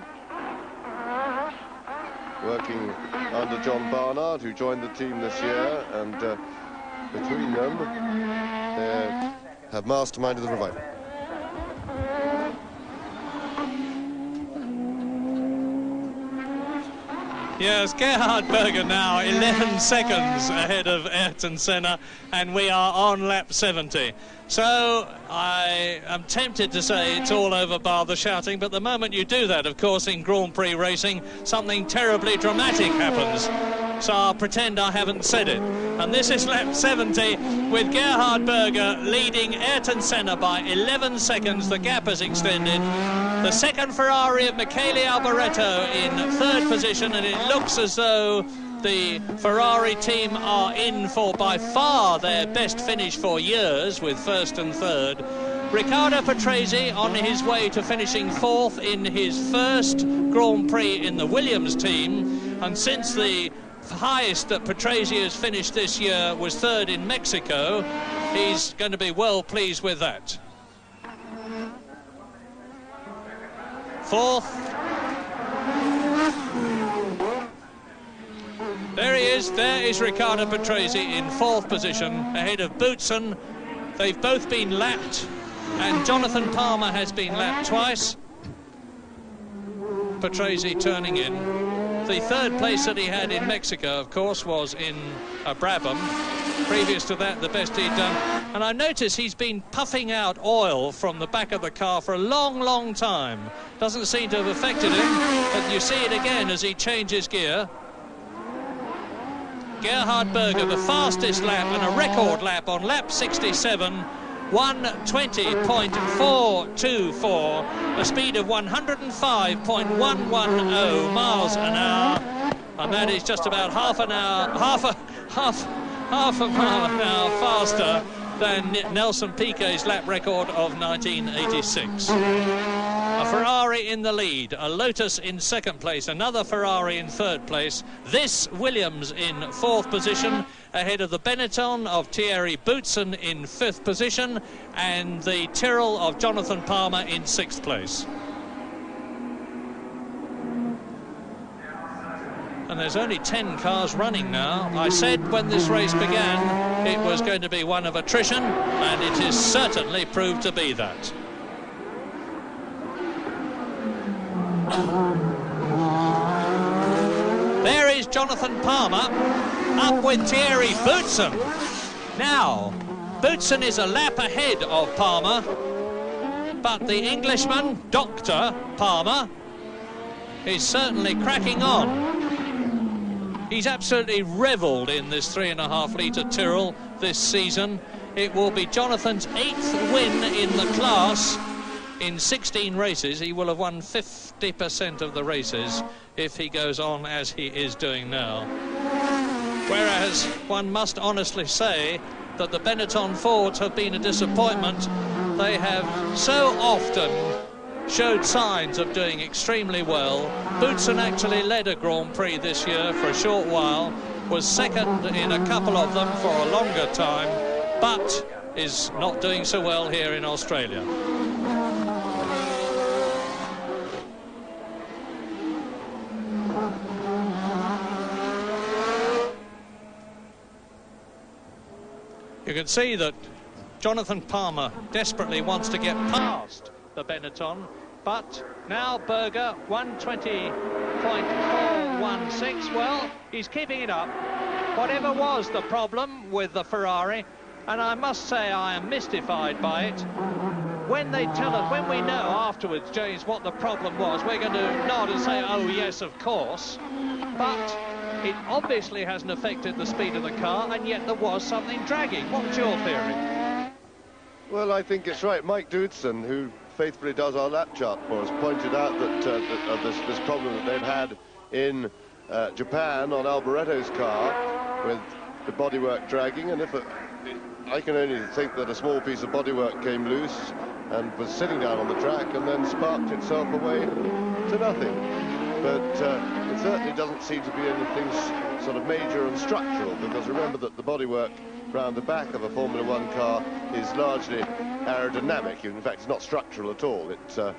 working under John Barnard, who joined the team this year, and between them they have masterminded the revival. Yes, Gerhard Berger now 11 seconds ahead of Ayrton Senna, and we are on lap 70. So I am tempted to say it's all over bar the shouting, but the moment you do that, of course, in Grand Prix racing, something terribly dramatic happens. So I'll pretend I haven't said it. And this is lap 70 with Gerhard Berger leading Ayrton Senna by 11 seconds. The gap has extended. The second Ferrari of Michele Alboreto in third position, and it looks as though the Ferrari team are in for by far their best finish for years with first and third. Riccardo Patrese on his way to finishing fourth in his first Grand Prix in the Williams team, and since the highest that Patrese has finished this year was third in Mexico, he's going to be well pleased with that. Fourth. There he is. There is Riccardo Patrese in fourth position ahead of Boutsen. They've both been lapped, and Jonathan Palmer has been lapped twice. Patrese turning in. The third place that he had in Mexico, of course, was in Brabham. Previous to that, the best he'd done. And I notice he's been puffing out oil from the back of the car for a long, long time. Doesn't seem to have affected him, but you see it again as he changes gear. Gerhard Berger, the fastest lap and a record lap on lap 67, 1:20.424, a speed of 105.110 miles an hour, and that is just about half a mile an hour faster than Nelson Piquet's lap record of 1986. A Ferrari in the lead, a Lotus in second place, another Ferrari in third place, this Williams in fourth position, ahead of the Benetton of Thierry Boutsen in fifth position, and the Tyrrell of Jonathan Palmer in sixth place. And there's only 10 cars running now. I said when this race began it was going to be one of attrition, and it is certainly proved to be that. There is Jonathan Palmer up with Thierry Boutsen. Now, Boutsen is a lap ahead of Palmer, but the Englishman, Dr. Palmer, is certainly cracking on. He's absolutely revelled in this 3.5 litre Tyrrell this season. It will be Jonathan's 8th win in the class in 16 races. He will have won 50% of the races if he goes on as he is doing now. Whereas one must honestly say that the Benetton Fords have been a disappointment. They have so often showed signs of doing extremely well. Boutsen actually led a Grand Prix this year for a short while, was second in a couple of them for a longer time, but is not doing so well here in Australia. You can see that Jonathan Palmer desperately wants to get past the Benetton, but now Berger 1:20.416. Well, he's keeping it up. Whatever was the problem with the Ferrari, and I must say I am mystified by it. When they tell us, when we know afterwards, James, what the problem was, we're going to nod and say, oh yes, of course, but it obviously hasn't affected the speed of the car, and yet there was something dragging. What's your theory? Well, I think it's right. Mike Doodson, who faithfully does our lap chart for us, pointed out that this problem that they've had in Japan on Alboreto's car with the bodywork dragging, and I can only think that a small piece of bodywork came loose and was sitting down on the track and then sparked itself away to nothing. But it certainly doesn't seem to be anything sort of major and structural, because remember that the bodywork round the back of a Formula One car is largely aerodynamic. In fact, it's not structural at all. It's the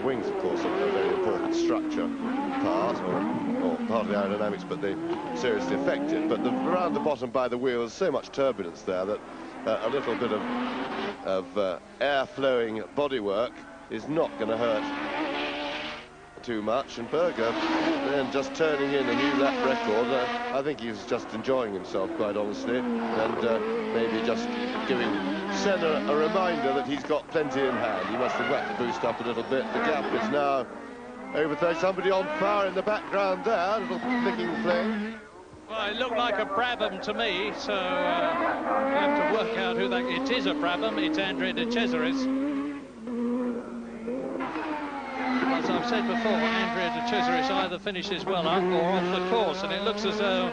wings, of course, are a very important structure part, or part of the aerodynamics, but they seriously affect it. But around the bottom by the wheels, so much turbulence there that a little bit of air-flowing bodywork is not going to hurt too much, and Berger then just turning in a new lap record. I think he's just enjoying himself, quite honestly, and maybe just giving Senna a reminder that he's got plenty in hand. He must have whacked the boost up a little bit. The gap is now over 30. Somebody on fire in the background there, a little flicking flame. Well, it looked like a Brabham to me, so you have to work out who that... It is a Brabham, it's Andrea de Cesaris. As I've said before, Andrea de Cesaris either finishes well up or off the course, and it looks as though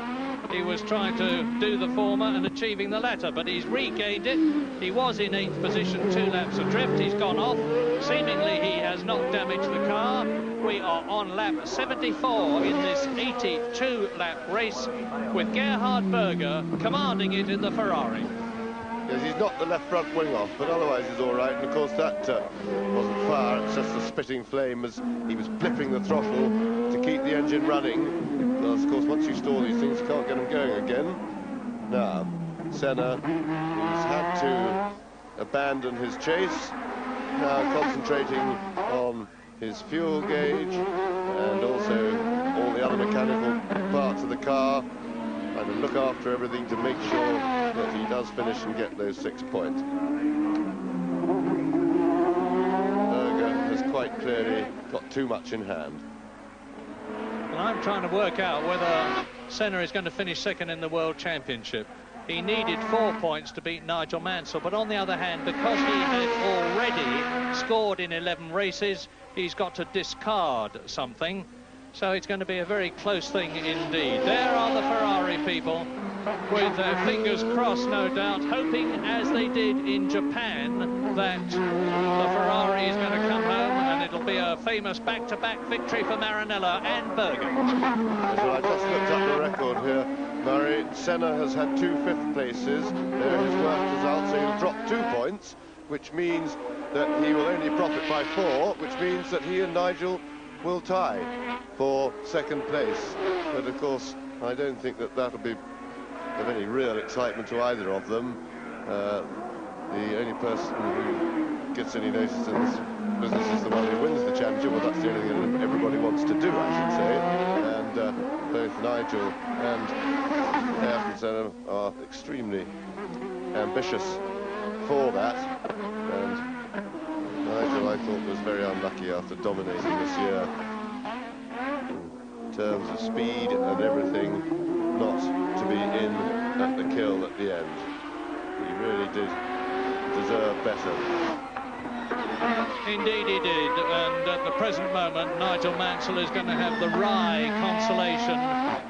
he was trying to do the former and achieving the latter, but he's regained it. He was in 8th position, 2 laps adrift. He's gone off. Seemingly he has not damaged the car. We are on lap 74 in this 82-lap race with Gerhard Berger commanding it in the Ferrari. Yes, he's knocked the left front wing off, but otherwise he's all right. And of course that wasn't fire, it's just a spitting flame as he was flipping the throttle to keep the engine running. Because of course once you store these things you can't get them going again. Now, Senna, who's had to abandon his chase, now concentrating on his fuel gauge and also all the other mechanical parts of the car, trying to look after everything to make sure that he does finish and get those 6 points. Berger has quite clearly got too much in hand. And I'm trying to work out whether Senna is going to finish second in the World Championship. He needed 4 points to beat Nigel Mansell, but on the other hand, because he had already scored in 11 races, he's got to discard something. So it's going to be a very close thing indeed. There are the Ferrari people with their fingers crossed, no doubt, hoping, as they did in Japan, that the Ferrari is going to come home and it'll be a famous back-to-back victory for Maranello and Berger. So I just looked up the record here, Murray. Senna has had 2 5th places. There are his work results, so he'll drop 2 points, which means that he will only profit by 4, which means that he and Nigel will tie for 2nd place. But of course I don't think that that'll be of any real excitement to either of them. The only person who gets any notice in this business is the one who wins the championship. Well, that's the only thing that everybody wants to do, I should say. And both Nigel and Ayrton Senna are extremely ambitious for that. And Nigel, I thought, was very unlucky after dominating this year in terms of speed and everything, not to be in at the kill at the end. He really did deserve better. Indeed he did, and at the present moment Nigel Mansell is going to have the wry consolation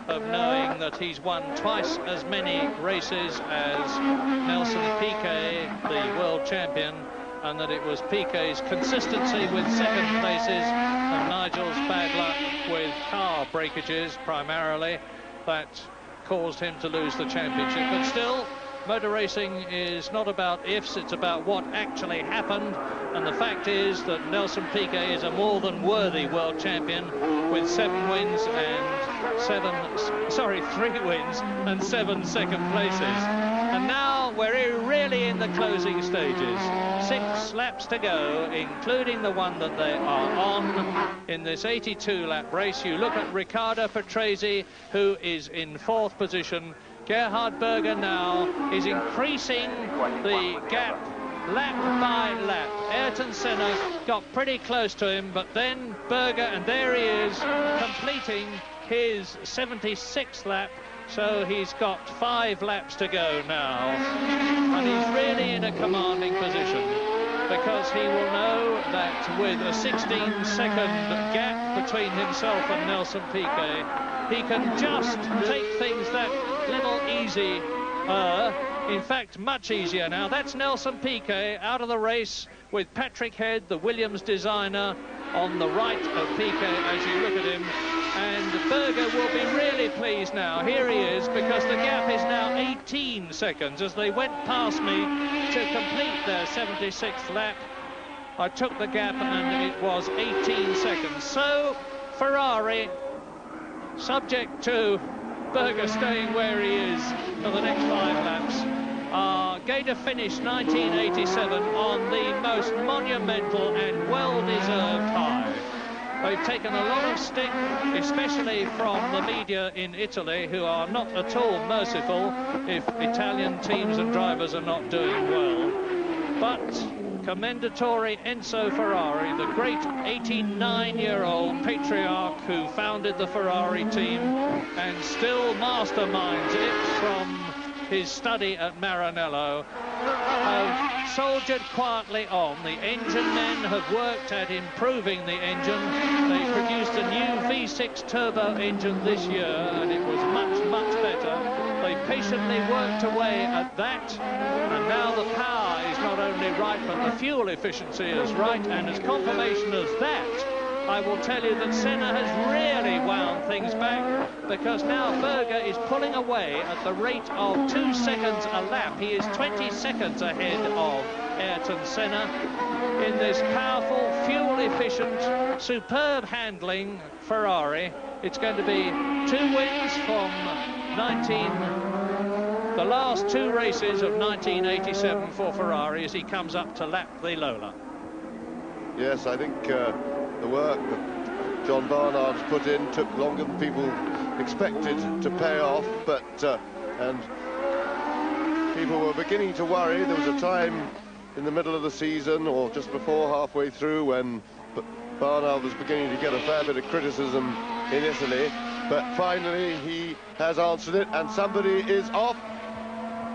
of knowing that he's won twice as many races as Nelson Piquet, the world champion, and that it was Piquet's consistency with 2nd places and Nigel's bad luck with car breakages primarily that caused him to lose the championship. But still, motor racing is not about ifs, it's about what actually happened, and the fact is that Nelson Piquet is a more than worthy world champion with 3 wins and 7 2nd places. And now we're really in the closing stages. 6 laps to go, including the one that they are on in this 82-lap race. You look at Riccardo Patrese, who is in 4th position. Gerhard Berger now is increasing the gap lap by lap. Ayrton Senna got pretty close to him, but then Berger, and there he is, completing his 76th lap. So he's got 5 laps to go now, and he's really in a commanding position, because he will know that with a 16-second gap between himself and Nelson Piquet, he can just take things that little easier, in fact much easier now. That's Nelson Piquet out of the race with Patrick Head, the Williams designer, on the right of Piquet as you look at him. And Berger will be really pleased now. Here he is, because the gap is now 18 seconds as they went past me to complete their 76th lap. I took the gap and it was 18 seconds. So Ferrari, subject to Berger staying where he is for the next 5 laps, are going to finish 1987 on the most monumental and well-deserved high. They've taken a lot of stick, especially from the media in Italy, who are not at all merciful if Italian teams and drivers are not doing well. But commendatory Enzo Ferrari, the great 89-year-old patriarch who founded the Ferrari team and still masterminds it from his study at Maranello, have soldiered quietly on. The engine men have worked at improving the engine. They produced a new V6 turbo engine this year, and it was much, much better. They patiently worked away at that, and now the power is not only right, but the fuel efficiency is right, and as confirmation of that, I will tell you that Senna has really wound things back, because now Berger is pulling away at the rate of 2 seconds a lap. He is 20 seconds ahead of Ayrton Senna in this powerful, fuel-efficient, superb handling Ferrari. It's going to be 2 wins from the last 2 races of 1987 for Ferrari as he comes up to lap the Lola. Yes, I think the work that John Barnard's put in took longer than people expected to pay off, but and people were beginning to worry. There was a time in the middle of the season, or just before, halfway through, when Barnard was beginning to get a fair bit of criticism in Italy, but finally he has answered it, and somebody is off.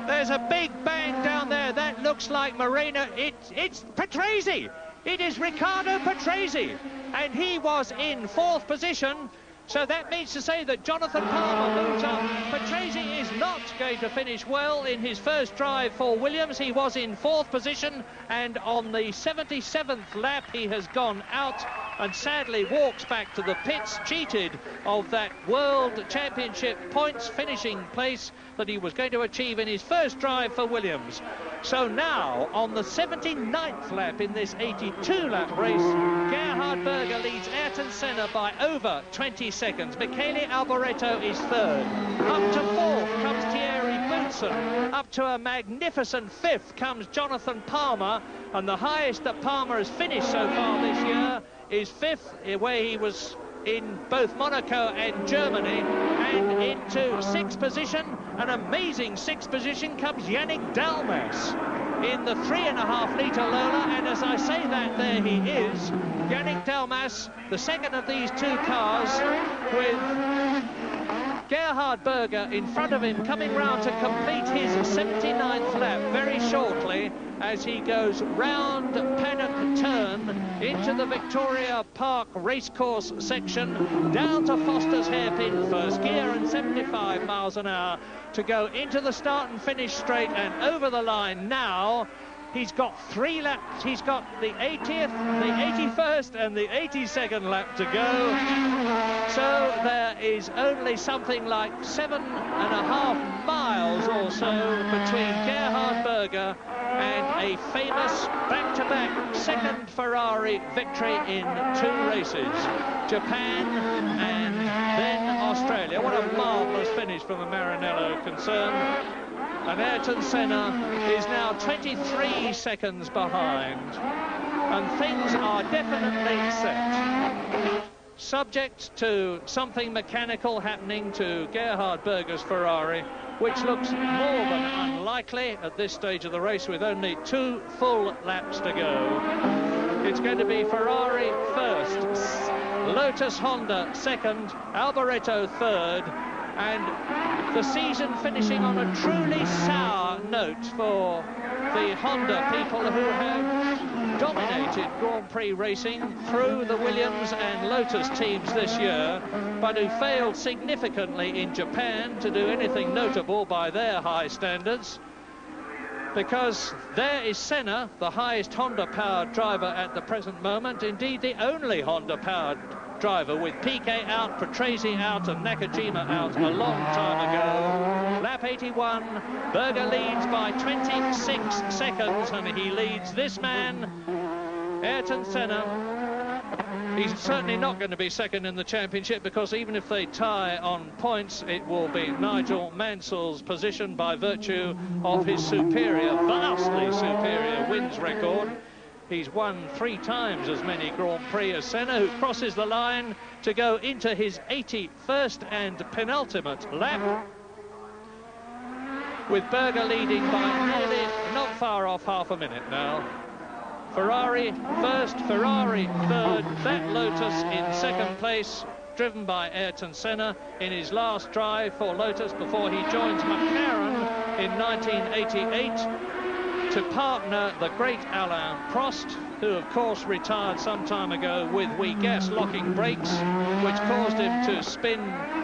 There's a big bang down there. That looks like Marina. It's Patrese. It is Riccardo Patrese, and he was in 4th position. So that means to say that Jonathan Palmer moves up. Patrese is not going to finish well in his first drive for Williams. He was in 4th position, and on the 77th lap he has gone out and sadly walks back to the pits, cheated of that World Championship points finishing place that he was going to achieve in his first drive for Williams. So now, on the 79th lap in this 82-lap race, Gerhard Berger leads Ayrton Senna by over 20 seconds. Michele Alboreto is 3rd. Up to 4th comes Thierry Boutsen. Up to a magnificent 5th comes Jonathan Palmer. And the highest that Palmer has finished so far this year is 5th, where he was in both Monaco and Germany. And into 6th position, an amazing 6th position, comes Yannick Dalmas in the 3.5-litre Lola. And as I say that, there he is, Yannick Dalmas, the second of these 2 cars, with Gerhard Berger in front of him, coming round to complete his 79th lap very shortly as he goes round Paddock Turn into the Victoria Park racecourse section, down to Foster's Hairpin, first gear and 75 miles an hour to go into the start and finish straight and over the line now. He's got 3 laps. He's got the 80th, the 81st and the 82nd lap to go. So there is only something like 7.5 miles or so between Gerhard Berger and a famous back-to-back second Ferrari victory in 2 races. Japan and then Australia. What a marvellous finish from the Maranello concern. And Ayrton Senna is now 23 seconds behind. And things are definitely set. Subject to something mechanical happening to Gerhard Berger's Ferrari, which looks more than unlikely at this stage of the race with only 2 full laps to go. It's going to be Ferrari first, Lotus Honda second, Alboreto third, and the season finishing on a truly sour note for the Honda people who have dominated Grand-Prix racing through the Williams and Lotus teams this year, but who failed significantly in Japan to do anything notable by their high standards. Because there is Senna, the highest Honda-powered driver at the present moment, indeed the only Honda-powered driver, with Piquet out, Patrese out and Nakajima out a long time ago. Lap 81, Berger leads by 26 seconds, and he leads this man, Ayrton Senna. He's certainly not going to be second in the championship, because even if they tie on points, it will be Nigel Mansell's position by virtue of his superior, vastly superior wins record. He's won 3 times as many Grand Prix as Senna, who crosses the line to go into his 81st and penultimate lap, with Berger leading by nearly, not far off, half a minute now. Ferrari first, Ferrari third, that Lotus in second place, driven by Ayrton Senna in his last drive for Lotus before he joins McLaren in 1988 to partner the great Alain Prost, who of course retired some time ago with we gas locking brakes, which caused him to spin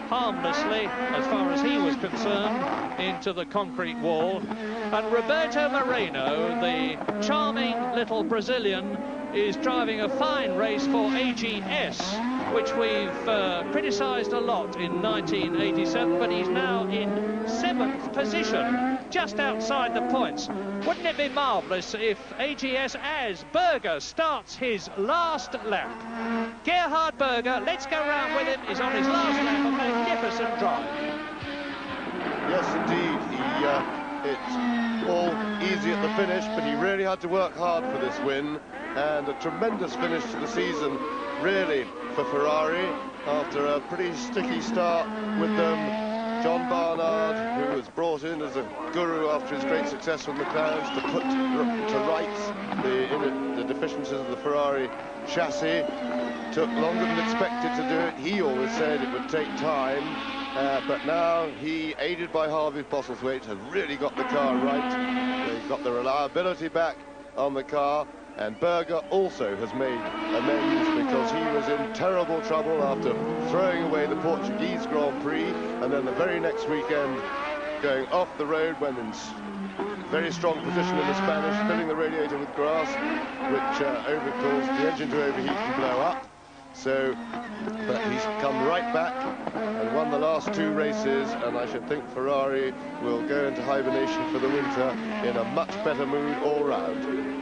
harmlessly, as far as he was concerned, into the concrete wall. And Roberto Moreno, the charming little Brazilian, is driving a fine race for AGS, which we've criticised a lot in 1987, but he's now in 7th position, just outside the points. Wouldn't it be marvellous if AGS, as Berger starts his last lap? Gerhard Berger, let's go round with him, is on his last lap, a magnificent drive. Yes, indeed. It's all easy at the finish, but he really had to work hard for this win, and a tremendous finish to the season, really, for Ferrari, after a pretty sticky start with them. John Barnard, who was brought in as a guru after his great success with McLaren to put to rights the deficiencies of the Ferrari chassis, took longer than expected to do it. He always said it would take time, but now he, aided by Harvey Postlethwaite, has really got the car right. They've got the reliability back on the car. And Berger also has made amends, because he was in terrible trouble after throwing away the Portuguese Grand Prix, and then the very next weekend going off the road when in very strong position in the Spanish, filling the radiator with grass, which caused the engine to overheat and blow up. So, but he's come right back and won the last 2 races, and I should think Ferrari will go into hibernation for the winter in a much better mood all round.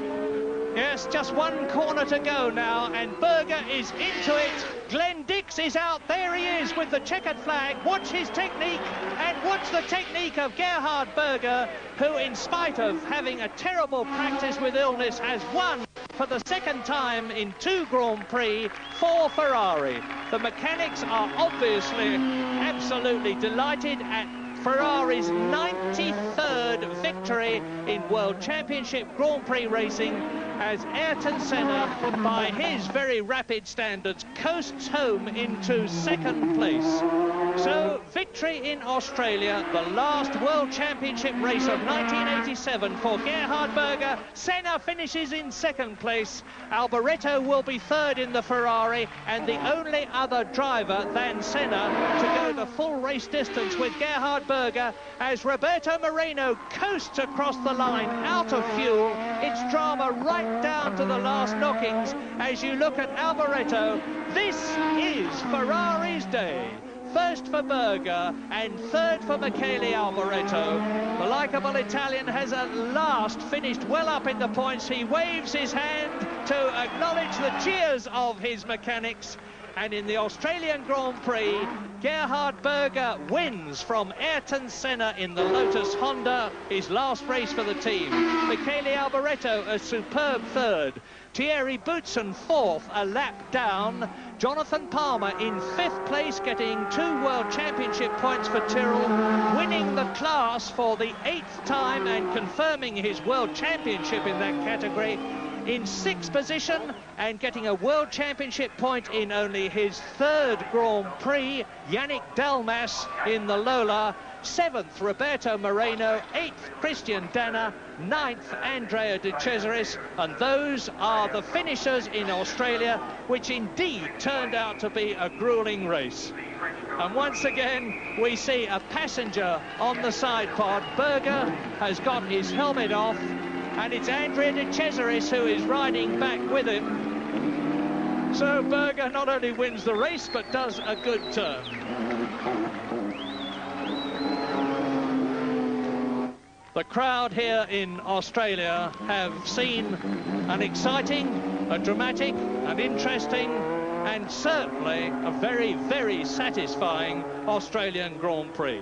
Yes, just 1 corner to go now, and Berger is into it. Glenn Dix is out. There he is with the checkered flag. Watch his technique, and watch the technique of Gerhard Berger, who, in spite of having a terrible practice with illness, has won for the 2nd time in 2 Grand Prix for Ferrari. The mechanics are obviously absolutely delighted at Ferrari's 93rd victory in World Championship Grand Prix racing, as Ayrton Senna, by his very rapid standards, coasts home into 2nd place. So, victory in Australia, the last World Championship race of 1987 for Gerhard Berger. Senna finishes in 2nd place. Alboreto will be 3rd in the Ferrari, and the only other driver than Senna to go the full race distance with Gerhard Berger, as Roberto Moreno coasts across the line out of fuel. It's drama right down to the last knockings as you look at Alboreto. This is Ferrari's day. 1st for Berger and 3rd for Michele Alboreto. The likeable Italian has at last finished well up in the points. He waves his hand to acknowledge the cheers of his mechanics. And in the Australian Grand Prix, Gerhard Berger wins from Ayrton Senna in the Lotus Honda, his last race for the team. Michele Alboreto a superb 3rd. Thierry Boutsen 4th, a lap down. Jonathan Palmer in 5th place, getting 2 World Championship points for Tyrrell, winning the class for the 8th time and confirming his World Championship in that category. In 6th position and getting a World Championship point in only his 3rd Grand Prix, Yannick Dalmas in the Lola. 7th, Roberto Moreno. 8th, Christian Danner. 9th, Andrea De Cesaris. And those are the finishers in Australia, which indeed turned out to be a grueling race. And once again, we see a passenger on the side pod. Berger has got his helmet off, and it's Andrea De Cesaris who is riding back with him. So Berger not only wins the race, but does a good turn. The crowd here in Australia have seen an exciting, a dramatic, an interesting, and certainly a very, very satisfying Australian Grand Prix.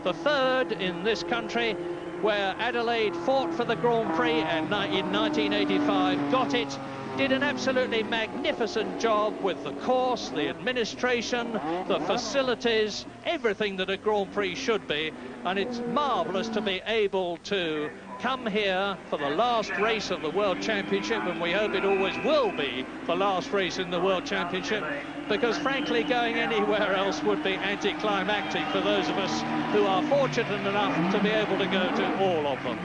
The 3rd in this country, where Adelaide fought for the Grand Prix and in 1985 got it. Did an absolutely magnificent job with the course, the administration, the facilities, everything that a Grand Prix should be, and it's marvellous to be able to come here for the last race of the World Championship, and we hope it always will be the last race in the World Championship, because frankly going anywhere else would be anticlimactic for those of us who are fortunate enough to be able to go to all of them.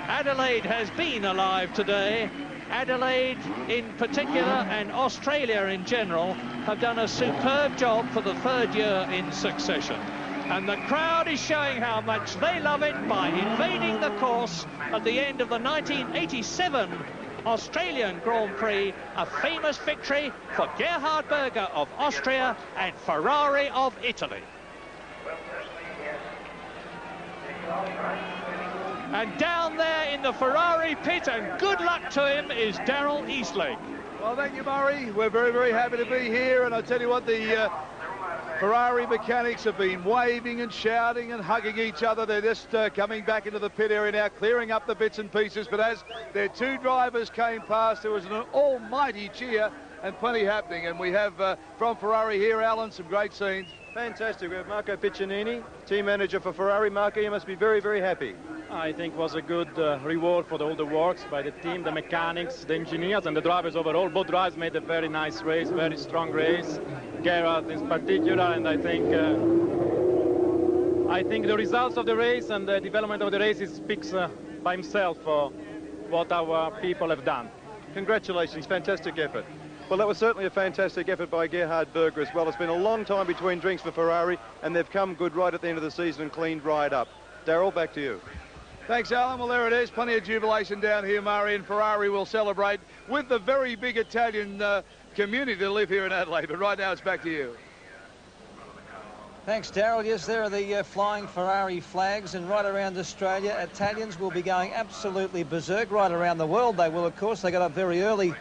Adelaide has been alive today. Adelaide in particular and Australia in general have done a superb job for the third year in succession. And the crowd is showing how much they love it by invading the course at the end of the 1987 Australian Grand Prix, a famous victory for Gerhard Berger of Austria and Ferrari of Italy. And down there in the Ferrari pit, and good luck to him, is Darrell Eastlake. Well, thank you, Murray. We're very, very happy to be here. And I tell you what, the Ferrari mechanics have been waving and shouting and hugging each other. They're just coming back into the pit area now, clearing up the bits and pieces. But as their two drivers came past, there was an almighty cheer and plenty happening. And we have from Ferrari here, Alan, some great scenes. Fantastic. We have Marco Piccinini, team manager for Ferrari. Marco, you must be very, very happy. I think it was a good reward for all the works by the team, the mechanics, the engineers and the drivers overall. Both drivers made a very nice race, very strong race. Gerhard in particular, and I think the results of the race and the development of the race speaks by himself for what our people have done. Congratulations, fantastic effort. Well, that was certainly a fantastic effort by Gerhard Berger as well. It's been a long time between drinks for Ferrari, and they've come good right at the end of the season and cleaned right up. Darrell, back to you. Thanks, Alan. Well, there it is. Plenty of jubilation down here, Murray, and Ferrari will celebrate with the very big Italian community that live here in Adelaide. But right now, it's back to you. Thanks, Darrell. Yes, there are the flying Ferrari flags, and right around Australia, Italians will be going absolutely berserk. Right around the world, they will, of course. They got up very early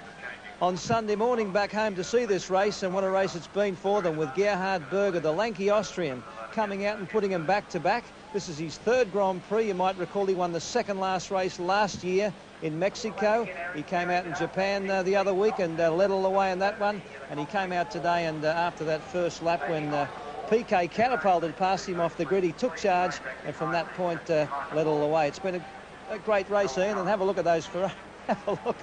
on Sunday morning back home to see this race, and what a race it's been for them, with Gerhard Berger, the lanky Austrian, coming out and putting him back-to-back. This is his third Grand Prix. You might recall he won the second last race last year in Mexico. He came out in Japan the other week and led all the way in that one. And he came out today, and after that first lap when Piquet catapulted past him off the grid, he took charge, and from that point led all the way. It's been a great race, Ian, and have a look at those Ferrari. Have a look.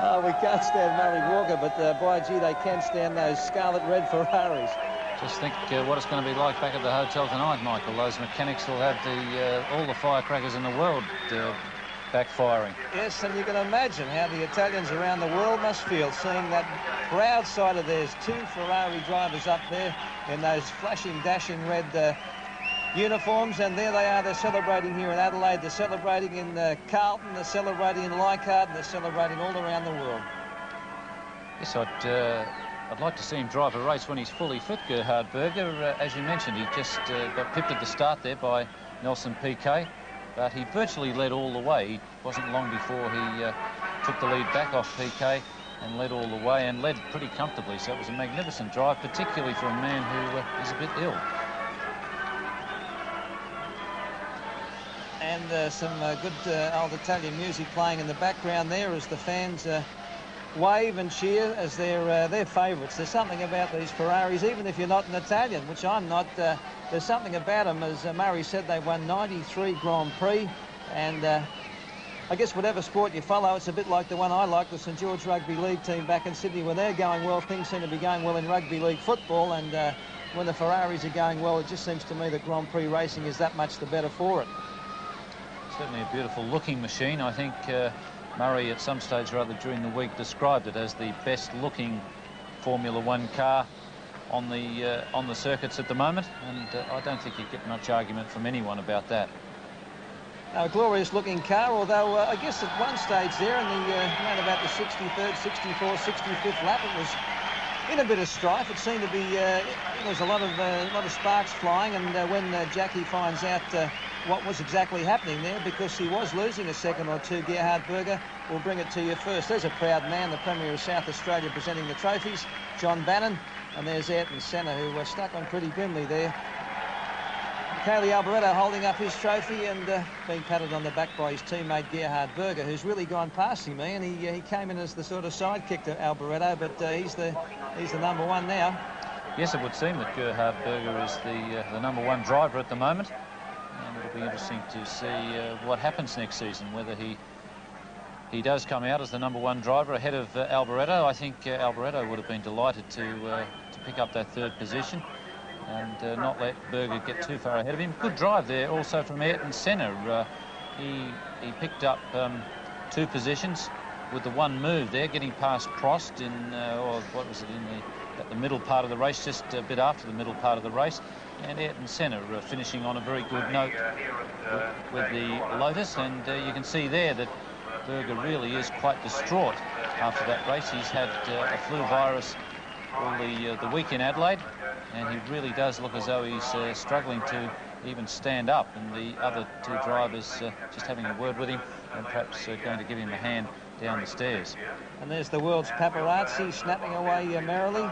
Oh, we can't stand Murray Walker, but by gee, they can stand those scarlet red Ferraris. Just think what it's going to be like back at the hotel tonight, Michael. Those mechanics will have all the firecrackers in the world backfiring. Yes, and you can imagine how the Italians around the world must feel seeing that proud side of theirs. Two Ferrari drivers up there in those flashing, dashing red uniforms, and there they are. They're celebrating here in Adelaide. They're celebrating in Carlton. They're celebrating in Leichhardt. And they're celebrating all around the world. Yes, I'd like to see him drive a race when he's fully fit, Gerhard Berger. As you mentioned, he just got pipped at the start there by Nelson Piquet, but he virtually led all the way. It wasn't long before he took the lead back off Piquet and led all the way, and led pretty comfortably. So it was a magnificent drive, particularly for a man who is a bit ill. And some good old Italian music playing in the background there as the fans wave and cheer as their favourites. There's something about these Ferraris, even if you're not an Italian, which I'm not. There's something about them. As Murray said, they won 93 Grand Prix, and I guess whatever sport you follow, it's a bit like the one I like, the St George Rugby League team back in Sydney. When they're going well, things seem to be going well in rugby league football, and when the Ferraris are going well, it just seems to me that Grand Prix racing is that much the better for it. Certainly a beautiful looking machine. I think Murray at some stage or other during the week described it as the best looking Formula One car on the circuits at the moment, and I don't think you get much argument from anyone about that. A glorious looking car, although I guess at one stage there in the around about the 63rd, 64th, 65th lap, it was in a bit of strife. It seemed to be there was a lot of sparks flying, and when Jackie finds out what was exactly happening there, because he was losing a second or two, Gerhard Berger will bring it to you first. There's a proud man, the Premier of South Australia, presenting the trophies, John Bannon, and there's Ayrton Senna, who stuck on pretty grimly there. Michele Alboreto holding up his trophy and being patted on the back by his teammate Gerhard Berger, who's really gone past him, and he came in as the sort of sidekick to Alboreto, but he's the number one now. Yes, it would seem that Gerhard Berger is the number one driver at the moment, and it'll be interesting to see what happens next season, whether he does come out as the number one driver ahead of Alboreto. I think Alboreto would have been delighted to pick up that third position and not let Berger get too far ahead of him. Good drive there also from Ayrton Senna. He picked up 2 positions with the one move there, getting past Prost in, or what was it, at the middle part of the race, just a bit after the middle part of the race. And Ayrton Senna finishing on a very good note with the Lotus. And you can see there that Berger really is quite distraught after that race. He's had a flu virus all the week in Adelaide, and he really does look as though he's struggling to even stand up, and the other 2 drivers just having a word with him and perhaps going to give him a hand down the stairs. And there's the world's paparazzi snapping away merrily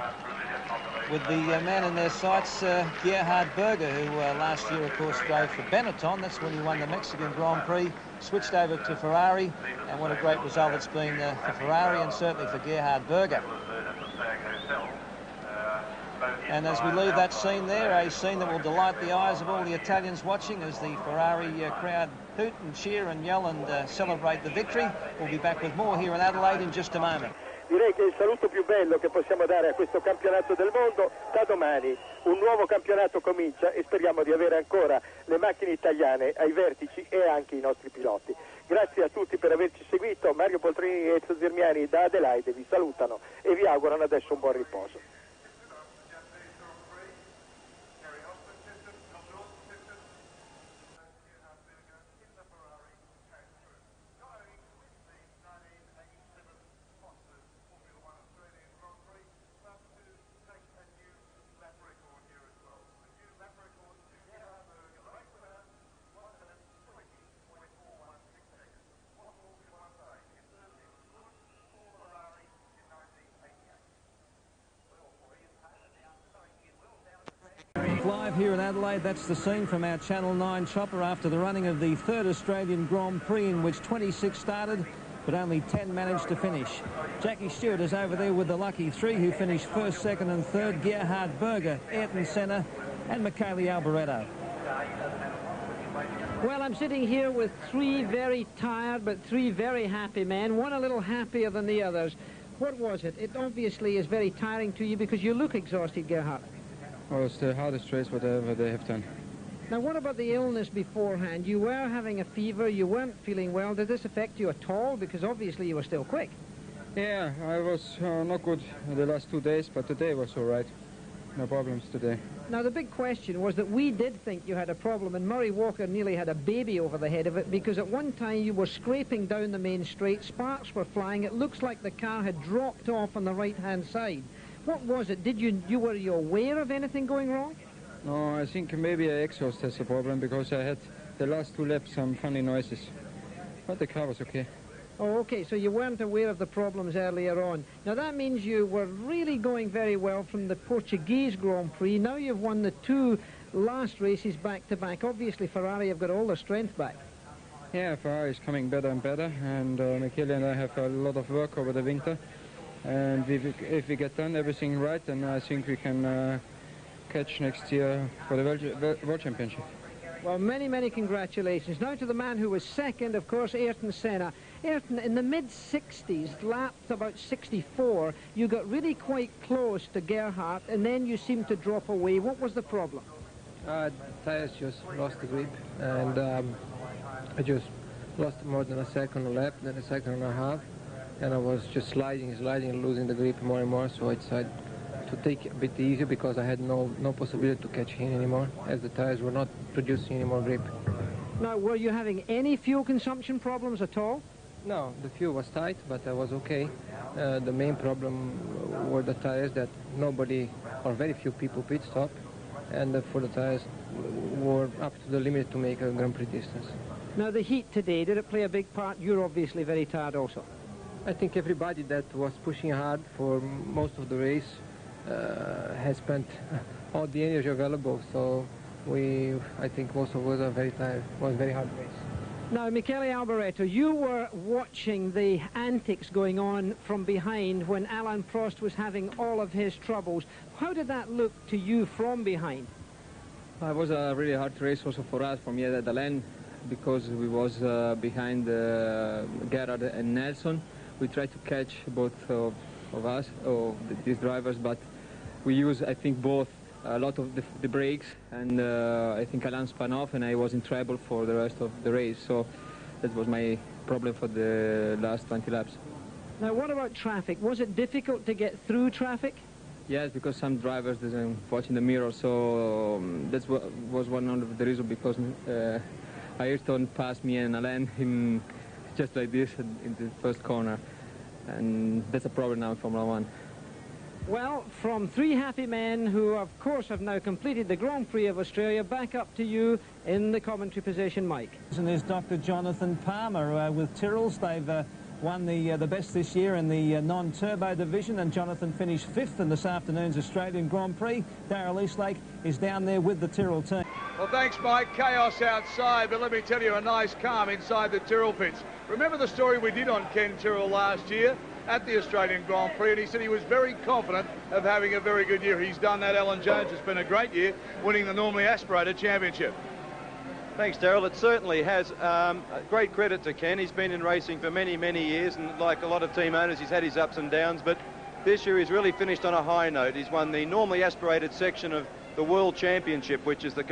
with the man in their sights, Gerhard Berger, who last year, of course, drove for Benetton. That's when he won the Mexican Grand Prix, switched over to Ferrari, and what a great result it's been for Ferrari and certainly for Gerhard Berger. And as we leave that scene there, a scene that will delight the eyes of all the Italians watching as the Ferrari crowd hoot and cheer and yell and celebrate the victory. We'll be back with more here in Adelaide in just a moment. Direi che il saluto più bello che possiamo dare a questo campionato del mondo, da domani un nuovo campionato comincia e speriamo di avere ancora le macchine italiane ai vertici e anche i nostri piloti. Grazie a tutti per averci seguito. Mario Poltrini e Ezio Zermiani da Adelaide vi salutano e vi augurano adesso un buon riposo. Live here in Adelaide, that's the scene from our Channel 9 chopper after the running of the 3rd Australian Grand Prix, in which 26 started but only 10 managed to finish. Jackie Stewart is over there with the lucky 3 who finished 1st, 2nd and 3rd, Gerhard Berger, Ayrton Senna and Michele Alboreto. Well, I'm sitting here with 3 very tired but 3 very happy men, one a little happier than the others. What was it? It obviously is very tiring to you because you look exhausted, Gerhard. Well, it's the hardest race whatever they have done. Now, what about the illness beforehand? You were having a fever, you weren't feeling well. Did this affect you at all? Because obviously you were still quick. Yeah, I was not good the last 2 days, but today was all right. No problems today. Now, the big question was that we did think you had a problem, and Murray Walker nearly had a baby over the head of it, because at one time you were scraping down the main straight, sparks were flying, it looks like the car had dropped off on the right-hand side. What was it? Were you aware of anything going wrong? No, I think maybe the exhaust has a problem, because I had the last 2 laps some funny noises. But the car was okay. Oh, okay, so you weren't aware of the problems earlier on. Now, that means you were really going very well from the Portuguese Grand Prix. Now you've won the 2 last races back-to-back. Obviously, Ferrari have got all their strength back. Yeah, Ferrari is coming better and better, and Michele and I have a lot of work over the winter. And if we get done everything right, then I think we can catch next year for the World Championship. Well, many, many congratulations. Now to the man who was second, of course, Ayrton Senna. Ayrton, in the mid-60s, lapped about 64, you got really quite close to Gerhard, and then you seemed to drop away. What was the problem? Tires just lost the grip, and I just lost more than a second a lap, then a second and a half, and I was just sliding, losing the grip more and more, so I decided to take it a bit easier because I had no possibility to catch him anymore, as the tires were not producing any more grip. Now, were you having any fuel consumption problems at all? No, the fuel was tight, but I was okay. The main problem were the tires, that nobody or very few people pit stop, and for the tires were up to the limit to make a Grand Prix distance. Now, the heat today, did it play a big part? You're obviously very tired also. I think everybody that was pushing hard for most of the race has spent all the energy available, so I think most of us are very tired. It was a very hard race. Now, Michele Alboreto, you were watching the antics going on from behind when Alain Prost was having all of his troubles. How did that look to you from behind? It was a really hard race also for us, for me at Alain, because we was behind Gerhard and Nelson. We tried to catch both of us, these drivers, but we used, I think, both a lot of the brakes, and I think Alain spun off and I was in trouble for the rest of the race. So that was my problem for the last 20 laps. Now, what about traffic? Was it difficult to get through traffic? Yes, because some drivers doesn't watch in the mirror, so that was one of the reasons, because Ayrton passed me and Alain in just like this in the first corner, and that's a problem now in Formula One. Well, from three happy men who, of course, have now completed the Grand Prix of Australia, back up to you in the commentary position, Mike. And there's Dr. Jonathan Palmer with Tyrrells. They've won the best this year in the non-turbo division, and Jonathan finished 5th in this afternoon's Australian Grand Prix. Daryl Eastlake is down there with the Tyrrell team. Well, thanks, Mike. Chaos outside, but let me tell you, a nice calm inside the Tyrrell pits. Remember the story we did on Ken Tyrrell last year at the Australian Grand Prix, and he said he was very confident of having a very good year. He's done that. Alan Jones has been a great year, winning the normally aspirated championship. Thanks, Daryl. It certainly has. Great credit to Ken. He's been in racing for many, many years, and like a lot of team owners, he's had his ups and downs, but this year he's really finished on a high note. He's won the normally aspirated section of the World Championship, which is the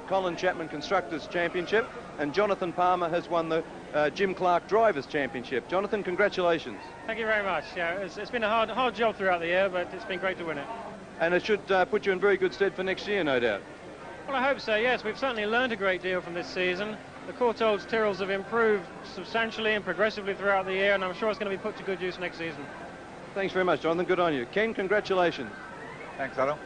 Colin Chapman Constructors Championship, and Jonathan Palmer has won the Jim Clark Drivers Championship. Jonathan, congratulations. Thank you very much. Yeah, it's been a hard job throughout the year, but it's been great to win it. And it should put you in very good stead for next year, no doubt. Well, I hope so, yes. We've certainly learned a great deal from this season. The Courtaulds Tyrrells have improved substantially and progressively throughout the year, and I'm sure it's going to be put to good use next season. Thanks very much, Jonathan. Good on you. Ken, congratulations. Thanks, Adam.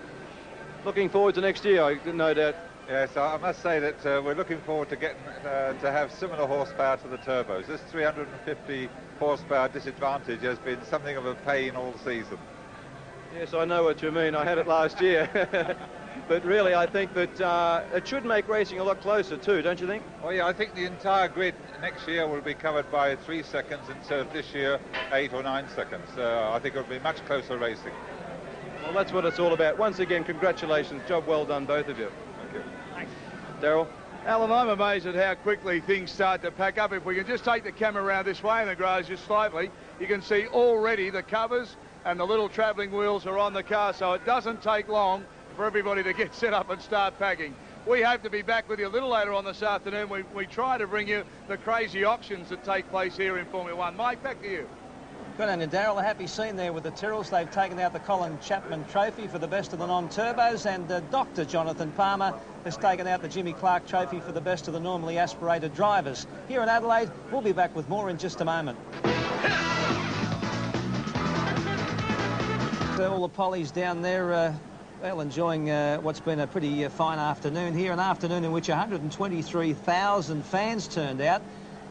Looking forward to next year, no doubt. Yes, I must say that we're looking forward to getting to have similar horsepower to the turbos. This 350 horsepower disadvantage has been something of a pain all season. Yes, I know what you mean. I had it last year. But really, I think that it should make racing a lot closer too, don't you think? Oh yeah, I think the entire grid next year will be covered by 3 seconds instead of this year 8 or 9 seconds. I think it'll be much closer racing. Well, that's what it's all about. Once again, congratulations. Job well done, both of you. Thank you. Thanks. Daryl? Alan, I'm amazed at how quickly things start to pack up. If we can just take the camera around this way in the garage just slightly, you can see already the covers and the little travelling wheels are on the car, so it doesn't take long for everybody to get set up and start packing. We hope to be back with you a little later on this afternoon. We try to bring you the crazy auctions that take place here in Formula One. Mike, back to you. Good, and Daryl, a happy scene there with the Tyrrells. They've taken out the Colin Chapman Trophy for the best of the non-turbos, and Dr. Jonathan Palmer has taken out the Jimmy Clark Trophy for the best of the normally aspirated drivers. Here in Adelaide, we'll be back with more in just a moment. All the pollies down there, well, enjoying what's been a pretty fine afternoon here, an afternoon in which 123,000 fans turned out.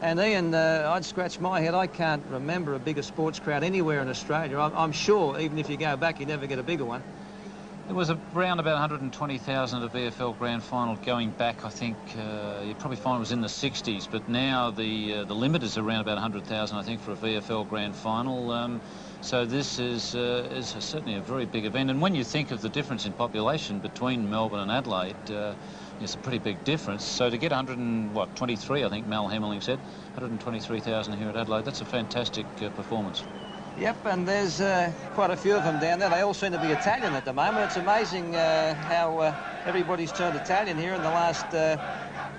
And Ian, I'd scratch my head. I can't remember a bigger sports crowd anywhere in Australia. I'm sure, even if you go back, you never get a bigger one. It was around about 120,000 at the VFL Grand Final going back. I think you'd probably find it was in the 60s, but now the limit is around about 100,000, I think, for a VFL Grand Final. So this is certainly a very big event. And when you think of the difference in population between Melbourne and Adelaide, it's a pretty big difference. So to get 123, I think Mal Hemmeling said, 123,000 here at Adelaide, that's a fantastic performance. Yep, and there's quite a few of them down there. They all seem to be Italian at the moment. It's amazing how everybody's turned Italian here in the last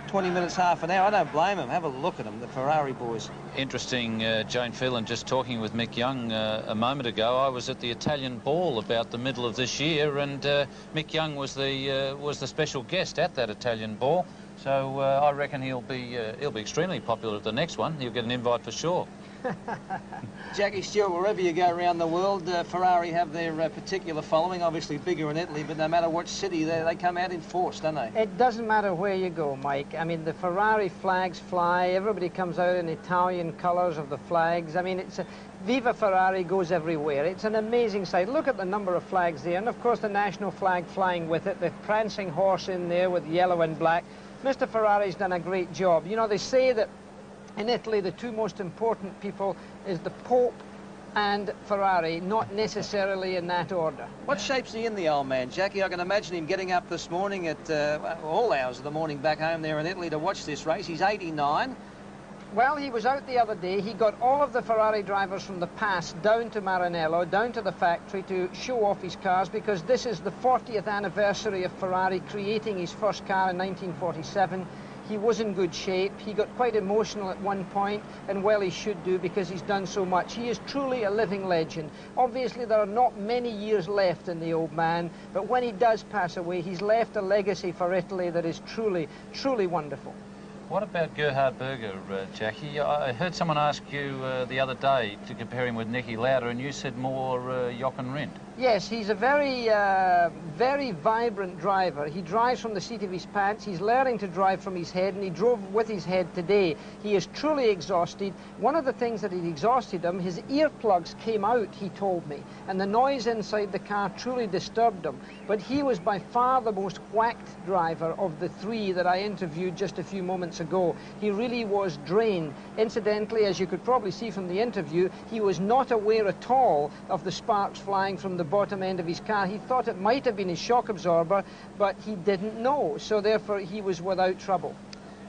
20 minutes, half an hour. I don't blame them. Have a look at them, the Ferrari boys. Interesting, Jane Phelan, just talking with Mick Young a moment ago. I was at the Italian Ball about the middle of this year, and Mick Young was the special guest at that Italian Ball. So I reckon he'll be extremely popular at the next one. He'll get an invite for sure. Jackie Stewart, wherever you go around the world, Ferrari have their particular following, obviously bigger in Italy, but no matter what city, they come out in force, don't they? It doesn't matter where you go, Mike. I mean, the Ferrari flags fly. Everybody comes out in Italian colours of the flags. I mean, it's Viva Ferrari goes everywhere. It's an amazing sight. Look at the number of flags there, and of course the national flag flying with it, the prancing horse in there with yellow and black. Mr. Ferrari's done a great job. You know, they say that in Italy the two most important people is the Pope and Ferrari, not necessarily in that order. What shape's he in, the old man, Jackie? I can imagine him getting up this morning at all hours of the morning back home there in Italy to watch this race. He's 89. Well, he was out the other day. He got all of the Ferrari drivers from the past down to Maranello, down to the factory to show off his cars, because this is the 40th anniversary of Ferrari creating his first car in 1947. He was in good shape. He got quite emotional at one point, and well, he should do, because he's done so much. He is truly a living legend. Obviously, there are not many years left in the old man, but when he does pass away, he's left a legacy for Italy that is truly, truly wonderful. What about Gerhard Berger, Jackie? I heard someone ask you the other day to compare him with Niki Lauda, and you said more Jochen Rindt. Yes, he's a very, very vibrant driver. He drives from the seat of his pants. He's learning to drive from his head, and he drove with his head today. He is truly exhausted. One of the things that had exhausted him, his earplugs came out, he told me, and the noise inside the car truly disturbed him. But he was by far the most whacked driver of the three that I interviewed just a few moments ago. He really was drained. Incidentally, as you could probably see from the interview, he was not aware at all of the sparks flying from the bottom end of his car. He thought it might have been his shock absorber, but he didn't know, so therefore he was without trouble.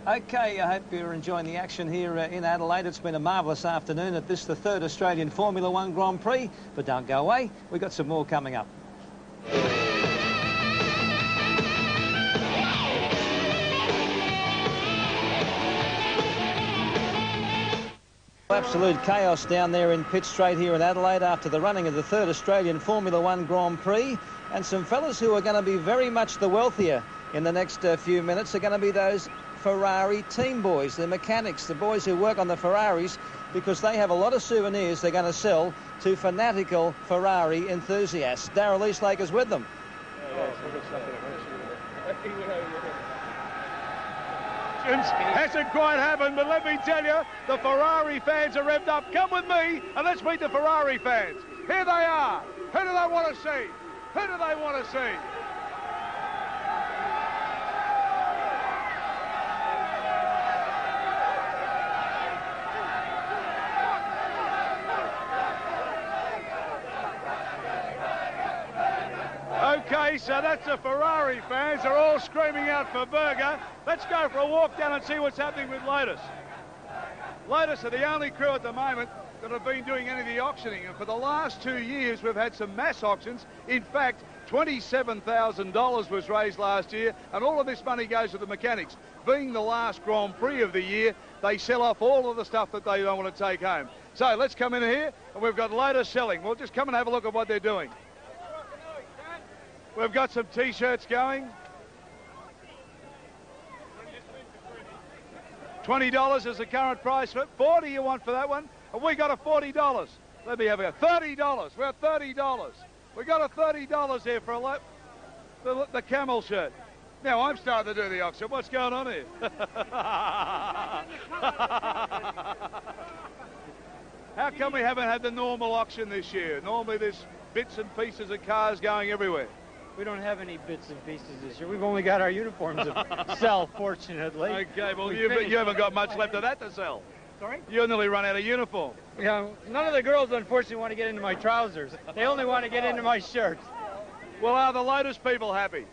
Okay, I hope you're enjoying the action here in Adelaide. It's been a marvellous afternoon at this, the third Australian Formula One Grand Prix, but don't go away, we've got some more coming up. Absolute chaos down there in Pitt Straight here in Adelaide after the running of the third Australian Formula One Grand Prix, and some fellas who are going to be very much the wealthier in the next few minutes are going to be those Ferrari team boys, the mechanics, the boys who work on the Ferraris, because they have a lot of souvenirs they're going to sell to fanatical Ferrari enthusiasts. Darrell Eastlake is with them. Hasn't quite happened, but let me tell you, the Ferrari fans are revved up. Come with me and let's meet the Ferrari fans. Here they are. Who do they want to see? Who do they want to see? Okay, so that's the Ferrari fans. They're all screaming out for Berger. Let's go for a walk down and see what's happening with Lotus. Lotus are the only crew at the moment that have been doing any of the auctioning, and for the last 2 years we've had some mass auctions. In fact, $27,000 was raised last year, and all of this money goes to the mechanics. Being the last Grand Prix of the year, they sell off all of the stuff that they don't want to take home. So let's come in here, and we've got Lotus selling. We'll just come and have a look at what they're doing. We've got some T-shirts going. $20 is the current price for it. $40 you want for that one? And we got a $40. Let me have a $30. We're at $30. We got a $30 here for the camel shirt. Now I'm starting to do the auction. What's going on here? How come we haven't had the normal auction this year? Normally there's bits and pieces of cars going everywhere. We don't have any bits and pieces this year. We've only got our uniforms to sell, fortunately. Okay, well, you haven't got much left of that to sell. Sorry? You nearly run out of uniform. Yeah, none of the girls, unfortunately, want to get into my trousers. They only want to get into my shirts. Well, are the Lotus people happy?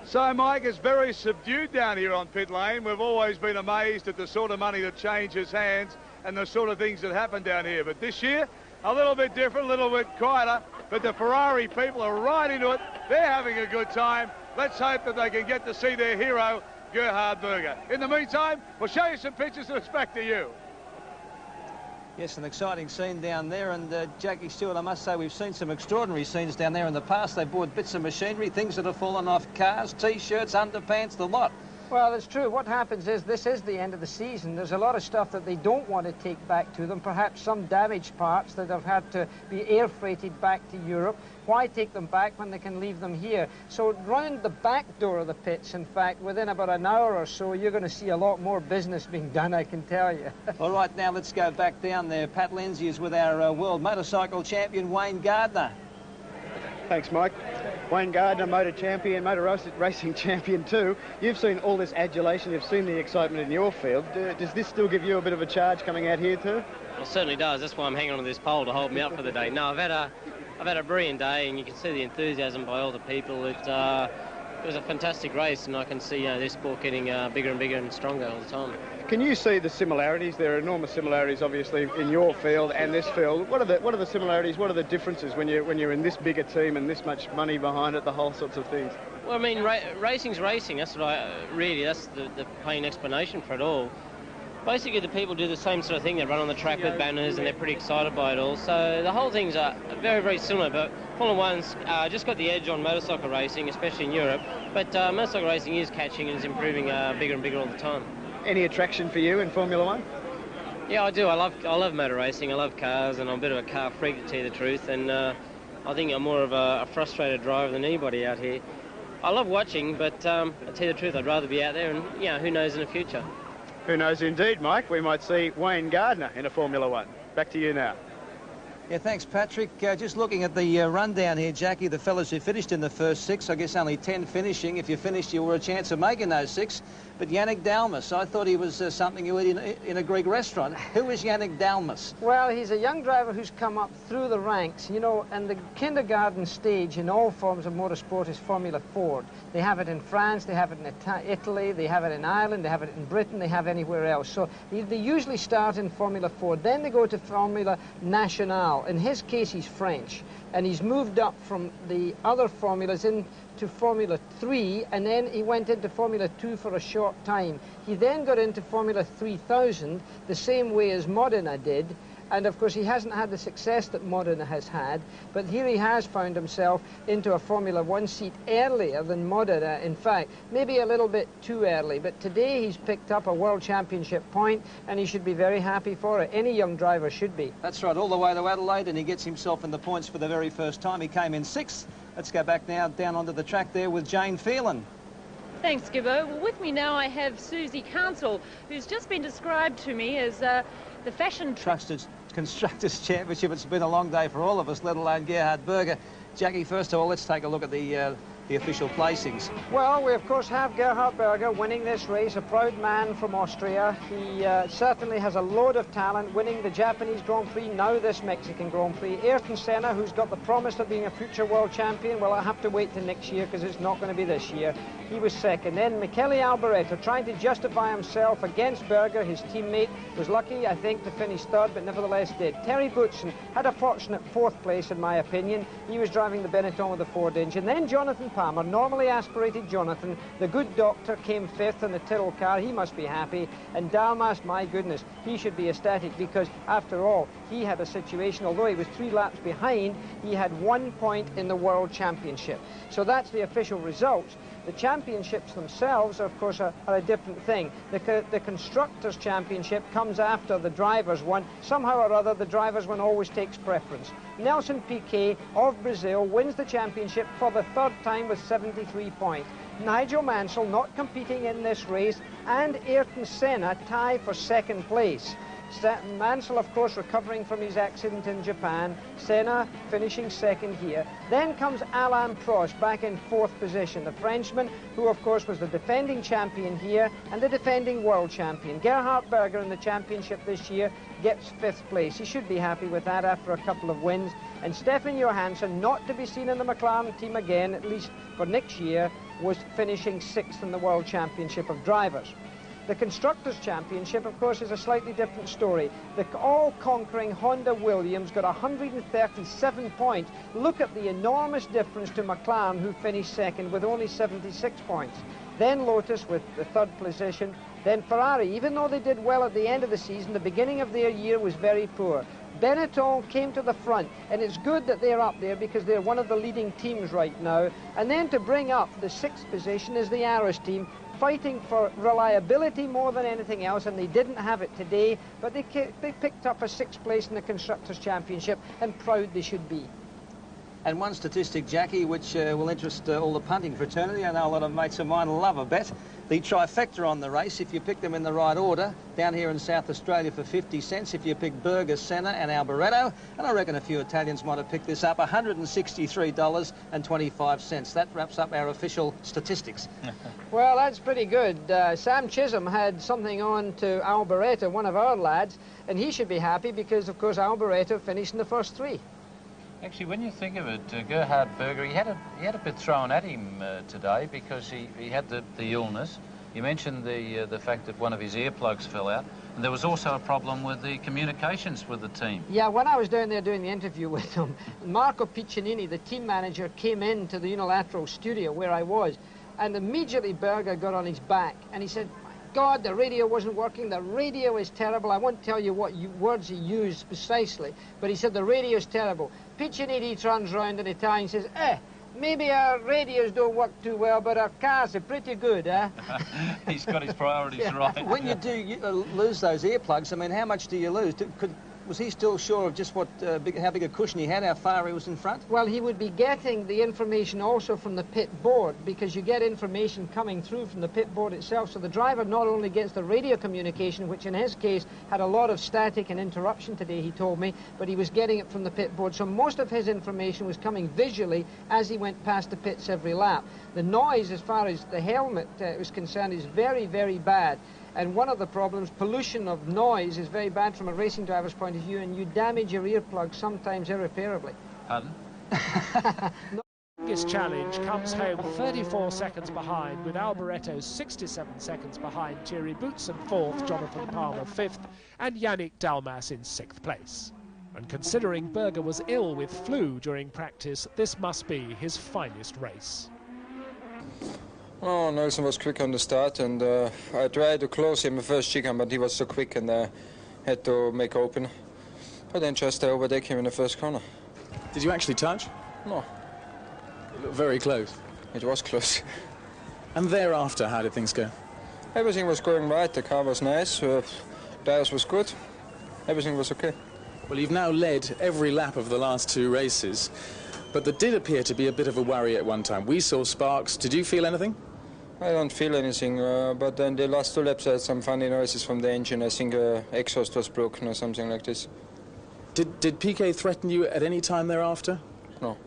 So, Mike, it's very subdued down here on pit lane. We've always been amazed at the sort of money that changes hands and the sort of things that happen down here. But this year, a little bit different, a little bit quieter. But the Ferrari people are right into it. They're having a good time. Let's hope that they can get to see their hero, Gerhard Berger. In the meantime, we'll show you some pictures and it's back to you. Yes, an exciting scene down there, and Jackie Stewart, I must say we've seen some extraordinary scenes down there in the past. They bought bits of machinery, things that have fallen off cars, T-shirts, underpants, the lot. Well, it's true. What happens is this is the end of the season. There's a lot of stuff that they don't want to take back to them, perhaps some damaged parts that have had to be air freighted back to Europe. Why take them back when they can leave them here? So round the back door of the pits, in fact, within about an hour or so, you're going to see a lot more business being done, I can tell you. All right, now let's go back down there. Pat Lindsay is with our world motorcycle champion, Wayne Gardner. Thanks, Mike. Wayne Gardner, motor champion, motor racing champion too. You've seen all this adulation, you've seen the excitement in your field. Does this still give you a bit of a charge coming out here too? Well, it certainly does. That's why I'm hanging on to this pole to hold me up for the day. No, I've had a brilliant day, and you can see the enthusiasm by all the people. It was a fantastic race, and I can see this sport getting bigger and bigger and stronger all the time. Can you see the similarities? There are enormous similarities, obviously, in your field and this field. What are the similarities? What are the differences when you're in this bigger team and this much money behind it? The whole sorts of things. Well, I mean, racing's racing. That's what that's the plain explanation for it all. Basically, the people do the same sort of thing. They run on the track with banners, and they're pretty excited by it all. So the whole thing's very, very similar. But Formula One's just got the edge on motorcycle racing, especially in Europe. But motorcycle racing is catching and is improving bigger and bigger all the time. Any attraction for you in Formula One? Yeah, I do. I love motor racing. I love cars, and I'm a bit of a car freak, to tell you the truth. And I think I'm more of a frustrated driver than anybody out here. I love watching, but to tell you the truth, I'd rather be out there. And who knows in the future? Who knows indeed, Mike. We might see Wayne Gardner in a Formula One. Back to you now. Yeah, thanks, Patrick. Just looking at the rundown here, Jackie, the fellas who finished in the first 6, I guess only 10 finishing. If you finished, you were a chance of making those 6. But Yannick Dalmas, I thought he was something you eat in a Greek restaurant. Who is Yannick Dalmas? Well, he's a young driver who's come up through the ranks. You know, and the kindergarten stage in all forms of motorsport is Formula Ford. They have it in France, they have it in Italy, they have it in Ireland, they have it in Britain, they have anywhere else. So they usually start in Formula Ford. Then they go to Formula Nationale. In his case, he's French. And he's moved up from the other formulas into Formula 3, and then he went into Formula 2 for a short time. He then got into Formula 3000 the same way as Modena did, and of course he hasn't had the success that Modena has had, but here he has found himself into a Formula 1 seat earlier than Modena. In fact, maybe a little bit too early, but today he's picked up a World Championship point, and he should be very happy for it. Any young driver should be. That's right, all the way to Adelaide, and he gets himself in the points for the very first time. He came in 6th. Let's go back now down onto the track there with Jane Phelan. Thanks, Gibbo. Well, with me now I have Susie Council, who's just been described to me as the fashion... Constructors Championship. It's been a long day for all of us, let alone Gerhard Berger. Jackie, first of all, let's take a look at the official placings. Well, we of course have Gerhard Berger winning this race, a proud man from Austria. He certainly has a load of talent, winning the Japanese Grand Prix, now this Mexican Grand Prix. Ayrton Senna, who's got the promise of being a future world champion, well, I have to wait till next year because it's not going to be this year. He was second. Then Michele Alboreto trying to justify himself against Berger. His teammate was lucky, I think, to finish third, but nevertheless did. Terry Boutsen had a fortunate 4th place, in my opinion. He was driving the Benetton with a Ford engine. Then Jonathan Palmer, normally aspirated Jonathan, the good doctor, came 5th in the Tyrrell car. He must be happy. And Dalmas, my goodness, he should be ecstatic because, after all, he had a situation, although he was 3 laps behind, he had 1 point in the World Championship. So that's the official results. The championships themselves, of course, are a different thing. The Constructors' Championship comes after the Drivers' one. Somehow or other, the Drivers' one always takes preference. Nelson Piquet of Brazil wins the championship for the 3rd time with 73 points. Nigel Mansell not competing in this race, and Ayrton Senna tie for 2nd place. Mansell, of course, recovering from his accident in Japan. Senna finishing 2nd here. Then comes Alain Prost back in 4th position. The Frenchman, who, of course, was the defending champion here and the defending world champion. Gerhard Berger in the championship this year gets 5th place. He should be happy with that after a couple of wins. And Stefan Johansson, not to be seen in the McLaren team again, at least for next year, was finishing 6th in the World Championship of Drivers. The Constructors' Championship, of course, is a slightly different story. The all-conquering Honda Williams got 137 points. Look at the enormous difference to McLaren, who finished second with only 76 points. Then Lotus with the third position. Then Ferrari, even though they did well at the end of the season, the beginning of their year was very poor. Benetton came to the front, and it's good that they're up there because they're one of the leading teams right now. And then to bring up the 6th position is the Aris team, fighting for reliability more than anything else, and they didn't have it today, but they picked up a 6th place in the Constructors' Championship, and proud they should be. And one statistic, Jackie, which will interest all the punting fraternity. I know a lot of mates of mine love a bet. The trifecta on the race, if you pick them in the right order, down here in South Australia for 50 cents, if you pick Berger, Senna and Alboreto, and I reckon a few Italians might have picked this up, $163.25. That wraps up our official statistics. Well, that's pretty good. Sam Chisholm had something on to Alboreto, one of our lads, and he should be happy because, of course, Alboreto finished in the first 3. Actually, when you think of it, Gerhard Berger, he had a bit thrown at him today because he had the illness. You mentioned the fact that one of his earplugs fell out, and there was also a problem with the communications with the team. Yeah, when I was down there doing the interview with him, Marco Piccinini, the team manager, came into the Unilateral studio where I was, and immediately Berger got on his back, and he said, God, the radio wasn't working. The radio is terrible. I won't tell you what words he used precisely, but he said the radio is terrible. Piccinini turns round in Italian and says, maybe our radios don't work too well, but our cars are pretty good, eh? He's got his priorities right. When you do lose those earplugs, I mean, how much do you lose? Was he still sure of just how big a cushion he had, how far he was in front? Well, he would be getting the information also from the pit board, because you get information coming through from the pit board itself. So the driver not only gets the radio communication, which in his case had a lot of static and interruption today, he told me, but he was getting it from the pit board. So most of his information was coming visually as he went past the pits every lap. The noise, as far as the helmet was concerned, is very, very bad. And one of the problems, pollution of noise, is very bad from a racing driver's point of view, and you damage your earplugs sometimes irreparably. Pardon? This challenge comes home 34 seconds behind, with Alboreto 67 seconds behind, Thierry Boutsen 4th, Jonathan Palmer 5th, and Yannick Dalmas in 6th place. And considering Berger was ill with flu during practice, this must be his finest race. Oh, Nelson was quick on the start, and I tried to close him the first chicane, but he was so quick and had to make open. But then just overtake him in the first corner. Did you actually touch? No. It looked very close. It was close. And thereafter, how did things go? Everything was going right. The car was nice. Tires was good. Everything was okay. Well, you've now led every lap of the last 2 races, but there did appear to be a bit of a worry at one time. We saw sparks. Did you feel anything? I don't feel anything, but then the last 2 laps I had some funny noises from the engine. I think exhaust was broken or something like this. Did Piquet threaten you at any time thereafter? No.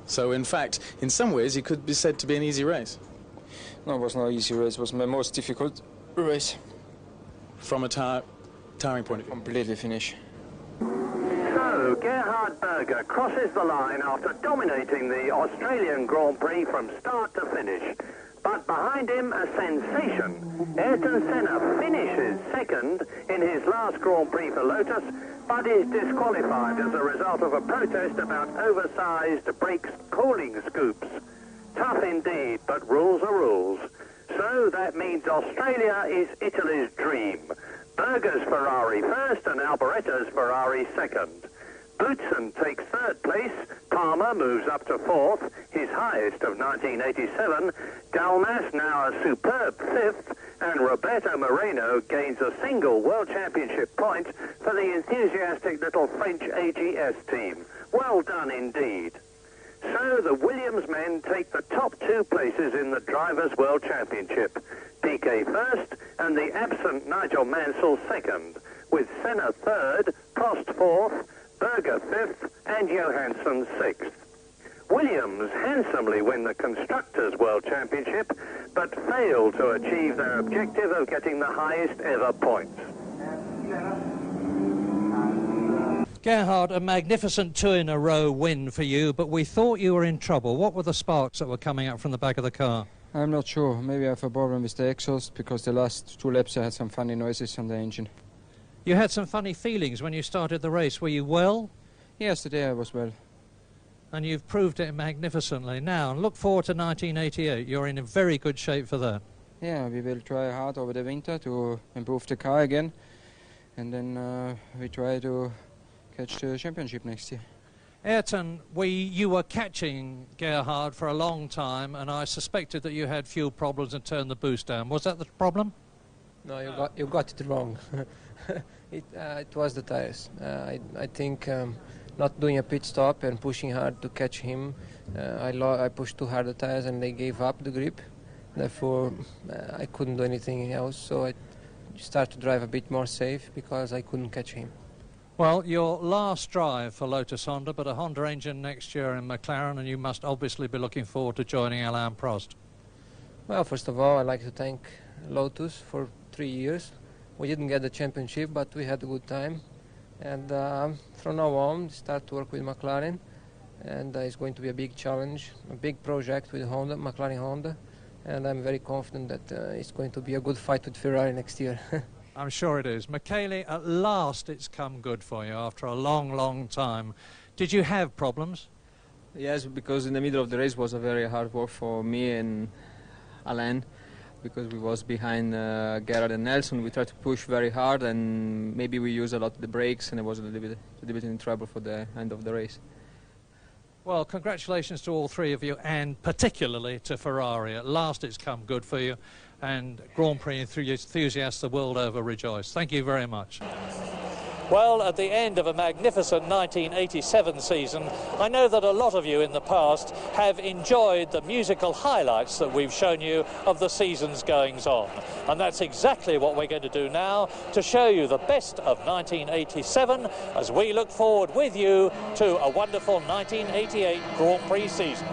So, in fact, in some ways, it could be said to be an easy race? No, it was not an easy race. It was my most difficult race. From a tiring point of view? Completely finish. So, Gerhard Berger crosses the line after dominating the Australian Grand Prix from start to finish. But behind him, a sensation. Ayrton Senna finishes second in his last Grand Prix for Lotus, but is disqualified as a result of a protest about oversized brake cooling scoops. Tough indeed, but rules are rules. So that means Australia is Italy's dream. Berger's Ferrari first and Alboreto's Ferrari second. Boutsen takes 3rd place, Palmer moves up to 4th, his highest of 1987, Dalmas now a superb 5th, and Roberto Moreno gains a single World Championship point for the enthusiastic little French AGS team. Well done indeed. So the Williams men take the top 2 places in the Drivers' World Championship. Piquet first and the absent Nigel Mansell second, with Senna 3rd, Prost 4th, Berger 5th and Johansson 6th. Williams handsomely win the Constructors' World Championship, but fail to achieve their objective of getting the highest ever points. Gerhard, a magnificent 2-in-a-row win for you, but we thought you were in trouble. What were the sparks that were coming out from the back of the car? I'm not sure. Maybe I have a problem with the exhaust because the last 2 laps I had some funny noises on the engine. You had some funny feelings when you started the race. Were you well? Yes, today I was well. And you've proved it magnificently. Now, look forward to 1988. You're in a very good shape for that. Yeah, we will try hard over the winter to improve the car again. And then we try to catch the championship next year. Ayrton, you were catching Gerhard for a long time, and I suspected that you had fuel problems and turned the boost down. Was that the problem? No, you got it wrong. It was the tires. I think not doing a pit stop and pushing hard to catch him, I pushed too hard the tires and they gave up the grip. Therefore, I couldn't do anything else, so I started to drive a bit more safe because I couldn't catch him. Well, your last drive for Lotus Honda, but a Honda engine next year in McLaren, and you must obviously be looking forward to joining Alain Prost. Well, first of all, I'd like to thank Lotus for 3 years. We didn't get the championship, but we had a good time. And from now on, start to work with McLaren, and it's going to be a big challenge, a big project with Honda, McLaren Honda, and I'm very confident that it's going to be a good fight with Ferrari next year. I'm sure it is. Michele, at last it's come good for you after a long, long time. Did you have problems? Yes, because in the middle of the race was a very hard work for me and Alain, because we was behind Gerhard and Nelson. We tried to push very hard, and maybe we used a lot of the brakes, and it was a little bit in trouble for the end of the race. Well, congratulations to all three of you, and particularly to Ferrari. At last it's come good for you, and Grand Prix enthusiasts the world over rejoice. Thank you very much. Well, at the end of a magnificent 1987 season, I know that a lot of you in the past have enjoyed the musical highlights that we've shown you of the season's goings-on. And that's exactly what we're going to do now, to show you the best of 1987 as we look forward with you to a wonderful 1988 Grand Prix season.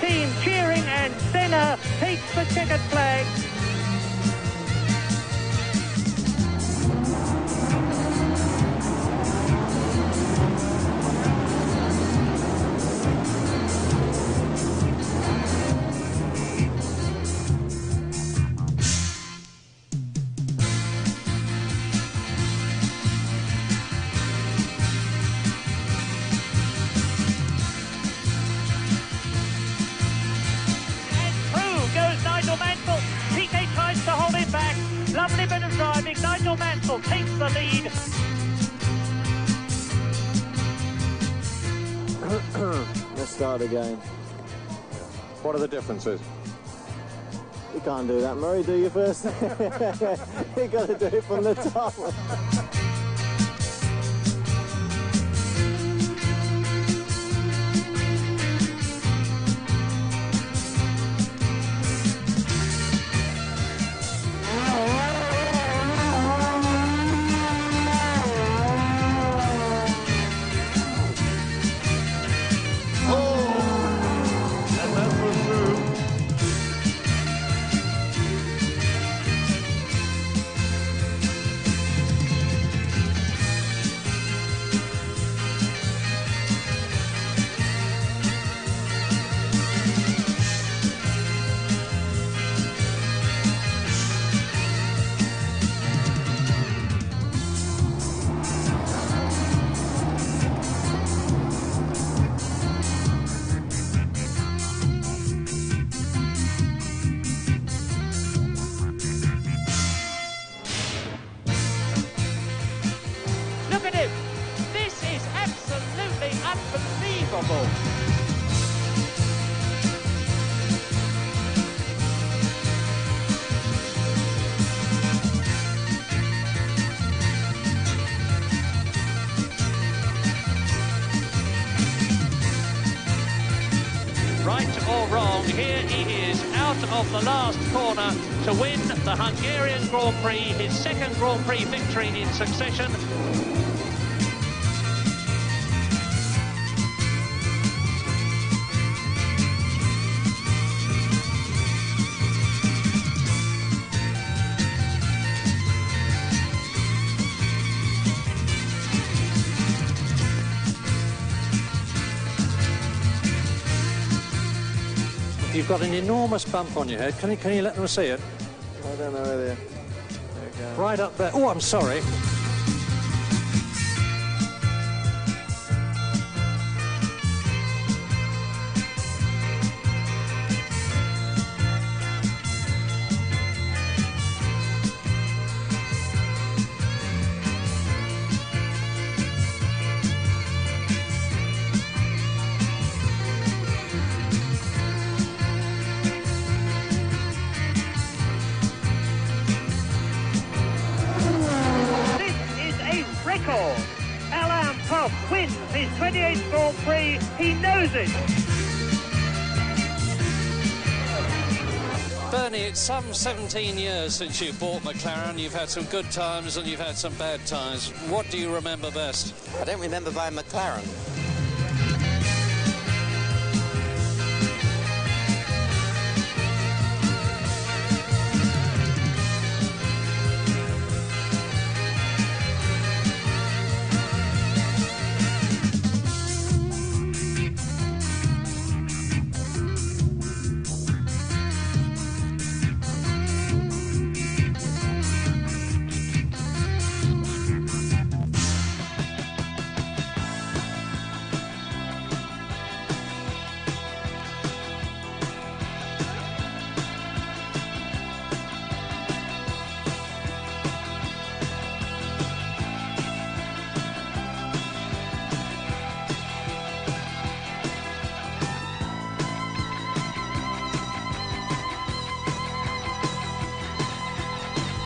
Team cheering, and Senna takes the checkered flag. Lovely bit of driving. Nigel Mansell takes the lead. Let's start again. What are the differences? You can't do that, Murray. Do you first? You got to do it from the top. on board. Right or wrong, here he is out of the last corner to win the Hungarian Grand Prix, his second Grand Prix victory in succession. You've got an enormous bump on your head. Can you let them see it? I don't know whether... Right up there. Oh, I'm sorry. Wins his 28th Grand Prix, he knows it. Bernie, it's some 17 years since you bought McLaren. You've had some good times and you've had some bad times. What do you remember best? I don't remember buying McLaren.